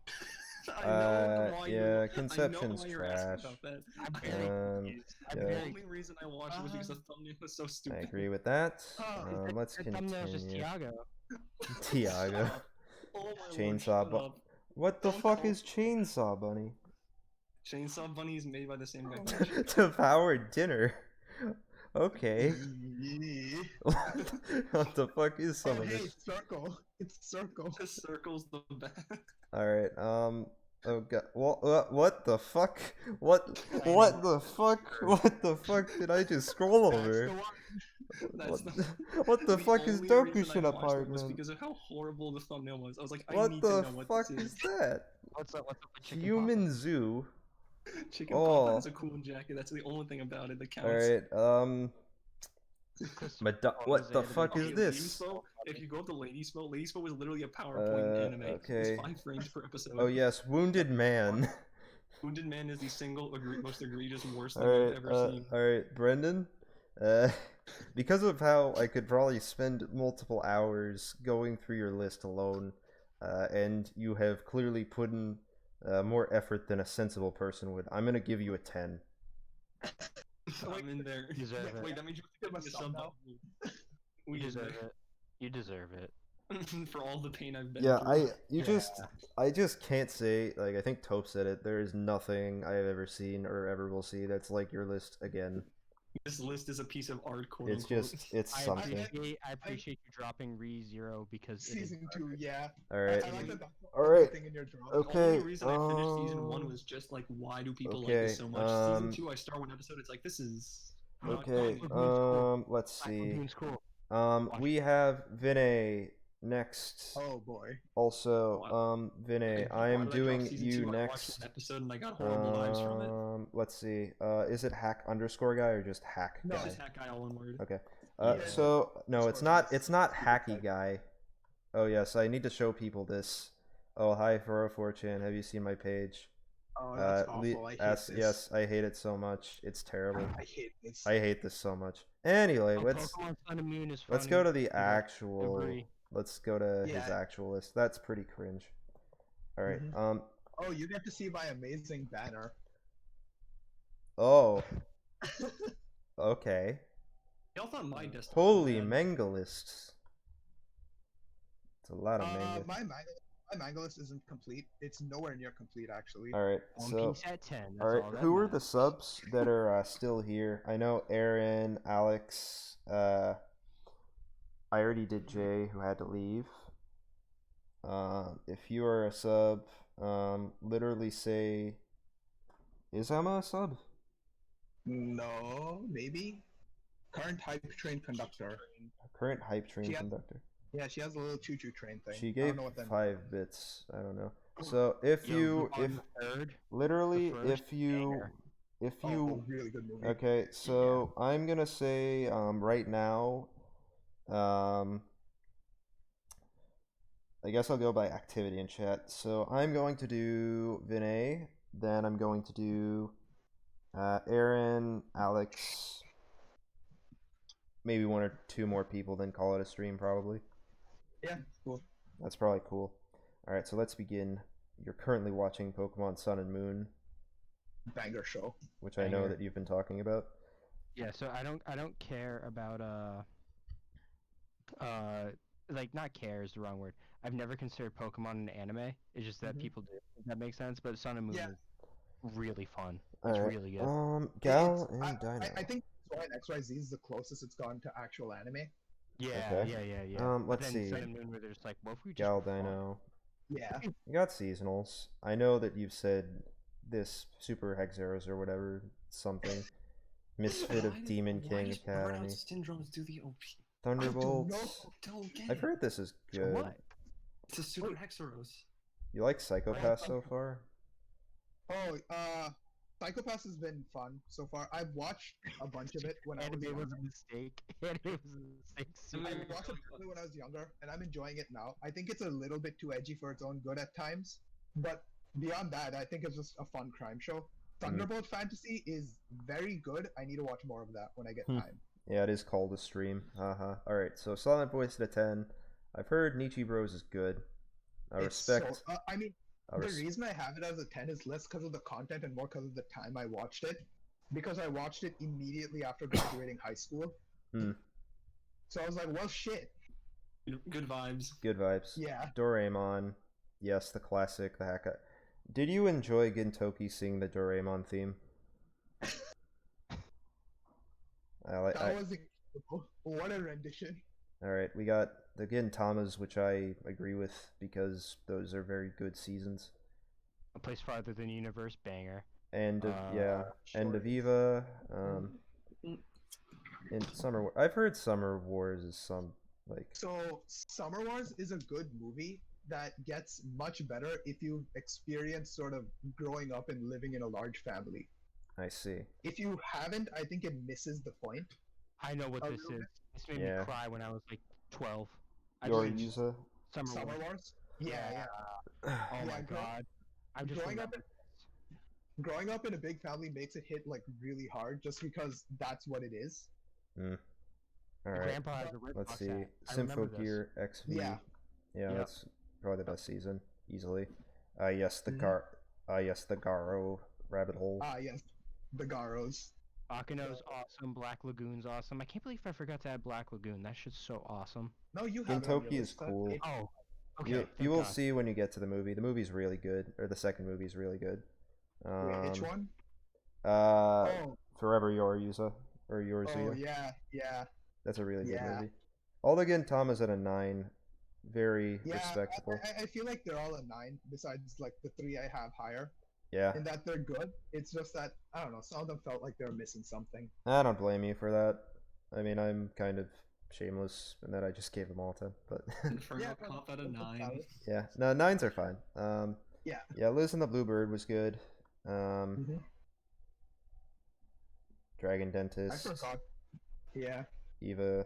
I know why Yeah, you're, I know Conception's why you're asking trash. about that. I'm I very know confused. I'm yeah. The very. only reason I watched it was because the thumbnail was so I stupid. agree with that. Oh, Let's The thumbnail's just continue. Tiago. Tiago. Stop. Oh my lord, Chainsaw shut Bu- up. What the Don't fuck call- is Chainsaw Bunny? Chainsaw Bunny is made by the same guy. Devour dinner. Okay. What the fuck is some Oh, of hey, this? circle. It's circle. The circle's the best. Alright, oh god, what the fuck? What the fuck? What the fuck did I just scroll That's over? the one. That's What the, what the fuck is only reason I Dokushin watched it was Apartment? because of how horrible the thumbnail was. I was like, I What need to the know what fuck this is that? What's up with Chicken Human Zoo. Chicken Oh. Papa has a cool jacket. That's the only thing about it that counts. Alright, what the fuck is Okay, this? Ladies Boat, if you go up to Ladies Boat, Ladies Boat was literally a PowerPoint anime. okay. It's 5 frames per episode. Oh yes, Wounded Man. Wounded Man is the single most egregious worst thing I've Alright, ever seen. alright, Brendan. Because of how I could probably spend multiple hours going through your list alone, and you have clearly put in more effort than a sensible person would. I'm gonna give you a 10. I'm in there. You deserve it. Wait, that means you Give have us to some sub now. up me. You We in deserve there. it. You deserve it. For all the pain I've been Yeah, through. I just can't say, like, I think Taupe said it, there is nothing I have ever seen or ever will see that's like your list again. This list is a piece of art, quote It's unquote. just, it's I something. appreciate you dropping ReZero because it is Season 2, yeah. Alright. I like that. That's Alright. everything in your drop. Okay. The only reason I finished season 1 was just like, why do people like this so much? Season 2, I start one episode, it's like, this is not Okay, fun. let's see. Cool. We have Vinay next. Oh boy. Also, Vinay, Why I'm did I drop doing season you 2? I watched next. one episode and I got horrible vibes from it. Let's see. Is it hack underscore guy or just hack No, guy? Just hack guy, all one word. Okay. Yeah. So no, it's Discord not. is It's not super hacky tight. guy. Oh yes, I need to show people this. Oh hi, 404chan. Have you seen my page? Oh, that's awful. I hate this. Yes, I hate it so much. It's terrible. I hate this. I hate this so much. Anyway, Oh, let's Pokemon Sun and Moon is let's funny. go to the Yeah, actual. agree. Let's go to his Yeah. actual list. That's pretty cringe. All right. Mhm. Oh, you get to see my amazing banner. Oh. Okay. Y'all thought my desktop Holy was bad. manga lists. It's a lot of manga. My manga list isn't complete. It's nowhere near complete, actually. All right. One So. Piece at 10. That's All right. all that Who are the matters. subs that are still here? I know Aaron, Alex. I already did Jay, who had to leave. If you are a sub, literally say, is Emma a sub? No, maybe. Current hype train conductor. Current hype train She has- conductor. Yeah, she has a little choo-choo train thing. She I gave don't know what that 5 bits. I don't know. So if Yo, you, the if third, literally, the first if you, banger. if Oh, you, really good movie. okay. So I'm gonna say, right now, I guess I'll go by activity in chat. So I'm going to do Vinay, then I'm going to do Aaron, Alex, maybe 1 or 2 more people, then call it a stream probably. Yeah, cool. That's probably cool. Alright, so let's begin. You're currently watching Pokemon Sun and Moon, Banger show. which I know Banger. that you've been talking about. Yeah, so I don't care about like not care is the wrong word. I've never considered Pokemon an anime. It's just that Mhm. people do. If that makes sense. But Sun and Moon Yeah. is really fun. It's Alright, really good. Gal It's- and Dino. I think XYZ is the closest it's gone to actual anime. Yeah, okay. yeah. But Let's then see. Sun and Moon where there's like, what if we just Gal for fun? Dino. Yeah. You got seasonals. I know that you've said this Super Hexeros or whatever, something. Misfit of Demon King Academy. Syndromes do the OP. Thunderbolts. Don't get I've it. heard this is So good. what? It's a super Hexeros. You like Psychopath so far? Oh, Psychopaths has been fun so far. I've watched a bunch of it when I was Anime was younger. a mistake. Anime was a mistake. Mm. I watched it probably when I was younger, and I'm enjoying it now. I think it's a little bit too edgy for its own good at times, but beyond that, I think it's just a fun crime show. Thunderbolt Fantasy is very good. I need to watch more of that when I get time. Yeah, it is called a stream. Alright, so Silent Voice at a 10. I've heard Nietzsche Bros is good. I It's respect. So, I mean, I the res- reason I have it as a 10 is less because of the content and more because of the time I watched it. Because I watched it immediately after graduating high school. Hmm. So I was like, well, shit. Good vibes. Good vibes. Yeah. Doraemon. Yes, the classic, the hack. Did you enjoy Gintoki sing the Doraemon theme? That was incredible. What a rendition. Alright, we got the Gintamas, which I agree with because those are very good seasons. A Place Farther Than Universe banger. And End of Sure. Eva. In Summer War. I've heard Summer Wars is some like. So, Summer Wars is a good movie that gets much better if you've experienced sort of growing up and living in a large family. I see. If you haven't, I think it misses the point. I know what A this little is. This made Yeah. me cry when I was like 12. I Your just- Yuza. Summer Wars. Wars? Yeah. Oh Yeah, my god. I just growing up remember Growing up in a big family makes it hit like really hard just because that's what it is. All My right. grandpa has a Red Let's Box see. hat. I remember this. Symphogear XV. Yeah. Yeah. Yep. Let's Probably the best season, easily. Yes, the Garo rabbit hole. Yes, the Garos. Bakuno's awesome. Black Lagoon's awesome. I can't believe I forgot to add Black Lagoon. That shit's so awesome. No, you have it on your Gintoki is list. cool. Oh, okay. You thank will God. see when you get to the movie. The movie's really good, or the second movie's really good. Wait, which one? Uh, Oh, Forever Your Yuza or Yours oh yeah. That's a really good Yeah. movie. All the Gintama's at a 9. Very Yeah, respectable. I feel like they're all a 9, besides like the 3 I have higher. Yeah, In that they're good. It's just that, I don't know, some of them felt like they were missing something. I don't blame you for that. I mean, I'm kind of shameless in that I just gave them all 10, but Inferno Yeah, Cop at a that's 9. valid. yeah, no, 9s are fine. Yeah. Yeah, Liz and the Bluebird was good. Dragon I Dentist, forgot. Yeah. Eva.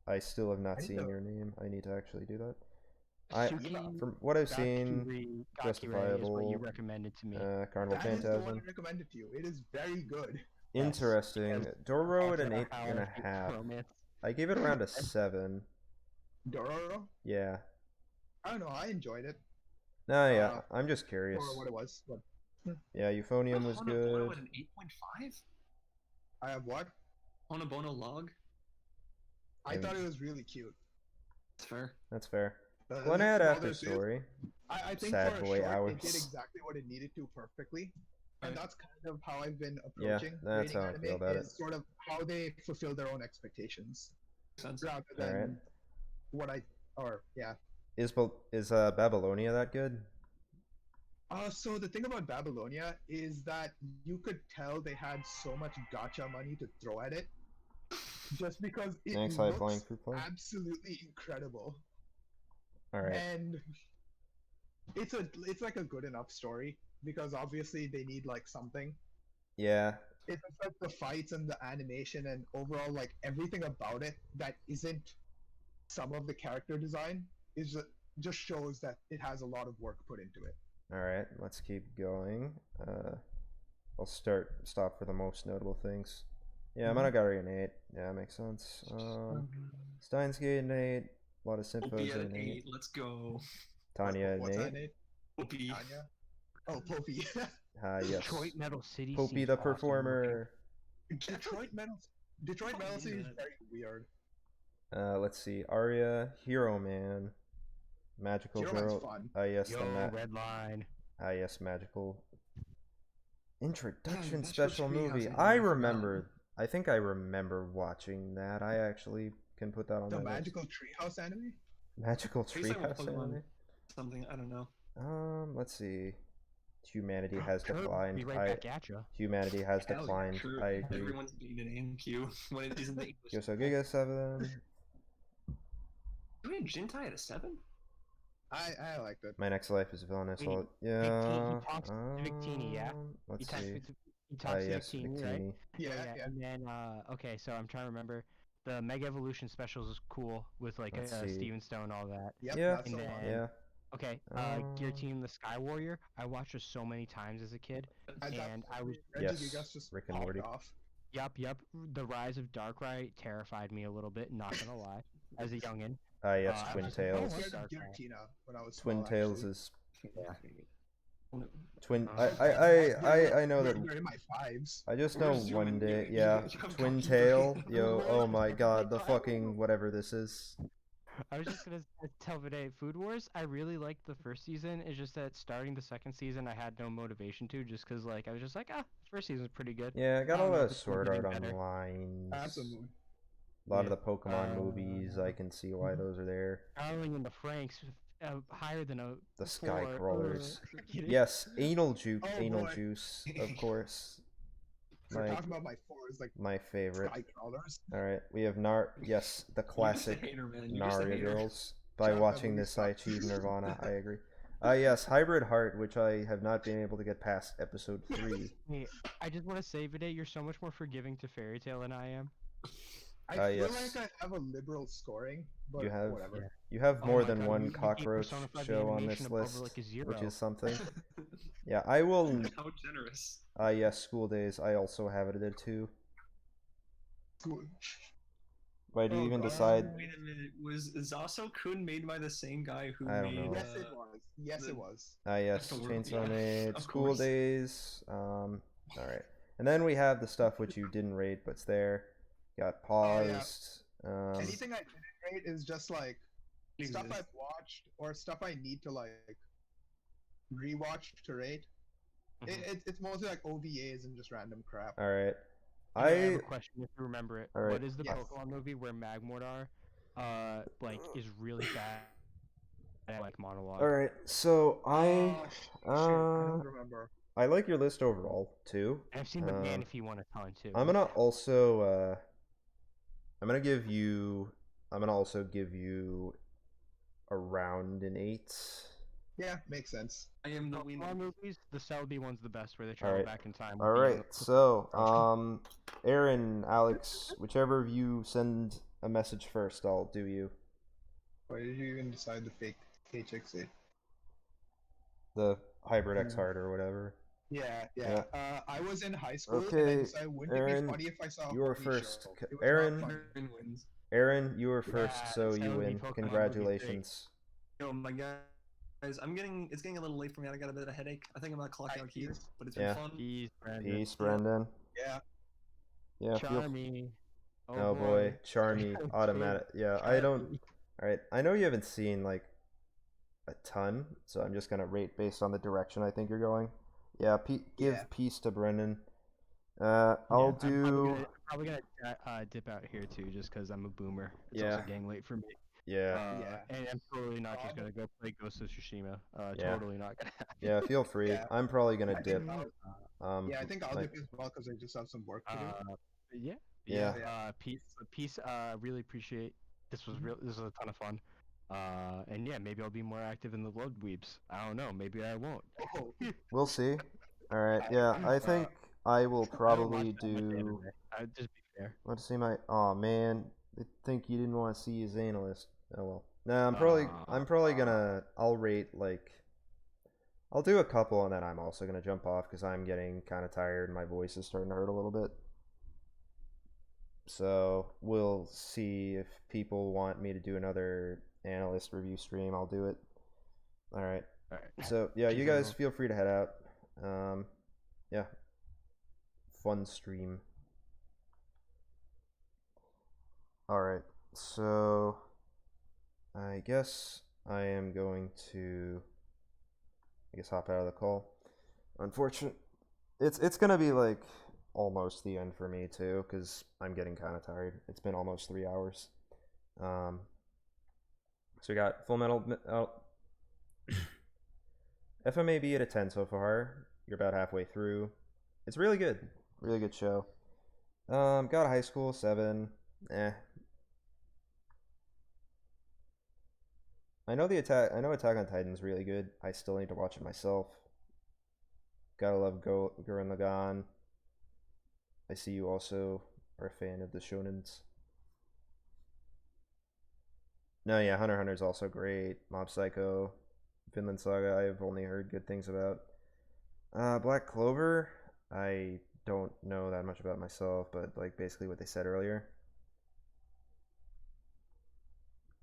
I still have not I need seen to- your name. I need to actually do that. Suki From what I've seen, Gakure is what justifiable. you recommended to me. Carnival That is the one I Phantasm. recommended to you. It is very good. Interesting. Yes. Doro at Also, an 8.5. romance. I gave it around a 7. Dororo? Yeah. I don't know, I enjoyed it No, yeah. I'm just curious. for what it was. But Yeah, Euphonium was Honobono good. at an 8.5? I have what? Honobono log? I thought it was really cute. That's fair. That's fair. The- Glenn the- had the after others is- story. I think Sad for a boy short, it hours. did exactly what it needed to perfectly. And Right. that's kind of how I've been Yeah, approaching that's rating how I anime, feel about is sort of how they fulfill their own expectations. Sense. Rather All than right. what I, or yeah. Is Babylonia that good? So the thing about Babylonia is that you could tell they had so much gotcha money to throw at it, just because it Thanks, High Flying looks Fruit Fly. absolutely incredible, All right. and it's like a good enough story, because obviously they need like something. Yeah. It's just like the fights and the animation and overall like everything about it that isn't some of the character design is just shows that it has a lot of work put into it. All right. Let's keep going. I'll stop for the most notable things. Yeah, Monogatari an 8. Yeah, makes sense. Steins Gate an 8. A lot of Synthos Opie at an an 8. 8. Let's go. Tanya at What's an that 8. name? Opie. Tanya? Oh, Poppy. Yes. Detroit Metal City. Popey seems the awesome Performer. Detroit Metal City is very weird. Let's see. Arya, Hero Man, Magical Hero Man's Girl. fun. Yes, looking. the Yo, Red Line. yes, Magical. Introduction Magical special Treehouse movie. anime, I I forgot. remember. I think I remember watching that. I actually can put that on The my Magical Treehouse anime? list. Magical Based on Treehouse Pokemon. anime. Something, I don't know. Let's see. Humanity has Kurt, declined. Be right back at ya. Humanity has Hell yeah, declined. true. I agree. Everyone's being an AMQ when it isn't the English. Kyousougiga 7. Do we have Jintai at a 7? I liked it. My Next Life is Villainous. He- Well, he yeah. talks to Victini, yeah? Let's He see. talks to Yes, Victini, right? Victini. Yeah. And then, okay, so I'm trying to remember. The Mega Evolution specials is cool with like Let's see. Steven Stone, all that. Yep, Yeah. that's the And one. then- Yeah. Okay, Gear Team the Sky Warrior. I watched it so many times as a kid, and I was Reggie Yes, Gigas just Rick and popped Morty. off. Yup. The Rise of Darkrai terrified me a little bit. Not gonna lie, as a youngin. Yes, I Twin was like, oh, Tails. I was what's scared of Darkrai? Giratina when I was Twin small, Tails actually. is Yeah. Twin. Uh, I know that. They're in my 5s. I just know We're zooming. one day. You Yeah, have Twin copy Tail. brain. Yo, oh my god, the fucking whatever this is. I was just gonna tell Vinay, Food Wars. I really liked the first season. It's just that starting the second season, I had no motivation to, just cause like I was just like, the first season was pretty good. Yeah, I got I a don't know lot if of it's still Sword Art getting better. Online. Absolutely. A lot Yeah. of the Pokemon movies. I can see why those are there. Darling in the Franks, higher than a The 4. Sky Crawlers. Kidding? Yes, Anal Juke, Oh, Anal boy. Juice, of course. We're My talking about my 4s, like my favorite. Sky Crawlers. All right, we have yes, the You're just a classic hater, man. You're just a Naria hater. Girls. By Shut up, watching will you this, I stop? achieved Nirvana. I agree. Yes, Hybrid Heart, which I have not been able to get past episode 3. Hey, I just want to say, Vinay, you're so much more forgiving to Fairy Tail than I am. I feel yes. like I have a liberal scoring, but You have whatever. you have Oh more my than God, one you gave cockroach Persona 5 the show on animation this above list, like a which 0. is something. Yeah, I will. How generous. Yes, School Days. I also have it at 2. Cool. Why do you Oh, even God. decide? Wait a minute. Was Zaso-kun made by the same guy who I don't made? know. Yes, it was. Yes, it was. Yes, Totally, Chainsaw yeah, Maid, of School course. Days. All right, and then we have the stuff which you didn't rate, but's there. Got paused. Anything I didn't rate is just like stuff Exists. I've watched or stuff I need to like rewatch to rate. It's mostly like OVAs and just random crap. All right, And I have I a question if you remember it. All right. What is the Yes. Pokemon movie where Magmortar, like, is really bad at like monologue? all right. So Shit, I don't remember. I like your list overall too. I've seen the Man If You Want a ton too. I'm gonna also I'm gonna give you also give you around an 8. Yeah, makes sense. I am the Pokemon winner. movies, the Selby one's the best where they travel Alright. back in time. All right. So Aaron, Alex, whichever of you send a message first, I'll do you. Why did you even decide the fake HXA? The Hybrid X Heart or whatever. Yeah. I was in high school and I Okay, decided wouldn't it Aaron, be funny if I saw a you are horny first. show? It was Aaron, not funny. Aaron wins. Aaron, you were first, Yeah, so you Selby win. Pokemon movie Congratulations. Oh my guys, it's getting a little late for me. I got a bit of a headache. I think I'm gonna clock out here, but it's been Yeah. fun. Peace, Brandon. Peace, Brendan. Yeah. Yeah, feel. Charmy. Oh boy, Charmy, automatic. Yeah, I don't. All right, I know you haven't seen like a ton, so I'm just gonna rate based on the direction I think you're going. Yeah, give Yeah. peace to Brendan. I'll do. I'm probably gonna dip out here too, just because I'm a boomer. It's Yeah. also getting late for me. Yeah, And I'm totally not just gonna go play Ghost of Tsushima. Yeah. Totally not gonna happen. yeah. Feel free. Yeah. I'm probably gonna I dip. think I think I'll like- dip as well because I just have some work to do. Yeah. Yeah. Peace. Really appreciate. This was a ton of fun. And yeah, maybe I'll be more active in the Load Weeps. I don't know. Maybe I won't. Oh, We'll see. All right. Yeah, I think I will I don't probably watch that much do. anime. I'd just be fair. Let's see my. Oh man, I think you didn't want to see his analyst. Oh well. Nah, I'm probably gonna. I'll rate like. I'll do a couple and then I'm also gonna jump off because I'm getting kind of tired and my voice is starting to hurt a little bit. So we'll see if people want me to do another analyst review stream. I'll do it. All right. All right. So yeah, you Keep it guys rolling. feel free to head out. Yeah. Fun stream. All right. So I guess I am going to hop out of the call. Unfortunate. It's gonna be like almost the end for me too, because I'm getting kind of tired. It's been almost 3 hours. So we got Full Metal FMAB at a 10 so far. You're about halfway through. It's really good. Really good show. Got a High School 7. I know Attack on Titan's really good. I still need to watch it myself. Gotta love Gurren Lagann. I see you also are a fan of the shonens. No, yeah, Hunter x Hunter is also great. Mob Psycho, Vinland Saga, I've only heard good things about. Black Clover, I don't know that much about myself, but like basically what they said earlier.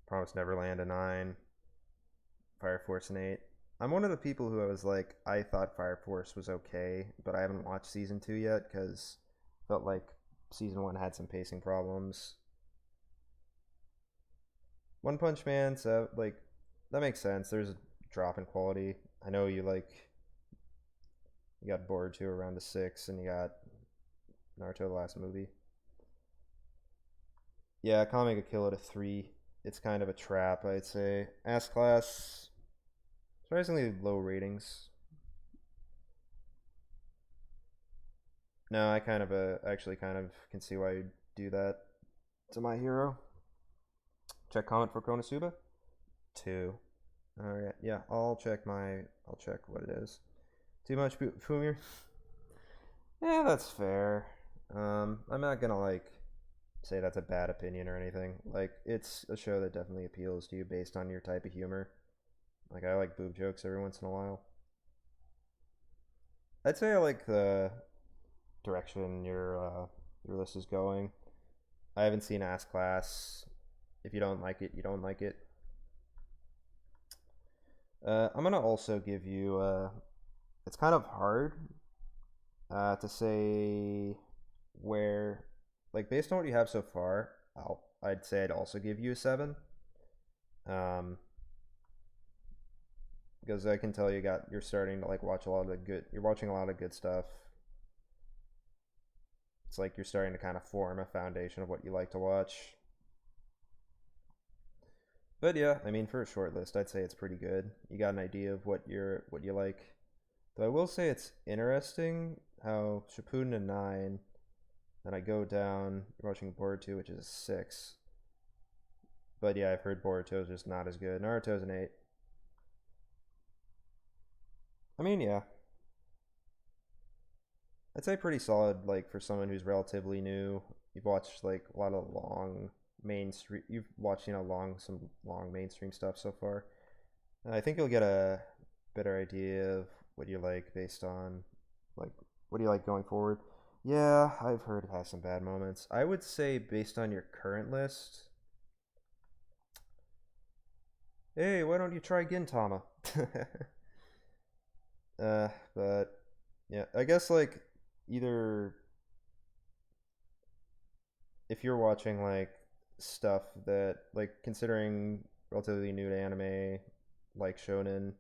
Promised Neverland a 9. Fire Force an 8. I'm one of the people who I was like, I thought Fire Force was okay, but I haven't watched season 2 yet because felt like season 1 had some pacing problems. One Punch Man, so like that makes sense. There's a drop in quality. I know you got Boruto around a 6, and you got Naruto the last movie. Yeah, Kame Kill at a 3. It's kind of a trap, I'd say. Ass Class, surprisingly low ratings. No, I actually kind of can see why you'd do that to My Hero. Check comment for Konosuba. 2. Alright, yeah, I'll check what it is. Too much Fumir? Yeah, that's fair. I'm not gonna like say that's a bad opinion or anything. Like, it's a show that definitely appeals to you based on your type of humor. Like, I like boob jokes every once in a while. I'd say I like the direction your list is going. I haven't seen Ass Class. If you don't like it, you don't like it. I'm gonna also give you. It's kind of hard to say where, like, based on what you have so far. I'd say I'd also give you a 7. Because I can tell you're starting to like watch a lot of the good. You're watching a lot of good stuff. It's like you're starting to kind of form a foundation of what you like to watch. But yeah, I mean, for a short list, I'd say it's pretty good. You got an idea of what you like. Though I will say it's interesting how Shippuden a 9, then I go down. You're watching Boruto, which is a 6. But yeah, I've heard Boruto's just not as good. Naruto's an 8. I mean, yeah. I'd say pretty solid, like, for someone who's relatively new. You've watched, like, a lot of long mainstream... You've watched, some long mainstream stuff so far. And I think you'll get a better idea of what you like based on, like, what do you like going forward. Yeah, I've heard it has some bad moments. I would say, based on your current list... Hey, why don't you try Gintama? But... Yeah, I guess, like... Either if you're watching like stuff that like considering relatively new to anime like shonen,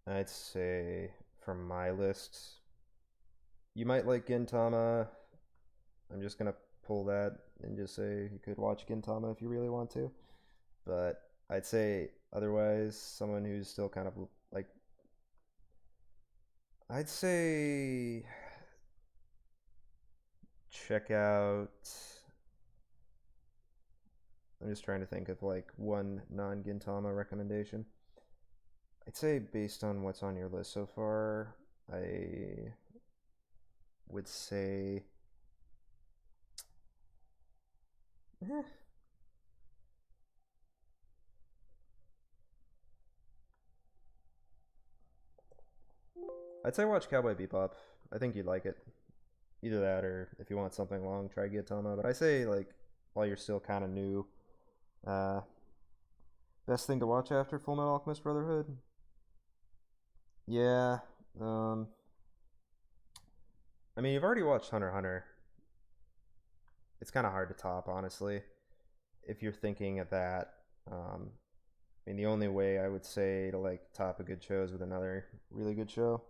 I'd say from my list you might like Gintama. I'm just gonna pull that and just say you could watch Gintama if you really want to, but I'd say otherwise someone who's still kind of like I'd say check out. I'm just trying to think of like one non-Gintama recommendation. I'd say based on what's on your list so far, I would say. I'd say watch Cowboy Bebop. I think you'd like it. Either that or if you want something long, try Gintama. But I say, like, while you're still kind of new, best thing to watch after Full Metal Alchemist Brotherhood? Yeah. I mean, you've already watched Hunter x Hunter. It's kind of hard to top, honestly, if you're thinking of that. I mean, the only way I would say to, like, top a good show is with another really good show.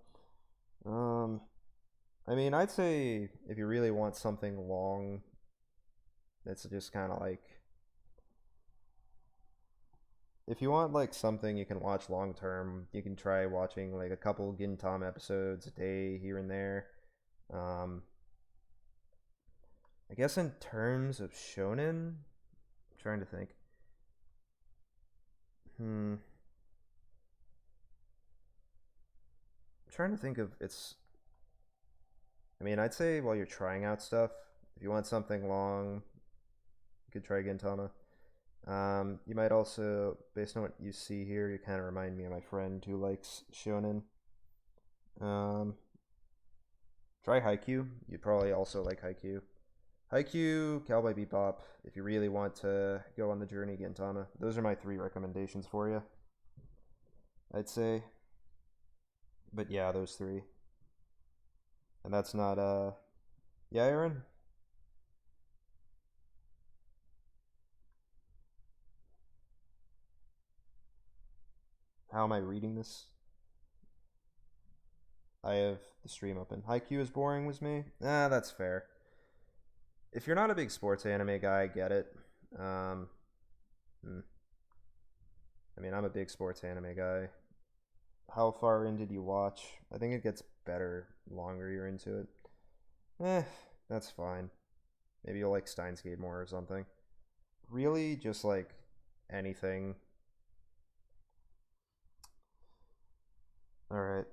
I mean, I'd say if you really want something long, that's just kind of like, if you want like something you can watch long term, you can try watching like a couple Gintama episodes a day here and there. I guess in terms of shonen, I'm trying to think. I'm trying to think of its. I mean, I'd say while you're trying out stuff, if you want something long, you could try Gintama. You might also, based on what you see here, you kind of remind me of my friend who likes shonen. Try HAIKYU. You'd probably also like HAIKYU. HAIKYU, Cowboy Bebop, if you really want to go on the journey, Gintama. Those are my 3 recommendations for you, I'd say. But yeah, those 3. And that's not, yeah, Aaron? How am I reading this? I have the stream open. HAIKYU is boring with me? That's fair. If you're not a big sports anime guy, I get it. I mean, I'm a big sports anime guy. How far in did you watch? I think it gets better the longer you're into it. That's fine. Maybe you'll like Steins more or something. Really, just like anything. Alright,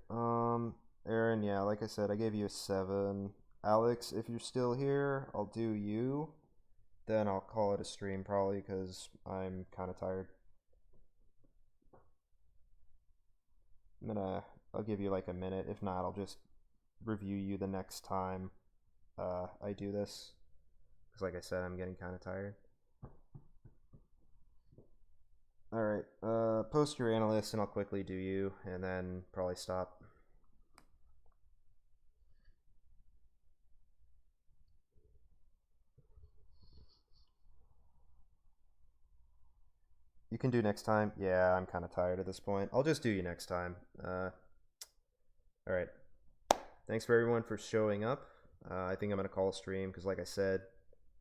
Aaron, yeah, like I said, I gave you a 7. Alex, if you're still here, I'll do you. Then I'll call it a stream probably because I'm kind of tired. I'll give you like a minute. If not, I'll just review you the next time I do this. Because like I said, I'm getting kind of tired. Alright, post your analyst and I'll quickly do you, and then probably stop. You can do next time? Yeah, I'm kind of tired at this point. I'll just do you next time. Alright. Thanks for everyone for showing up. I think I'm going to call a stream because, like I said,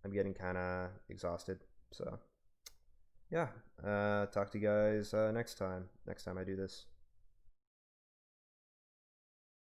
I'm getting kind of exhausted. So, yeah. Talk to you guys next time I do this.